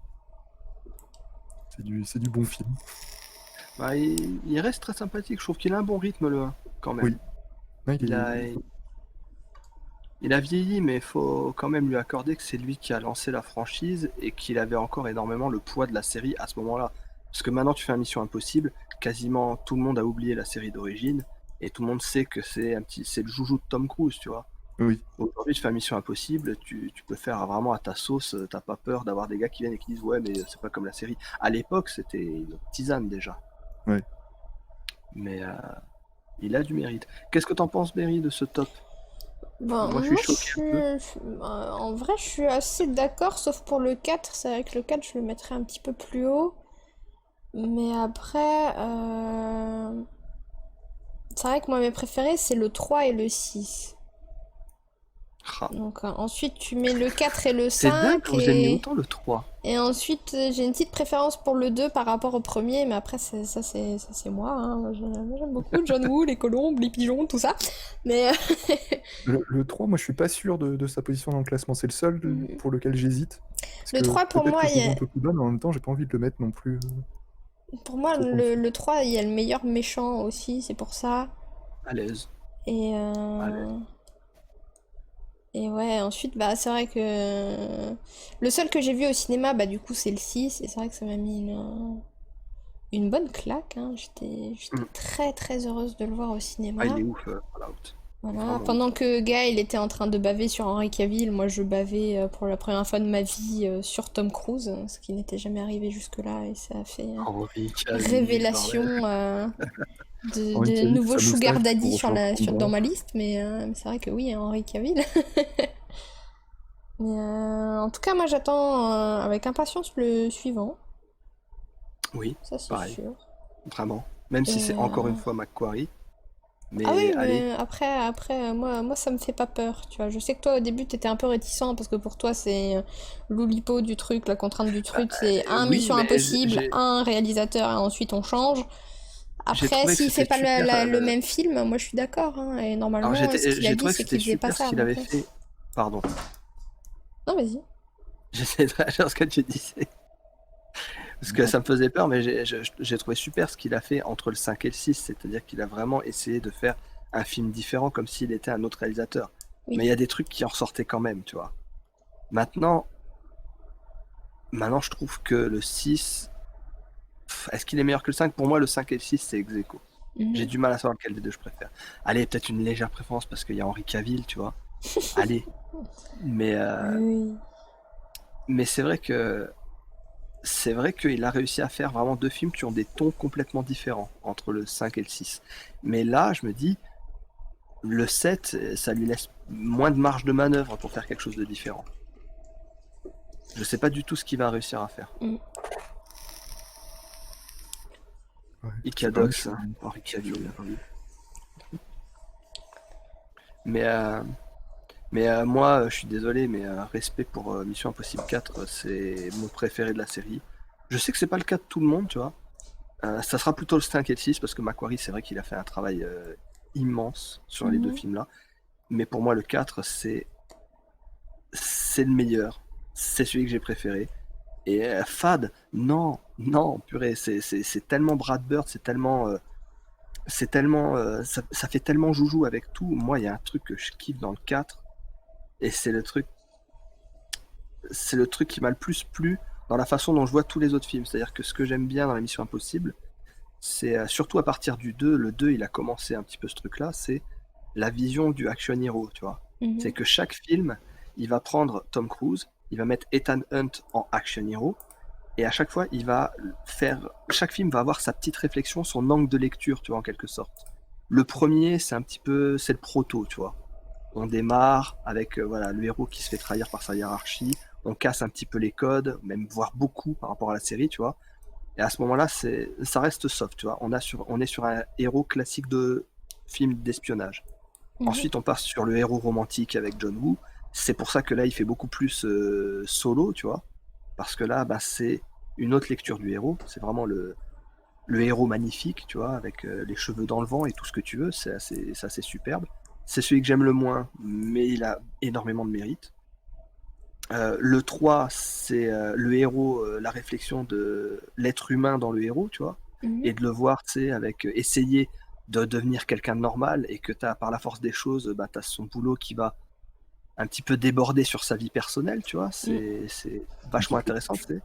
C'est du bon film. Bah, il reste très sympathique. Je trouve qu'il a un bon rythme, le 1, quand même. Oui. Non, il a vieilli, mais il faut quand même lui accorder que c'est lui qui a lancé la franchise et qu'il avait encore énormément le poids de la série à ce moment-là. Parce que maintenant, tu fais un Mission Impossible, quasiment tout le monde a oublié la série d'origine et tout le monde sait que c'est le joujou de Tom Cruise, tu vois. Oui. Aujourd'hui, tu fais Mission Impossible, tu peux faire vraiment à ta sauce, t'as pas peur d'avoir des gars qui viennent et qui disent ouais mais c'est pas comme la série. À l'époque, c'était une tisane déjà, Ouais. mais il a du mérite. Qu'est-ce que t'en penses, Berry, de ce top? Ben, Moi, je suis moi, choqué un peu. en vrai, je suis assez d'accord, sauf pour le 4. C'est vrai que le 4, je le mettrais un petit peu plus haut. Mais après, c'est vrai que moi, mes préférés, c'est le 3 et le 6. Ah. Donc, ensuite, tu mets le 4 et le C'est dingue 5. que vous aimiez autant le 3. Et ensuite, j'ai une petite préférence pour le 2 par rapport au premier. Mais après, ça, c'est moi, hein. Moi, j'aime beaucoup John Woo, les colombes, les pigeons, tout ça. Mais. Le 3, moi, je suis pas sûr de sa position dans le classement. C'est le seul pour lequel j'hésite. Parce Le que 3, pour peut-être moi, que je le vois un peu plus bas, mais en même temps, j'ai pas envie de le mettre non plus pour moi, trop en dessous. le 3, il y a le meilleur méchant aussi, c'est pour ça. À l'aise. Et, À l'aise. et ouais, ensuite, bah, c'est vrai que le seul que j'ai vu au cinéma, bah, du coup, c'est le 6. Et c'est vrai que ça m'a mis une bonne claque, hein. J'étais très très heureuse de le voir au cinéma. Ah, il est ouf, Fallout. Voilà. Vraiment Pendant que Guy, il était en train de baver sur Henry Cavill, moi je bavais pour la première fois de ma vie sur Tom Cruise, ce qui n'était jamais arrivé jusque-là, et ça a fait Henri Cavill, révélation bordel. Henri de Cavill, nouveau sa Sugar moustache Daddy pour faire le dans combat. ma liste, mais c'est vrai que oui, Henry Cavill. Mais, en tout cas, moi j'attends avec impatience le suivant, Oui, ça c'est pareil, sûr. vraiment. Même si Et, c'est encore une fois Macquarie. ah oui, Mais allez, mais après moi ça me fait pas peur, tu vois. Je sais que toi au début t'étais un peu réticent parce que pour toi c'est l'oulipo du truc, la contrainte du truc, c'est un oui, Mission mais Impossible, un réalisateur et ensuite on change. j'ai Après, trouvé que s'il fait c'était pas super. le même film, moi je suis d'accord, hein. Et Alors normalement, ce qu'il a j'ai dit trouvé que c'est c'était qu'il faisait pas super ce ça. qu'il Donc, avait fait. Pardon, non, vas-y. j'essaie de réagir à ce que tu disais. Parce que ça me faisait peur, mais j'ai trouvé super ce qu'il a fait entre le 5 et le 6. C'est-à-dire qu'il a vraiment essayé de faire un film différent comme s'il était un autre réalisateur. Oui. Mais il y a des trucs qui en ressortaient quand même, tu vois. Maintenant, je trouve que le 6, est-ce qu'il est meilleur que le 5? Pour moi, le 5 et le 6, c'est ex aequo. J'ai Mhm. du mal à savoir lequel des deux je préfère. Allez, peut-être une légère préférence parce qu'il y a Henri Cavill, tu vois. Allez. Mais, Oui. mais c'est vrai qu'il a réussi à faire vraiment deux films qui ont des tons complètement différents entre le 5 et le 6. Mais là, je me dis, le 7, ça lui laisse moins de marge de manœuvre pour faire quelque chose de différent. Je sais pas du tout ce qu'il va réussir à faire. Mm. Ouais, Icadox, je sais pas, Henri Cavill. Mais, moi, je suis désolé, mais respect pour Mission Impossible 4, c'est mon préféré de la série. Je sais que c'est pas le cas de tout le monde, tu vois. Ça sera plutôt le 5 et le 6 parce que Macquarie, c'est vrai qu'il a fait un travail immense sur les deux Mhm. films-là. Mais pour moi, le 4, c'est le meilleur. C'est celui que j'ai préféré. Et Fad, non, purée, c'est tellement Brad Bird, c'est tellement, ça fait tellement joujou avec tout. Moi, il y a un truc que je kiffe dans le 4, et c'est le truc qui m'a le plus plu dans la façon dont je vois tous les autres films. C'est-à-dire que ce que j'aime bien dans la Mission Impossible, c'est surtout à partir du 2, le 2 il a commencé un petit peu ce truc-là, c'est la vision du action hero, tu vois. Mhm. C'est que chaque film, il va prendre Tom Cruise, il va mettre Ethan Hunt en action hero, et à chaque fois, chaque film va avoir sa petite réflexion, son angle de lecture, tu vois, en quelque sorte. Le premier, c'est le proto, tu vois. On démarre avec voilà, le héros qui se fait trahir par sa hiérarchie, on casse un petit peu les codes, même voire beaucoup par rapport à la série, tu vois. Et à ce moment-là, ça reste soft, tu vois. On est sur un héros classique de film d'espionnage. Mhm. Ensuite, on passe sur le héros romantique avec John Woo. C'est pour ça que là, il fait beaucoup plus solo, tu vois. Parce que là, bah, c'est une autre lecture du héros. C'est vraiment le héros magnifique, tu vois, avec les cheveux dans le vent et tout ce que tu veux. C'est assez superbe. C'est celui que j'aime le moins, mais il a énormément de mérite. Le 3, c'est le héros, la réflexion de l'être humain dans le héros, tu vois, Mhm. et de le voir, tu sais, avec essayer de devenir quelqu'un de normal et que t'as, par la force des choses, bah, t'as son boulot qui va un petit peu déborder sur sa vie personnelle, tu vois, c'est vachement intéressant, tu sais.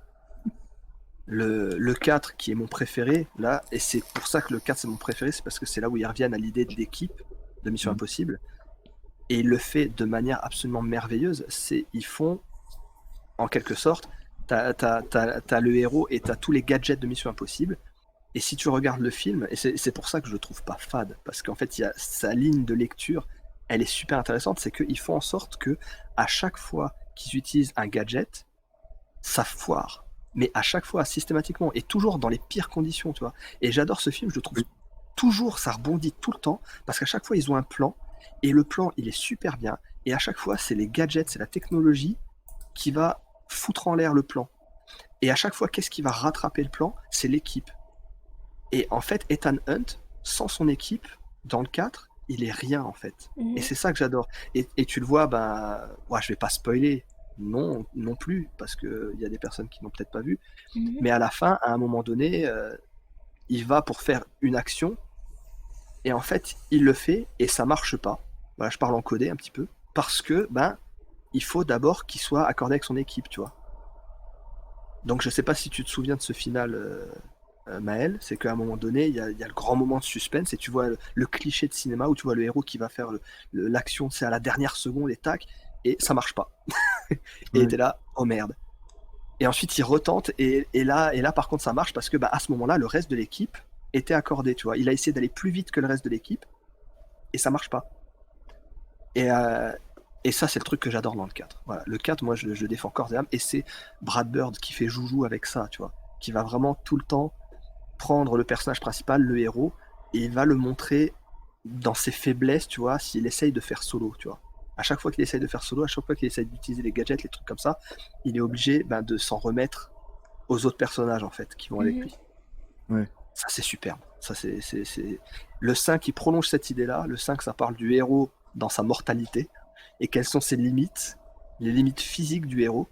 Le 4, qui est mon préféré, là, et c'est pour ça que le 4 c'est mon préféré, c'est parce que c'est là où ils reviennent à l'idée d'équipe de Mission Mhm. Impossible. Et il le fait de manière absolument merveilleuse. Ils font, en quelque sorte, t'as le héros et t'as tous les gadgets de Mission Impossible. Et si tu regardes le film, et c'est pour ça que je le trouve pas fade, parce qu'en fait, il y a sa ligne de lecture, elle est super intéressante, c'est qu'ils font en sorte que à chaque fois qu'ils utilisent un gadget, ça foire. Mais à chaque fois, systématiquement, et toujours dans les pires conditions, tu vois. Et j'adore ce film, je le trouve toujours, ça rebondit tout le temps, parce qu'à chaque fois, ils ont un plan, et le plan, il est super bien. Et à chaque fois, c'est les gadgets, c'est la technologie qui va foutre en l'air le plan. Et à chaque fois, qu'est-ce qui va rattraper le plan? C'est l'équipe. Et en fait, Ethan Hunt, sans son équipe, dans le 4, il est rien en fait. Et c'est ça que j'adore. Et tu le vois, ouais, je vais pas spoiler, non plus, parce qu'il y a des personnes qui n'ont peut-être pas vu. Mais à la fin, à un moment donné, il va pour faire une action, et en fait, il le fait, et ça marche pas. Voilà, je parle en codé un petit peu, parce que il faut d'abord qu'il soit accordé avec son équipe, tu vois. Donc je sais pas si tu te souviens de ce final, Maël, c'est qu'à un moment donné, il y a le grand moment de suspense, et tu vois le cliché de cinéma où tu vois le héros qui va faire l'action, c'est à la dernière seconde, et tac, et ça marche pas. Et t'es là, oh merde. Et ensuite il retente, et là par contre ça marche, parce que à ce moment-là, le reste de l'équipe était accordé, tu vois. Il a essayé d'aller plus vite que le reste de l'équipe, et ça marche pas. Et ça, c'est le truc que j'adore dans le 4. Voilà, le 4, moi, je le défends corps et âme, et c'est Brad Bird qui fait joujou avec ça, tu vois, qui va vraiment tout le temps prendre le personnage principal, le héros, et il va le montrer dans ses faiblesses, tu vois, s'il essaye de faire solo, tu vois. À chaque fois qu'il essaye de faire solo, à chaque fois qu'il essaye d'utiliser les gadgets, les trucs comme ça, il est obligé de s'en remettre aux autres personnages, en fait, qui vont avec lui. Ouais. Ça, c'est superbe. Ça, c'est... Le 5, il prolonge cette idée-là. Le 5, ça parle du héros dans sa mortalité, et quelles sont ses limites, les limites physiques du héros.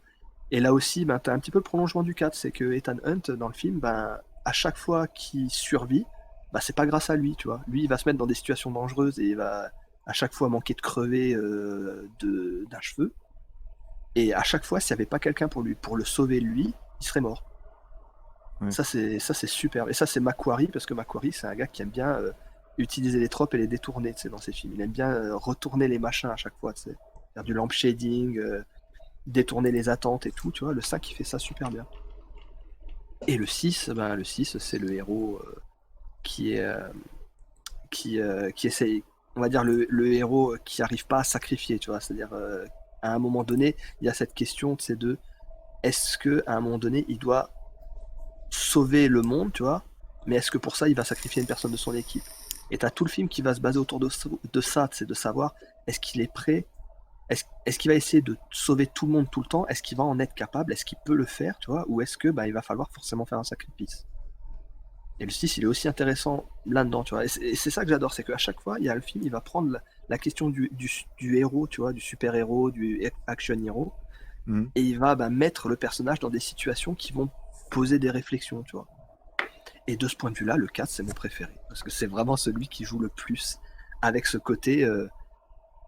Et là aussi, t'as un petit peu le prolongement du 4, c'est que Ethan Hunt, dans le film, à chaque fois qu'il survit, c'est pas grâce à lui, tu vois. Lui, il va se mettre dans des situations dangereuses, et il va à chaque fois manquer de crever d'un cheveu. Et à chaque fois, s'il n'y avait pas quelqu'un pour le sauver lui, il serait mort. Ouais. Ça, c'est super. Et ça, c'est Macquarie, parce que Macquarie, c'est un gars qui aime bien utiliser les tropes et les détourner, dans ses films. Il aime bien retourner les machins à chaque fois, faire du lamp shading, détourner les attentes et tout, tu vois. Le 5, il fait ça super bien. Et le 6, le 6, c'est le héros qui essaye, on va dire, le héros qui n'arrive pas à sacrifier, tu vois. C'est-à-dire, à un moment donné, il y a cette question, de est-ce qu'à un moment donné, il doit sauver le monde, tu vois, mais est-ce que pour ça, il va sacrifier une personne de son équipe? Et t'as tout le film qui va se baser autour de ça, c'est de savoir, est-ce qu'il est prêt, est-ce qu'il va essayer de sauver tout le monde tout le temps, est-ce qu'il va en être capable, est-ce qu'il peut le faire, tu vois, ou est-ce que il va falloir forcément faire un sacrifice? Et le 6, il est aussi intéressant là-dedans, tu vois, et c'est ça que j'adore, c'est qu'à chaque fois, il y a le film, il va prendre la question du héros, tu vois, du super-héros, du action hero, et il va mettre le personnage dans des situations qui vont poser des réflexions, tu vois. Et de ce point de vue-là, le 4, c'est mon préféré, parce que c'est vraiment celui qui joue le plus avec ce côté,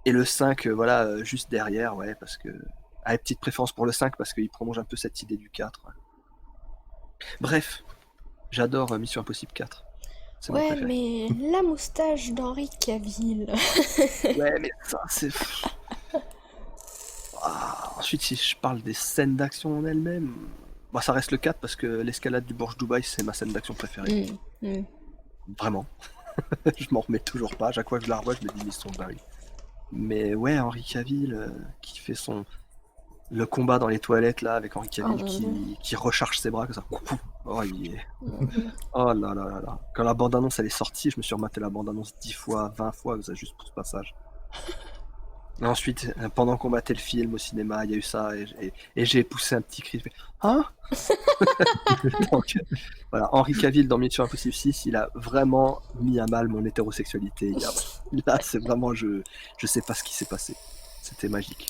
et le 5, voilà, juste derrière, ouais, parce que... avec petite préférence pour le 5, parce qu'il prolonge un peu cette idée du 4. Ouais. Bref, j'adore Mission Impossible 4. C'est ouais, mais la moustache d'Henri Cavill. Ouais, mais ça, c'est... ensuite, si je parle des scènes d'action en elles-mêmes... ça reste le 4 parce que l'escalade du Burj Dubaï, c'est ma scène d'action préférée. Vraiment. Je m'en remets toujours pas. À chaque fois que je la revois, je me dis Mission Barry. Mais ouais, Henri Cavill qui fait le combat dans les toilettes là avec Henri Cavill qui recharge ses bras comme ça. Oh, oh là là là là. Quand la bande-annonce elle est sortie, je me suis rematé la bande-annonce 10 fois, 20 fois, juste pour ce passage. Et ensuite, pendant qu'on battait le film au cinéma, il y a eu ça, et j'ai poussé un petit cri. Hein? Donc, voilà, Henri Cavill dans Mission Impossible 6, il a vraiment mis à mal mon hétérosexualité. Là, c'est vraiment, je sais pas ce qui s'est passé. C'était magique.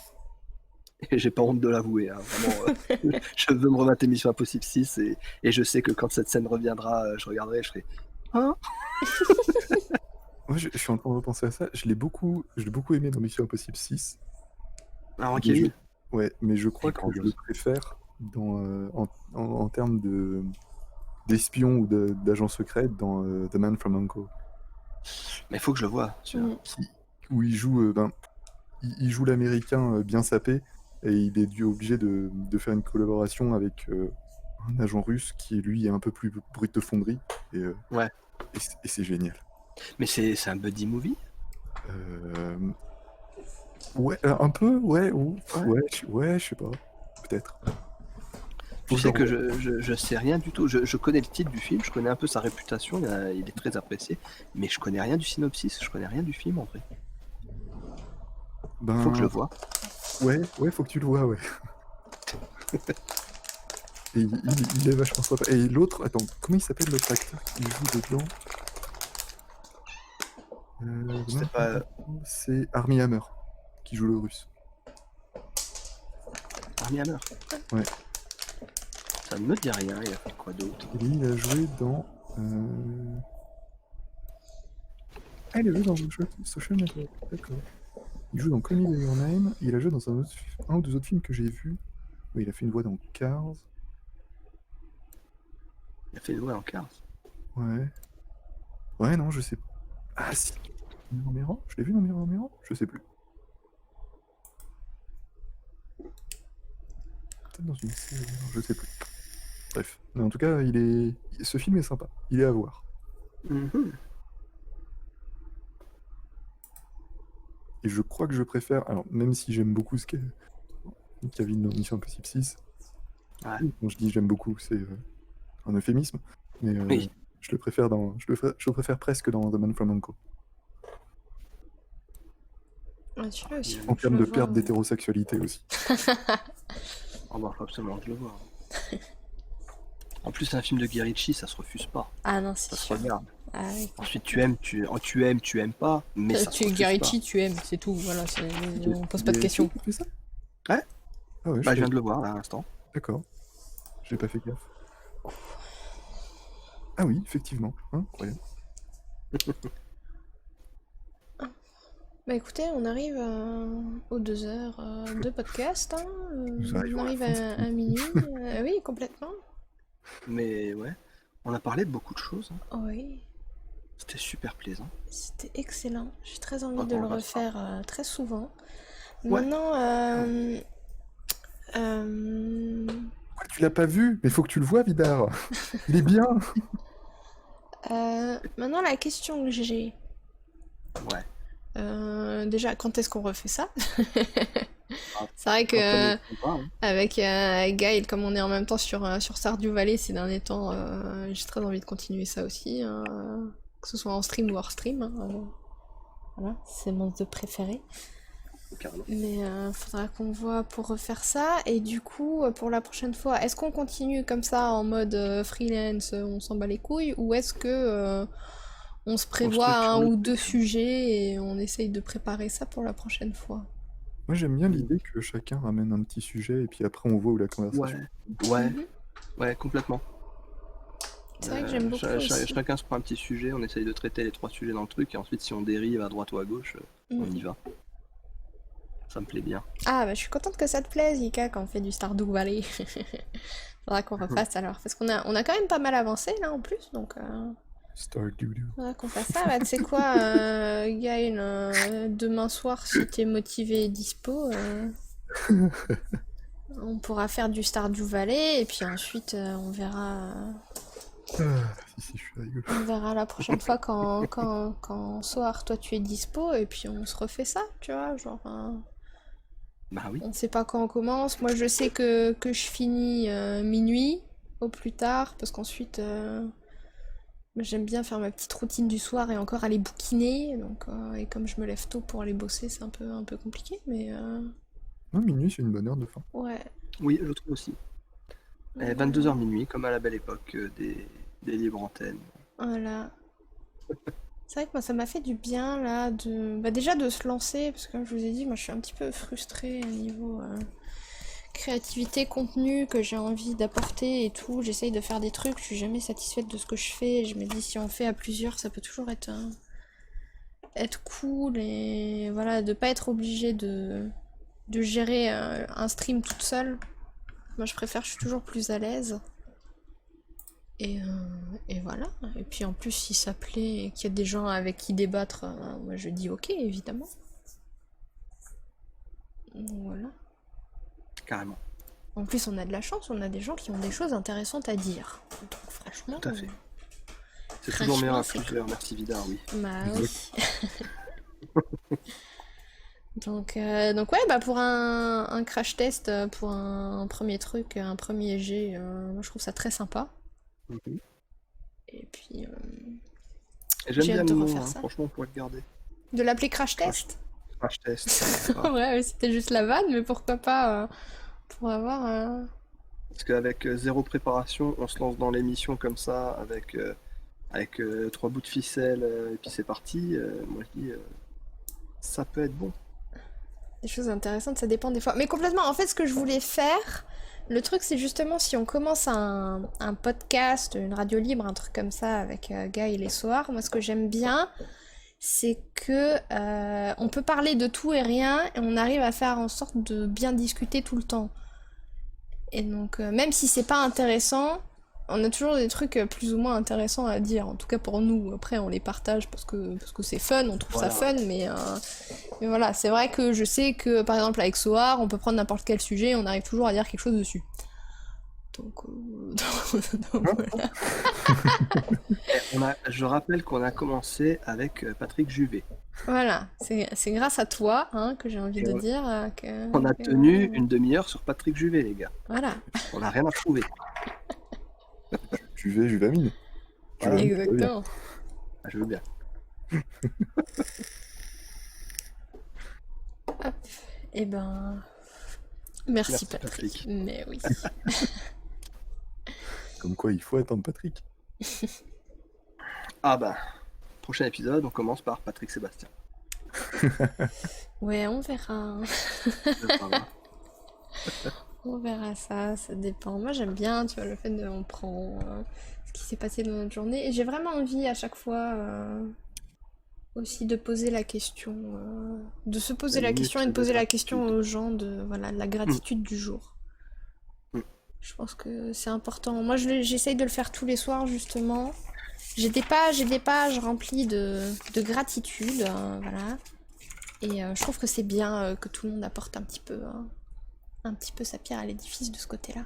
Et j'ai pas honte de l'avouer. Hein, vraiment, je veux me remater Mission Impossible 6, et je sais que quand cette scène reviendra, je regarderai et je ferai hein? Moi, je suis en train de repenser à ça. Je l'ai beaucoup aimé dans Mission Impossible 6. Henri Cavill? Ouais, mais je crois que je le préfère en termes d'espion ou d'agent secret dans The Man from U.N.C.L.E. Mais il faut que je le voie. Où il joue... il joue l'américain bien sapé, et il est obligé de faire une collaboration avec un agent russe qui, lui, est un peu plus brut de fonderie, Ouais. et c'est génial. Mais c'est un buddy movie? Ouais, un peu, ouais, Ouais. ouais, je sais pas, peut-être. Tu sais que je sais rien du tout. Je connais le titre du film, je connais un peu sa réputation, il est très apprécié, mais je connais rien du synopsis, je connais rien du film en vrai. Faut que je le voie. Ouais, faut que tu le vois, ouais. Et il est vachement sympa. Et l'autre, attends, comment il s'appelle l'autre acteur qui joue dedans? C'est pas C'est Armie Hammer qui joue le russe. Armie Hammer? Ouais. Ça ne me dit rien, il a fait quoi d'autre? Et lui, il a joué dans. Ah, il a joué dans Social Network, d'accord. Il joue dans Call Me By Your Name. Il a joué dans un ou deux autres films que j'ai vus. Oui, il a fait une voix dans Cars. Il a fait une voix en Cars. Ouais. Ouais, non, je sais pas. Ah, si. Mirror? Je l'ai vu dans Mirror? Je sais plus. Peut-être dans une série, je sais plus. Bref. Mais en tout cas, ce film est sympa. Il est à voir. Et je crois que je préfère. Alors, même si j'aime beaucoup ce qu'est Kevin dans Mission Impossible 6, Ouais. quand je dis j'aime beaucoup, c'est un euphémisme. Mais Oui. je le préfère je le préfère presque dans The Man from Uncle. Ah, celui-là aussi, faut En que je termes le de perte voie. d'hétérosexualité aussi. Oh bah faut absolument que je le vois. En plus c'est un film de Guy Ritchie, ça se refuse pas. Ah non, c'est Ça se sûr. regarde. Ah oui. Ensuite tu aimes pas, mais ça se Tu es refuse Guy pas. Ritchie, tu aimes, c'est tout. Voilà, on pose pas de Et questions. tu fais ça? Ouais. Ah ouais, Bah je viens de le voir là à l'instant. D'accord. J'ai pas fait gaffe. Ah oui, effectivement. Incroyable. Bah écoutez, on arrive aux 2 heures de podcast. Hein. Nous On arrivons à la arrive fin de cette à minuit. Oui, complètement. Mais ouais, on a parlé de beaucoup de choses. Oui, C'était super plaisant. c'était excellent. J'ai très envie Ah, de bon, le on va se refaire très souvent. Ouais. Maintenant, Pourquoi tu l'as pas vu? Mais faut que tu le vois, Vidar. Il est bien. maintenant la question que j'ai. Ouais. Déjà, quand est-ce qu'on refait ça? Ah, C'est vrai quand on que y croit, hein. avec Gaël, comme on est en même temps sur Stardew Valley ces derniers temps, j'ai très envie de continuer ça aussi, hein, que ce soit en stream ou hors stream. Hein, voilà, c'est mon jeu préféré. Carrément. Mais faudra qu'on voit pour refaire ça. Et du coup, pour la prochaine fois, est-ce qu'on continue comme ça en mode freelance, on s'en bat les couilles, ou est-ce que on se prévoit structure un le ou truc. deux sujets et on essaye de préparer ça pour la prochaine fois? Moi, j'aime bien l'idée que chacun ramène un petit sujet et puis après, on voit où la conversation. Ouais. Mhm. Ouais, complètement. C'est vrai que j'aime beaucoup aussi. Chacun se prend un petit sujet, on essaye de traiter les 3 sujets dans le truc, et ensuite si on dérive à droite ou à gauche, on y va. Ça me plaît bien. Ah bah je suis contente que ça te plaise, Ika, quand on fait du Stardew Valley. Faudra qu'on refasse alors, parce qu'on a quand même pas mal avancé là en plus, donc Stardew. faudra qu'on fasse ça. Bah tu sais quoi, Gaël, demain soir, si t'es motivé et dispo, on pourra faire du Stardew Valley, et puis ensuite on verra... Si, je suis rigolo. On verra la prochaine fois quand soir toi tu es dispo et puis on se refait ça, tu vois, genre Bah oui. on sait pas quand on commence. Moi je sais que je finis minuit au plus tard parce qu'ensuite j'aime bien faire ma petite routine du soir et encore aller bouquiner donc et comme je me lève tôt pour aller bosser c'est un peu compliqué mais Non, minuit, c'est une bonne heure de fin. ouais. Oui, je trouve aussi. 22h minuit, comme à la belle époque des libres antennes. Voilà. C'est vrai que moi ça m'a fait du bien là déjà de se lancer parce que comme je vous ai dit moi je suis un petit peu frustrée au niveau créativité, contenu que j'ai envie d'apporter et tout. J'essaye de faire des trucs, je suis jamais satisfaite de ce que je fais. Je me dis si on fait à plusieurs ça peut toujours être cool et voilà de pas être obligé de gérer un stream toute seule. Moi je préfère, je suis toujours plus à l'aise. Et voilà. Et puis en plus, si ça plaît et qu'il y a des gens avec qui débattre, moi je dis ok, évidemment. Donc, voilà. Carrément. En plus, on a de la chance, on a des gens qui ont des choses intéressantes à dire. Donc, franchement. Tout à fait. C'est toujours Franchement, meilleur à c'est plusieurs, merci Vidar, oui. Bah oui. Donc ouais, bah pour un crash test, pour un premier truc, un premier jet, moi je trouve ça très sympa. Mhm. Et puis, Et j'aime j'ai bien hâte le de nom, refaire hein, ça. franchement, on pourrait le garder. De l'appeler crash Crash, test? crash test. Voilà. Ouais, c'était juste la vanne, mais pourquoi pas pour avoir Parce qu'avec zéro préparation, on se lance dans l'émission comme ça, avec 3 bouts de ficelle, et puis c'est parti. Moi je dis, ça peut être bon. des choses intéressantes, ça dépend des fois. Mais complètement, en fait, ce que je voulais faire, le truc, c'est justement si on commence un podcast, une radio libre, un truc comme ça, avec Guy les soirs, moi, ce que j'aime bien, c'est que on peut parler de tout et rien, et on arrive à faire en sorte de bien discuter tout le temps. Et donc, même si c'est pas intéressant, on a toujours des trucs plus ou moins intéressants à dire, en tout cas pour nous. Après, on les partage parce que c'est fun, on trouve ça Voilà. fun, mais voilà, c'est vrai que je sais que, par exemple, avec Soar, on peut prendre n'importe quel sujet, on arrive toujours à dire quelque chose dessus. Donc, donc voilà. Je rappelle qu'on a commencé avec Patrick Juvet. Voilà, c'est grâce à toi hein, que j'ai envie de dire On a tenu une demi-heure sur Patrick Juvet, les gars. Voilà, On n'a rien à prouver. Juvamine. Voilà. exactement. Ah, je veux bien. Hop, et ben... Merci, Merci, Patrick. Patrick. Mais oui. Comme quoi, il faut attendre Patrick. Ah bah, prochain épisode, on commence par Patrick Sébastien. Ouais, on verra. Voilà. On verra ça dépend. Moi j'aime bien, tu vois, le fait de on prend ce qui s'est passé dans notre journée. Et j'ai vraiment envie à chaque fois aussi de poser la question, de se poser la question et de poser la question aux gens de voilà, la gratitude du jour. Je pense que c'est important. Moi j'essaye de le faire tous les soirs justement. J'ai des pages remplies de gratitude, voilà. Et je trouve que c'est bien que tout le monde apporte un petit peu sa pierre à l'édifice de ce côté-là.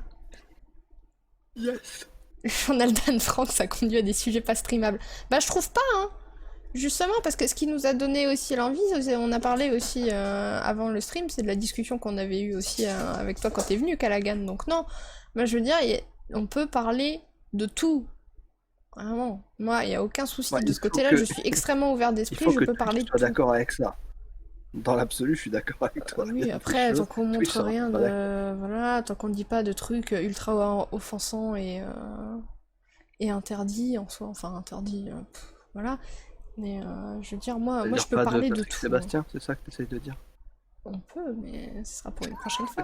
Yes. Le journal d'Anne Frank, ça conduit à des sujets pas streamables. Bah je trouve pas, hein. Justement, parce que ce qui nous a donné aussi l'envie, on a parlé aussi avant le stream, c'est de la discussion qu'on avait eue aussi avec toi quand t'es venu, Callaghan. Donc non, moi je veux dire, on peut parler de tout. Vraiment. Moi, il n'y a aucun souci Ouais, de ce côté-là, je suis extrêmement ouvert Il d'esprit, faut je que peux tu parler de sois tout. d'accord avec ça. Dans l'absolu, je suis d'accord avec toi. Il y Oui, a après, des tant choses, qu'on oui, montre ça, rien pas de... Voilà, tant qu'on ne dit pas de trucs ultra offensants et interdits en soi, enfin interdits, voilà. Mais je veux dire, moi je peux pas parler de Patrick tout. Sébastien, c'est ça que tu essayes de dire? On peut, mais ce sera pour une prochaine fois.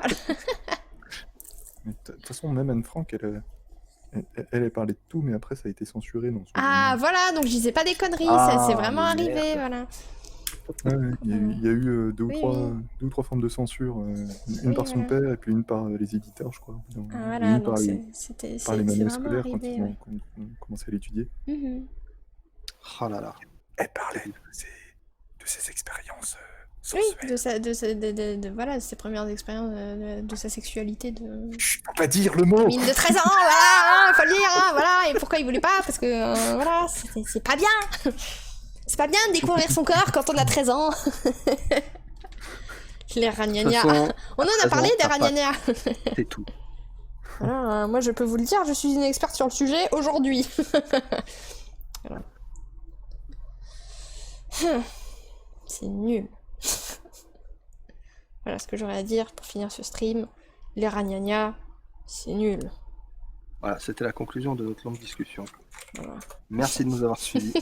Mais de toute façon, même Anne Frank, elle parlait de tout, mais après, ça a été censuré dans son. Ah, voilà, donc je disais pas des conneries, Ah, c'est vraiment mais arrivé, merde. voilà. Ouais, il y a eu deux ou Oui, deux ou trois formes de censure, une Oui, par son voilà. père et puis une par les éditeurs, je crois. Ah, Et voilà, une donc par c'est les manuels vraiment scolaires quand arrivé, ils ouais. ont commencé à l'étudier. Mhm. Oh là là. Elle parlait de ses expériences Oui, sensuelles. voilà, ses premières expériences de sa sexualité de... Chut, faut pas dire le mot. Mine de 13 ans, voilà, hein, faut le dire, hein, voilà, et pourquoi il voulait pas, parce que, voilà, c'est pas bien. C'est pas bien de découvrir son corps quand on a 13 ans. Les ragnagnas. façon, On en a parlé des ragnagnas. C'est tout. Voilà, moi je peux vous le dire, je suis une experte sur le sujet aujourd'hui. Voilà. C'est nul. Voilà ce que j'aurais à dire pour finir ce stream. Les ragnagnas, c'est nul. Voilà, c'était la conclusion de notre longue discussion. Voilà. Merci de nous avoir suivis.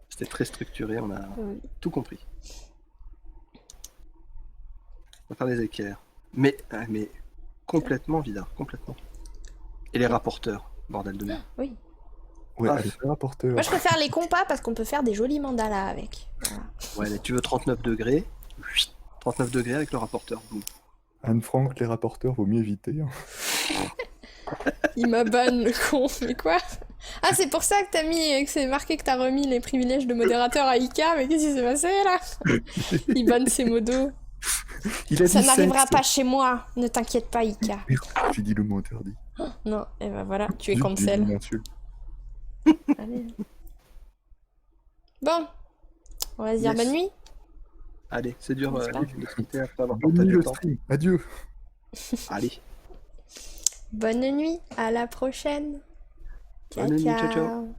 C'était très structuré, on a Oui. tout compris. On va faire des équerres. Mais complètement Vidar, complètement. Et les rapporteurs, bordel de merde. Oui. Ouais, Ah, elle est rapporteur. Moi je préfère les compas parce qu'on peut faire des jolis mandalas avec. Voilà. Ouais, mais tu veux 39 degrés. 39 degrés avec le rapporteur. Boum. Anne Frank, les rapporteurs, vaut mieux éviter. Hein. Il m'a ban le con, mais quoi? Ah, c'est pour ça que t'as mis, que c'est marqué que t'as remis les privilèges de modérateur à Ika, mais qu'est-ce qui s'est passé là? Il banne ses modos. Il a Ça dit n'arrivera sexe. pas chez moi, ne t'inquiète pas, Ika. J'ai dit le mot interdit. Non, et ben voilà, tu es J'ai dit cancel. une insulte. Allez. Bon, on va se dire Yes. bonne nuit. Allez, c'est dur N'est-ce pas de quitter après avoir Bonne nuit partagé le le temps. stream. Adieu. Allez, Bonne nuit, à la prochaine. bonne nuit, ciao ciao. Ciao.